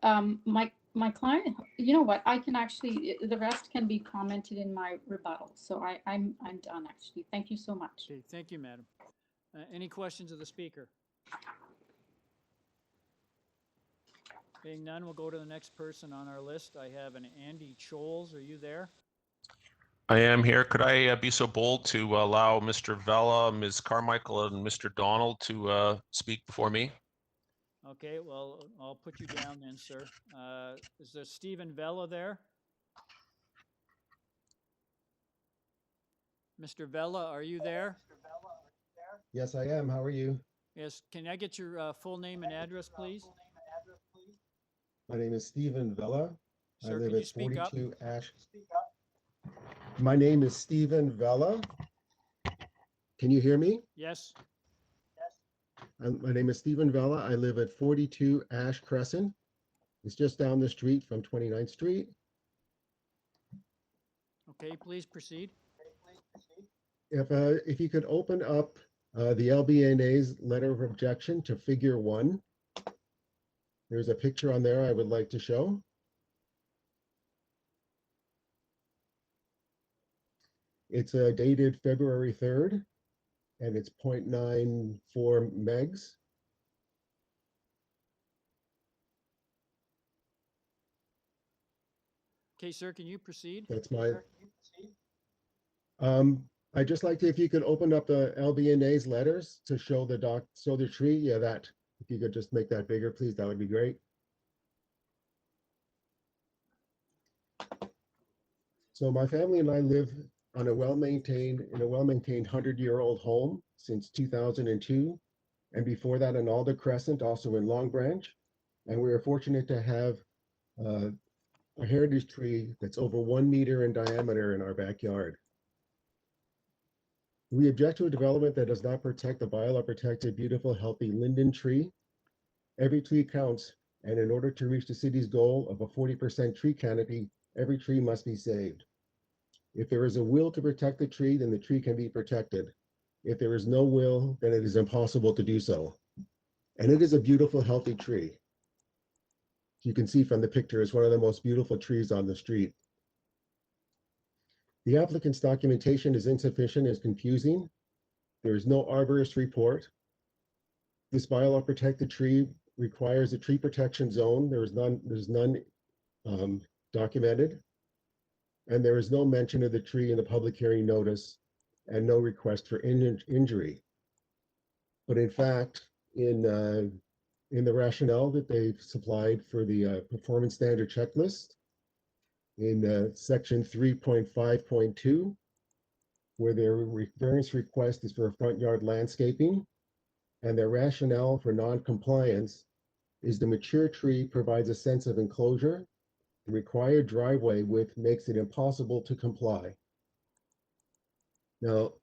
My client, you know what? I can actually, the rest can be commented in my rebuttal. So I'm done, actually. Thank you so much. Okay, thank you, madam. Any questions of the speaker? Being none, we'll go to the next person on our list. I have an Andy Choles. Are you there? I am here. Could I be so bold to allow Mr. Vella, Ms. Carmichael, and Mr. Donald to speak before me? Okay, well, I'll put you down then, sir. Is there Stephen Vella there? Mr. Vella, are you there? Yes, I am. How are you? Yes, can I get your full name and address, please? My name is Stephen Vella. Sir, I live can you at speak up? 42 Ash. My name is Stephen Vella. Can you hear me? Yes. My name is Stephen Vella. I live at 42 Ash Crescent. It's just down the street from 29th Street. Okay, please proceed. If you could open up the LBNA's letter of objection to figure 1. There's a picture on there I would like to show. It's dated February 3rd, and it's 0.94 megs. Okay, sir, can you proceed? That's my. I'd just like to, if you could open up the LBNA's letters to show the tree. Yeah, that. If you could just make that bigger, please, that would be great. So my family and I live on a well-maintained 100-year-old home since 2002, and before that in Alder Crescent, also in Long Branch. And we are fortunate to have a heritage tree that's over 1 meter in diameter in our backyard. We object to a development that does not protect the bylaw-protected, beautiful, healthy linden tree. Every tree counts, and in order to reach the city's goal of a 40% tree canopy, every tree must be saved. If there is a will to protect the tree, then the tree can be protected. If there is no will, then it is impossible to do so. And it is a beautiful, healthy tree. You can see from the picture, it's one of the most beautiful trees on the street. The applicant's documentation is insufficient and confusing. There is no arborist report. This bylaw protected tree requires a tree protection zone. There's none documented. And there is no mention of the tree in the public hearing notice and no request for injury. But in fact, in the rationale that they've supplied for the performance standard checklist, in section 3.5.2, where their variance request is for front yard landscaping, and their rationale for non-compliance is the mature tree provides a sense of enclosure. The required driveway width makes it impossible to comply. Now,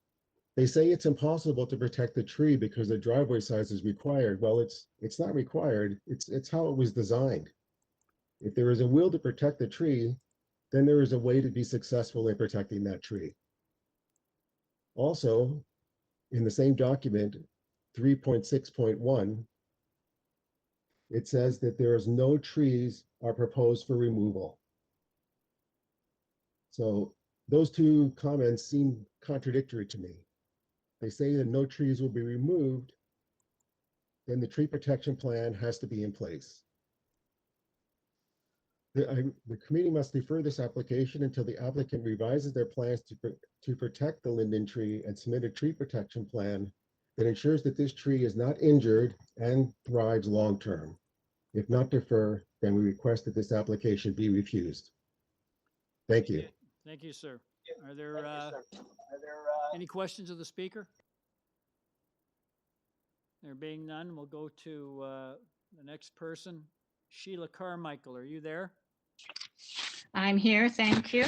they say it's impossible to protect the tree because the driveway size is required. Well, it's not required. It's how it was designed. If there is a will to protect the tree, then there is a way to be successful in protecting that tree. Also, in the same document, 3.6.1, it says that there is no trees are proposed for removal. So those two comments seem contradictory to me. They say that no trees will be removed, then the tree protection plan has to be in place. The committee must defer this application until the applicant revises their plans to protect the linden tree and submit a tree protection plan that ensures that this tree is not injured and thrives long-term. If not defer, then we request that this application be refused. Thank you. Thank you, sir. Are there any questions of the speaker? There being none, we'll go to the next person. Sheila Carmichael, are you there? I'm here, thank you.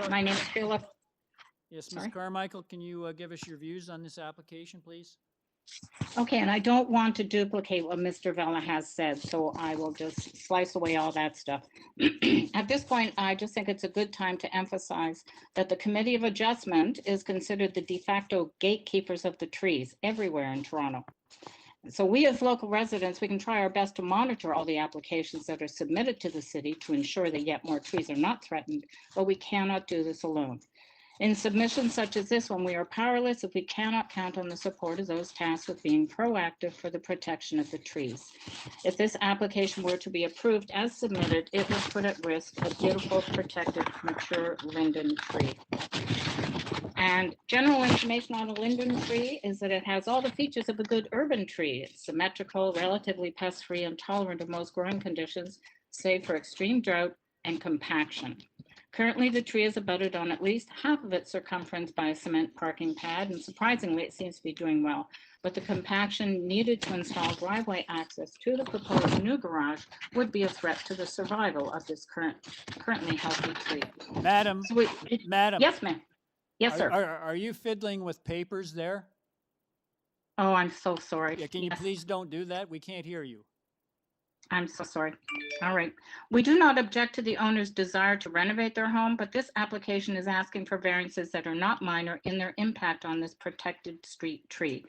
My name is Sheila. Yes, Ms. Sorry? Carmichael, can you give us your views on this application, please? Okay, and I don't want to duplicate what Mr. Vella has said, so I will just slice away all that stuff. At this point, I just think it's a good time to emphasize that the Committee of Adjustment is considered the de facto gatekeepers of the trees everywhere in Toronto. So we as local residents, we can try our best to monitor all the applications that are submitted to the city to ensure that yet more trees are not threatened, but we cannot do this alone. In submissions such as this one, we are powerless if we cannot count on the support of those tasked with being proactive for the protection of the trees. If this application were to be approved as submitted, it would put at risk a beautiful, protected, mature linden tree. And general information on a linden tree is that it has all the features of a good urban tree. It's symmetrical, relatively pest-free, and tolerant of most growing conditions, save for extreme drought and compaction. Currently, the tree is abutted on at least half of its circumference by a cement parking pad, and surprisingly, it seems to be doing well. But the compaction needed to install driveway access to the proposed new garage would be a threat to the survival of this currently healthy tree. Madam, So Madam. Yes, ma'am. Yes, sir. Are you fiddling with papers there? Oh, I'm so sorry. Yeah, can you Yes. please don't do that? We can't hear you. I'm so sorry. All right. We do not object to the owner's desire to renovate their home, but this application is asking for variances that are not minor in their impact on this protected street tree.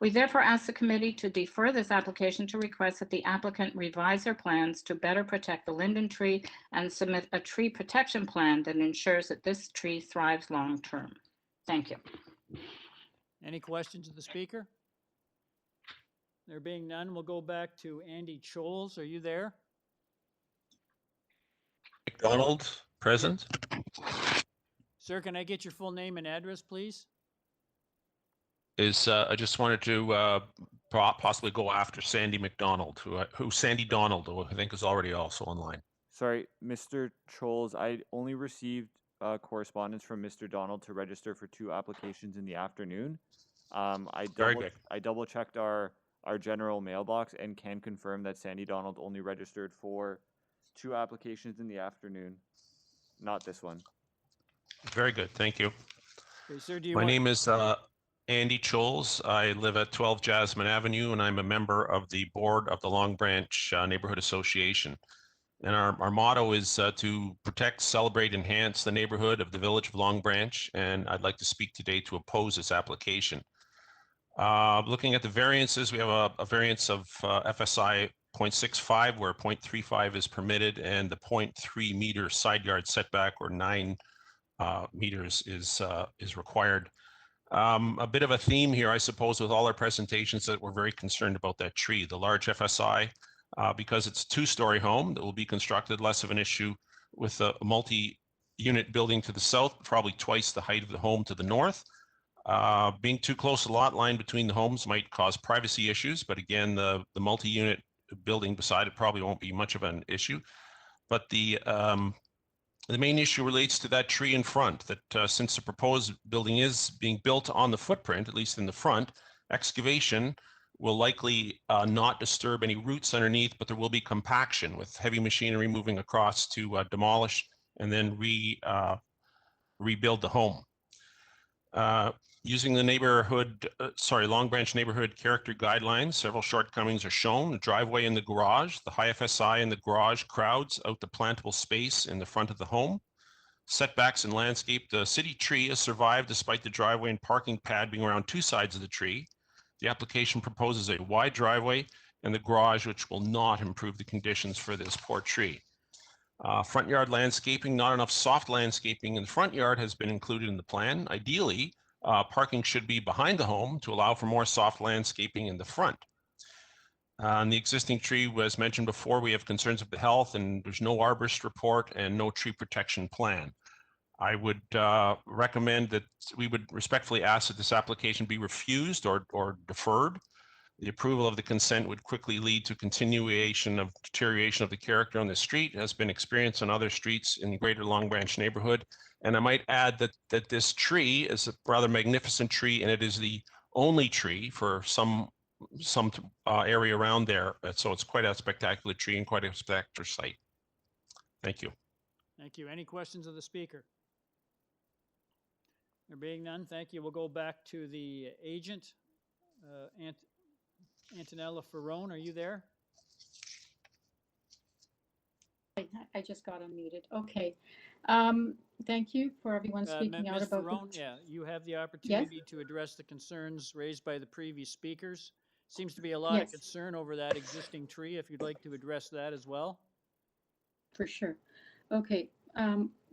We therefore ask the committee to defer this application to request that the applicant revise their plans to better protect the linden tree and submit a tree protection plan that ensures that this tree thrives long-term. Thank you. Any questions of the speaker? There being none, we'll go back to Andy Choles. Are you there? McDonald, present. Sir, can I get your full name and address, please? I just wanted to possibly go after Sandy McDonald, who Sandy Donald, who I think is already also online. Sorry, Mr. Choles, I only received correspondence from Mr. Donald to register for 2 applications in the afternoon. I double checked our general mailbox and can confirm that Sandy Donald only registered for 2 applications in the afternoon, not this one. Very good, thank you. Okay, sir, do you My want... name is Andy Choles. I live at 12 Jasmine Avenue, and I'm a member of the board of the Long Branch Neighborhood Association. And our motto is to protect, celebrate, enhance the neighborhood of the village of Long Branch. And I'd like to speak today to oppose this application. Looking at the variances, we have a variance of FSI 0.65, where 0.35 is permitted, and the 0.3 meter side yard setback, or 9 meters, is required. A bit of a theme here, I suppose, with all our presentations, that we're very concerned about that tree. The large FSI, because it's a 2-story home that will be constructed, less of an issue with a multi-unit building to the south, probably twice the height of the home to the north. Being too close to the lot line between the homes might cause privacy issues, but again, the multi-unit building beside it probably won't be much of an issue. But the main issue relates to that tree in front, that since the proposed building is being built on the footprint, at least in the front, excavation will likely not disturb any roots underneath, but there will be compaction with heavy machinery moving across to demolish and then rebuild the home. Using the Long Branch neighborhood character guidelines, several shortcomings are shown. The driveway in the garage, the high FSI in the garage crowds out the plantable space in the front of the home. Setbacks and landscape, the city tree has survived despite the driveway and parking pad being around 2 sides of the tree. The application proposes a wide driveway and the garage, which will not improve the conditions for this poor tree. Front yard landscaping, not enough soft landscaping in the front yard has been included in the plan. Ideally, parking should be behind the home to allow for more soft landscaping in the front. On the existing tree, as mentioned before, we have concerns of the health, and there's no arborist report and no tree protection plan. I would recommend that we would respectfully ask that this application be refused or deferred. The approval of the consent would quickly lead to continuation of deterioration of the character on the street, as been experienced on other streets in the greater Long Branch neighborhood. And I might add that this tree is a rather magnificent tree, and it is the only tree for some area around there. So it's quite a spectacular tree and quite a spectacular site. Thank you. Thank you. Any questions of the speaker? There being none, thank you. We'll go back to the agent. Antonella Ferrone, are you there? I just got unmuted. Okay. Thank you for everyone speaking out Ms. about Ferrone, the... yeah, you have the opportunity to address the concerns raised by the previous speakers. Seems to be a lot of concern over that existing tree, if you'd like to address that as well. For sure. Okay.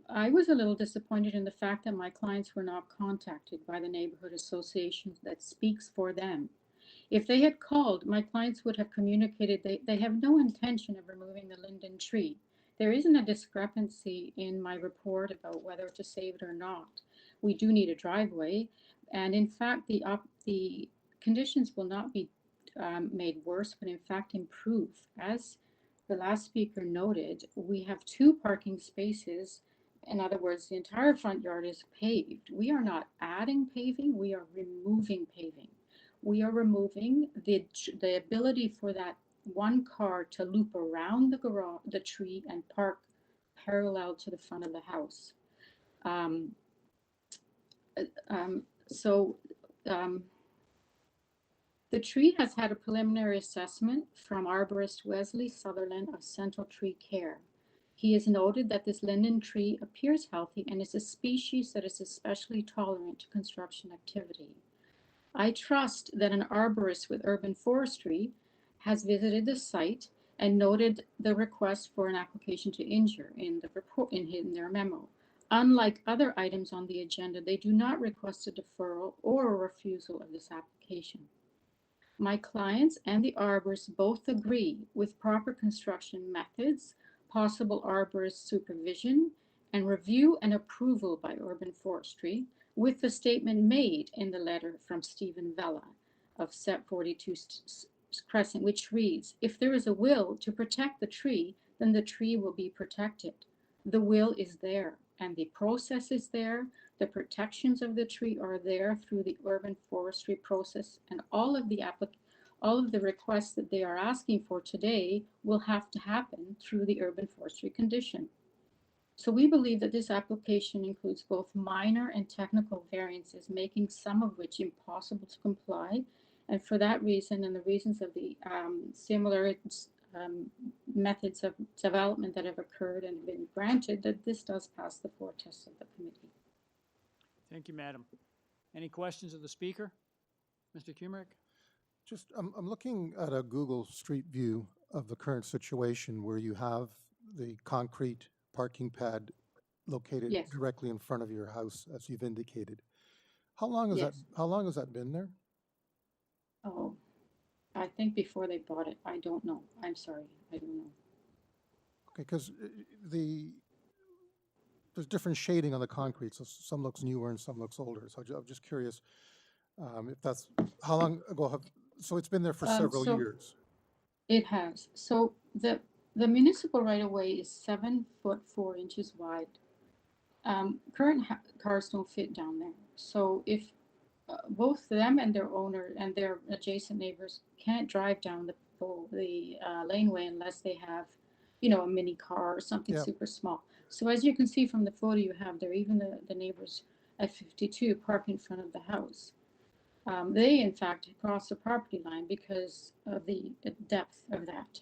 I was a little disappointed in the fact that my clients were not contacted by the neighborhood association that speaks for them. If they had called, my clients would have communicated they have no intention of removing the linden tree. There isn't a discrepancy in my report about whether to save it or not. We do need a driveway, and in fact, the conditions will not be made worse, but in fact improve. As the last speaker noted, we have 2 parking spaces. In other words, the entire front yard is paved. We are not adding paving, we are removing paving. We are removing the ability for that one car to loop around the garage, the tree, and park parallel to the front of the house. The tree has had a preliminary assessment from arborist Wesley Sutherland of Central Tree Care. He has noted that this linden tree appears healthy and is a species that is especially tolerant to construction activity. I trust that an arborist with urban forestry has visited the site and noted the request for an application to injure in the report in their memo. Unlike other items on the agenda, they do not request a deferral or a refusal of this application. My clients and the arborist both agree with proper construction methods, possible arborist supervision, and review and approval by urban forestry, with the statement made in the letter from Stephen Vella of SEP 42 Crescent, which reads, if there is a will to protect the tree, then the tree will be protected. The will is there, and the process is there. The protections of the tree are there through the urban forestry process, and all of the requests that they are asking for today will have to happen through the urban forestry condition. So we believe that this application includes both minor and technical variances, making some of which impossible to comply. And for that reason, and the reasons of the similar methods of development that have occurred and been granted, that this does pass the 4 tests of the committee. Thank you, madam. Any questions of the speaker? Mr. Kumerick? Just, I'm looking at a Google Street View of the current situation where you have the concrete parking pad located directly in front of your house, as you've indicated. How long has that been there? Oh, I think before they bought it. I don't know. I'm sorry. I don't know. Okay, because there's different shading on the concrete, so some looks newer and some looks older. So I'm just curious if that's, how long ago so it's been there for several years? It has. So the municipal right-of-way is 7 foot 4 inches wide. Current cars don't fit down there. So if both them and their owner and their adjacent neighbors can't drive down the laneway unless they have, you know, a mini car or something super small. So as you can see from the photo you have there, even the neighbors at 52 park in front of the house. They, in fact, cross the property line because of the depth of that.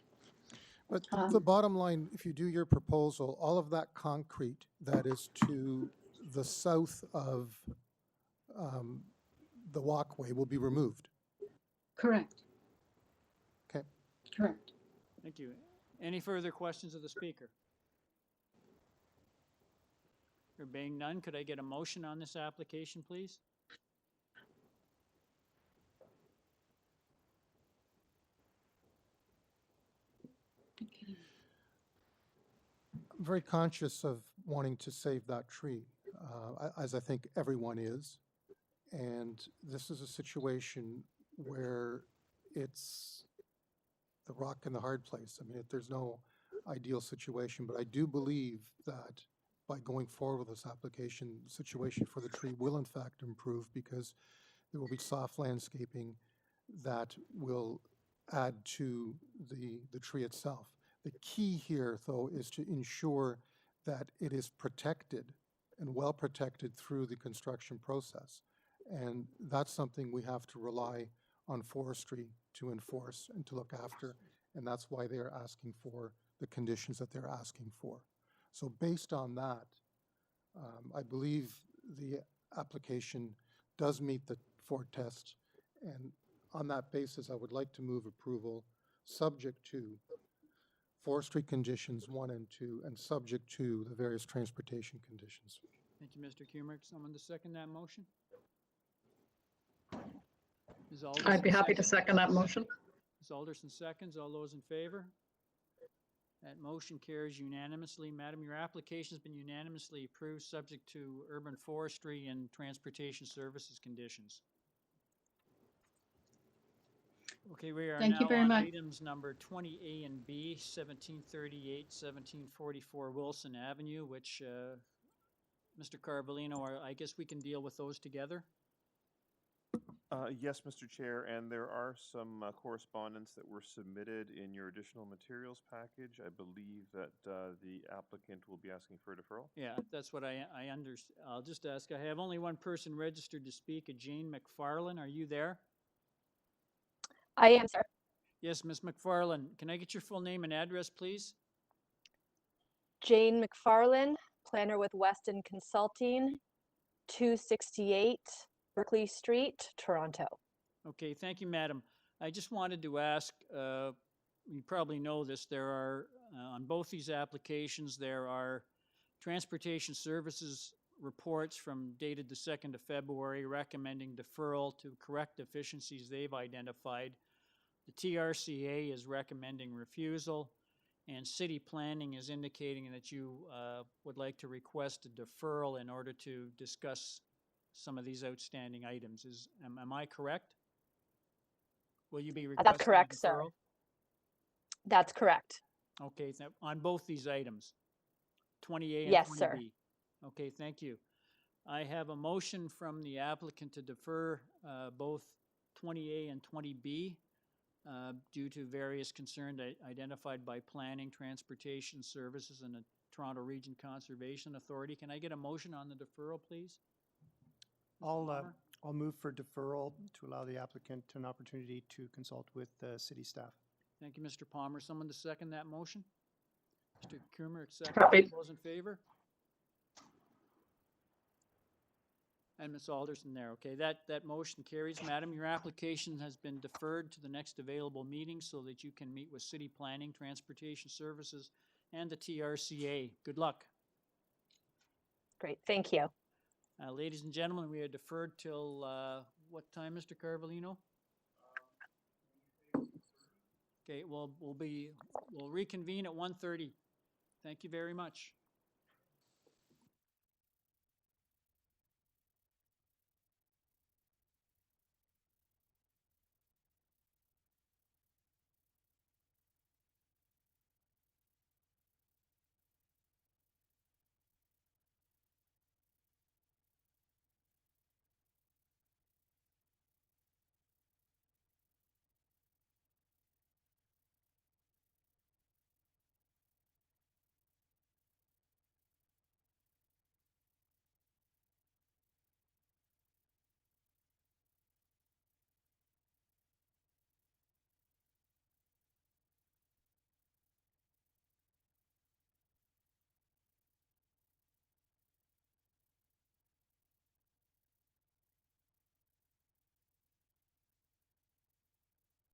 But the bottom line, if you do your proposal, all of that concrete that is to the south of the walkway will be removed. Correct. Okay. Correct. Thank you. Any further questions of the speaker? There being none, could I get a motion on this application, please? I'm very conscious of wanting to save that tree, as I think everyone is. And this is a situation where it's the rock and the hard place. I mean, there's no ideal situation, but I do believe that by going forward with this application, the situation for the tree will in fact improve because there will be soft landscaping that will add to the tree itself. The key here, though, is to ensure that it is protected and well protected through the construction process. And that's something we have to rely on forestry to enforce and to look after. And that's why they're asking for the conditions that they're asking for. So based on that, I believe the application does meet the 4 tests. And on that basis, I would like to move approval subject to forestry conditions 1 and 2 and subject to the various transportation conditions. Thank you, Mr. Kumrick. Someone to second that motion? Ms. Alderson I'd be happy to seconds. second that motion. Ms. Alderson seconds. All those in favor? That motion carries unanimously. Madam, your application has been unanimously approved, subject to urban forestry and transportation services conditions. Okay, we are Thank you now very on much. items number 20A and B, 1738, 1744 Wilson Avenue, which, Mr. Carvalino, I guess we can deal with those together? Yes, Mr. Chair, and there are some correspondence that were submitted in your additional materials package. I believe that the applicant will be asking for a deferral. Yeah, that's what I understand. I'll just ask, I have only one person registered to speak, a Jane McFarlane. Are you there? I am, sir. Yes, Ms. McFarlane. Can I get your full name and address, please? Jane McFarlane, planner with WESTON Consulting, 268 Berkeley Street, Toronto. Okay, thank you, madam. I just wanted to ask, you probably know this, there are, on both these applications, there are transportation services reports from dated the 2nd of February recommending deferral to correct deficiencies they've identified. The TRCA is recommending refusal, and city planning is indicating that you would like to request a deferral in order to discuss some of these outstanding items. Am I correct? Will you be requesting That's correct, a sir. deferral? That's correct. Okay, on both these items, 20A and Yes, 20B? sir. Okay, thank you. I have a motion from the applicant to defer both 20A and 20B due to various concerns identified by planning, transportation services, and the Toronto Region Conservation Authority. Can I get a motion on the deferral, please? I'll move for deferral to allow the applicant an opportunity to consult with city staff. Thank you, Mr. Palmer. Someone to second that motion? Mr. Kumrick, second. Happy. All those in favor? And Ms. Alderson there. Okay, that motion carries. Madam, your application has been deferred to the next available meeting so that you can meet with city planning, transportation services, and the TRCA. Good luck. Great, thank you. Ladies and gentlemen, we are deferred till what time, Mr. Carvalino? Okay, we'll reconvene at 1:30. Thank you very much.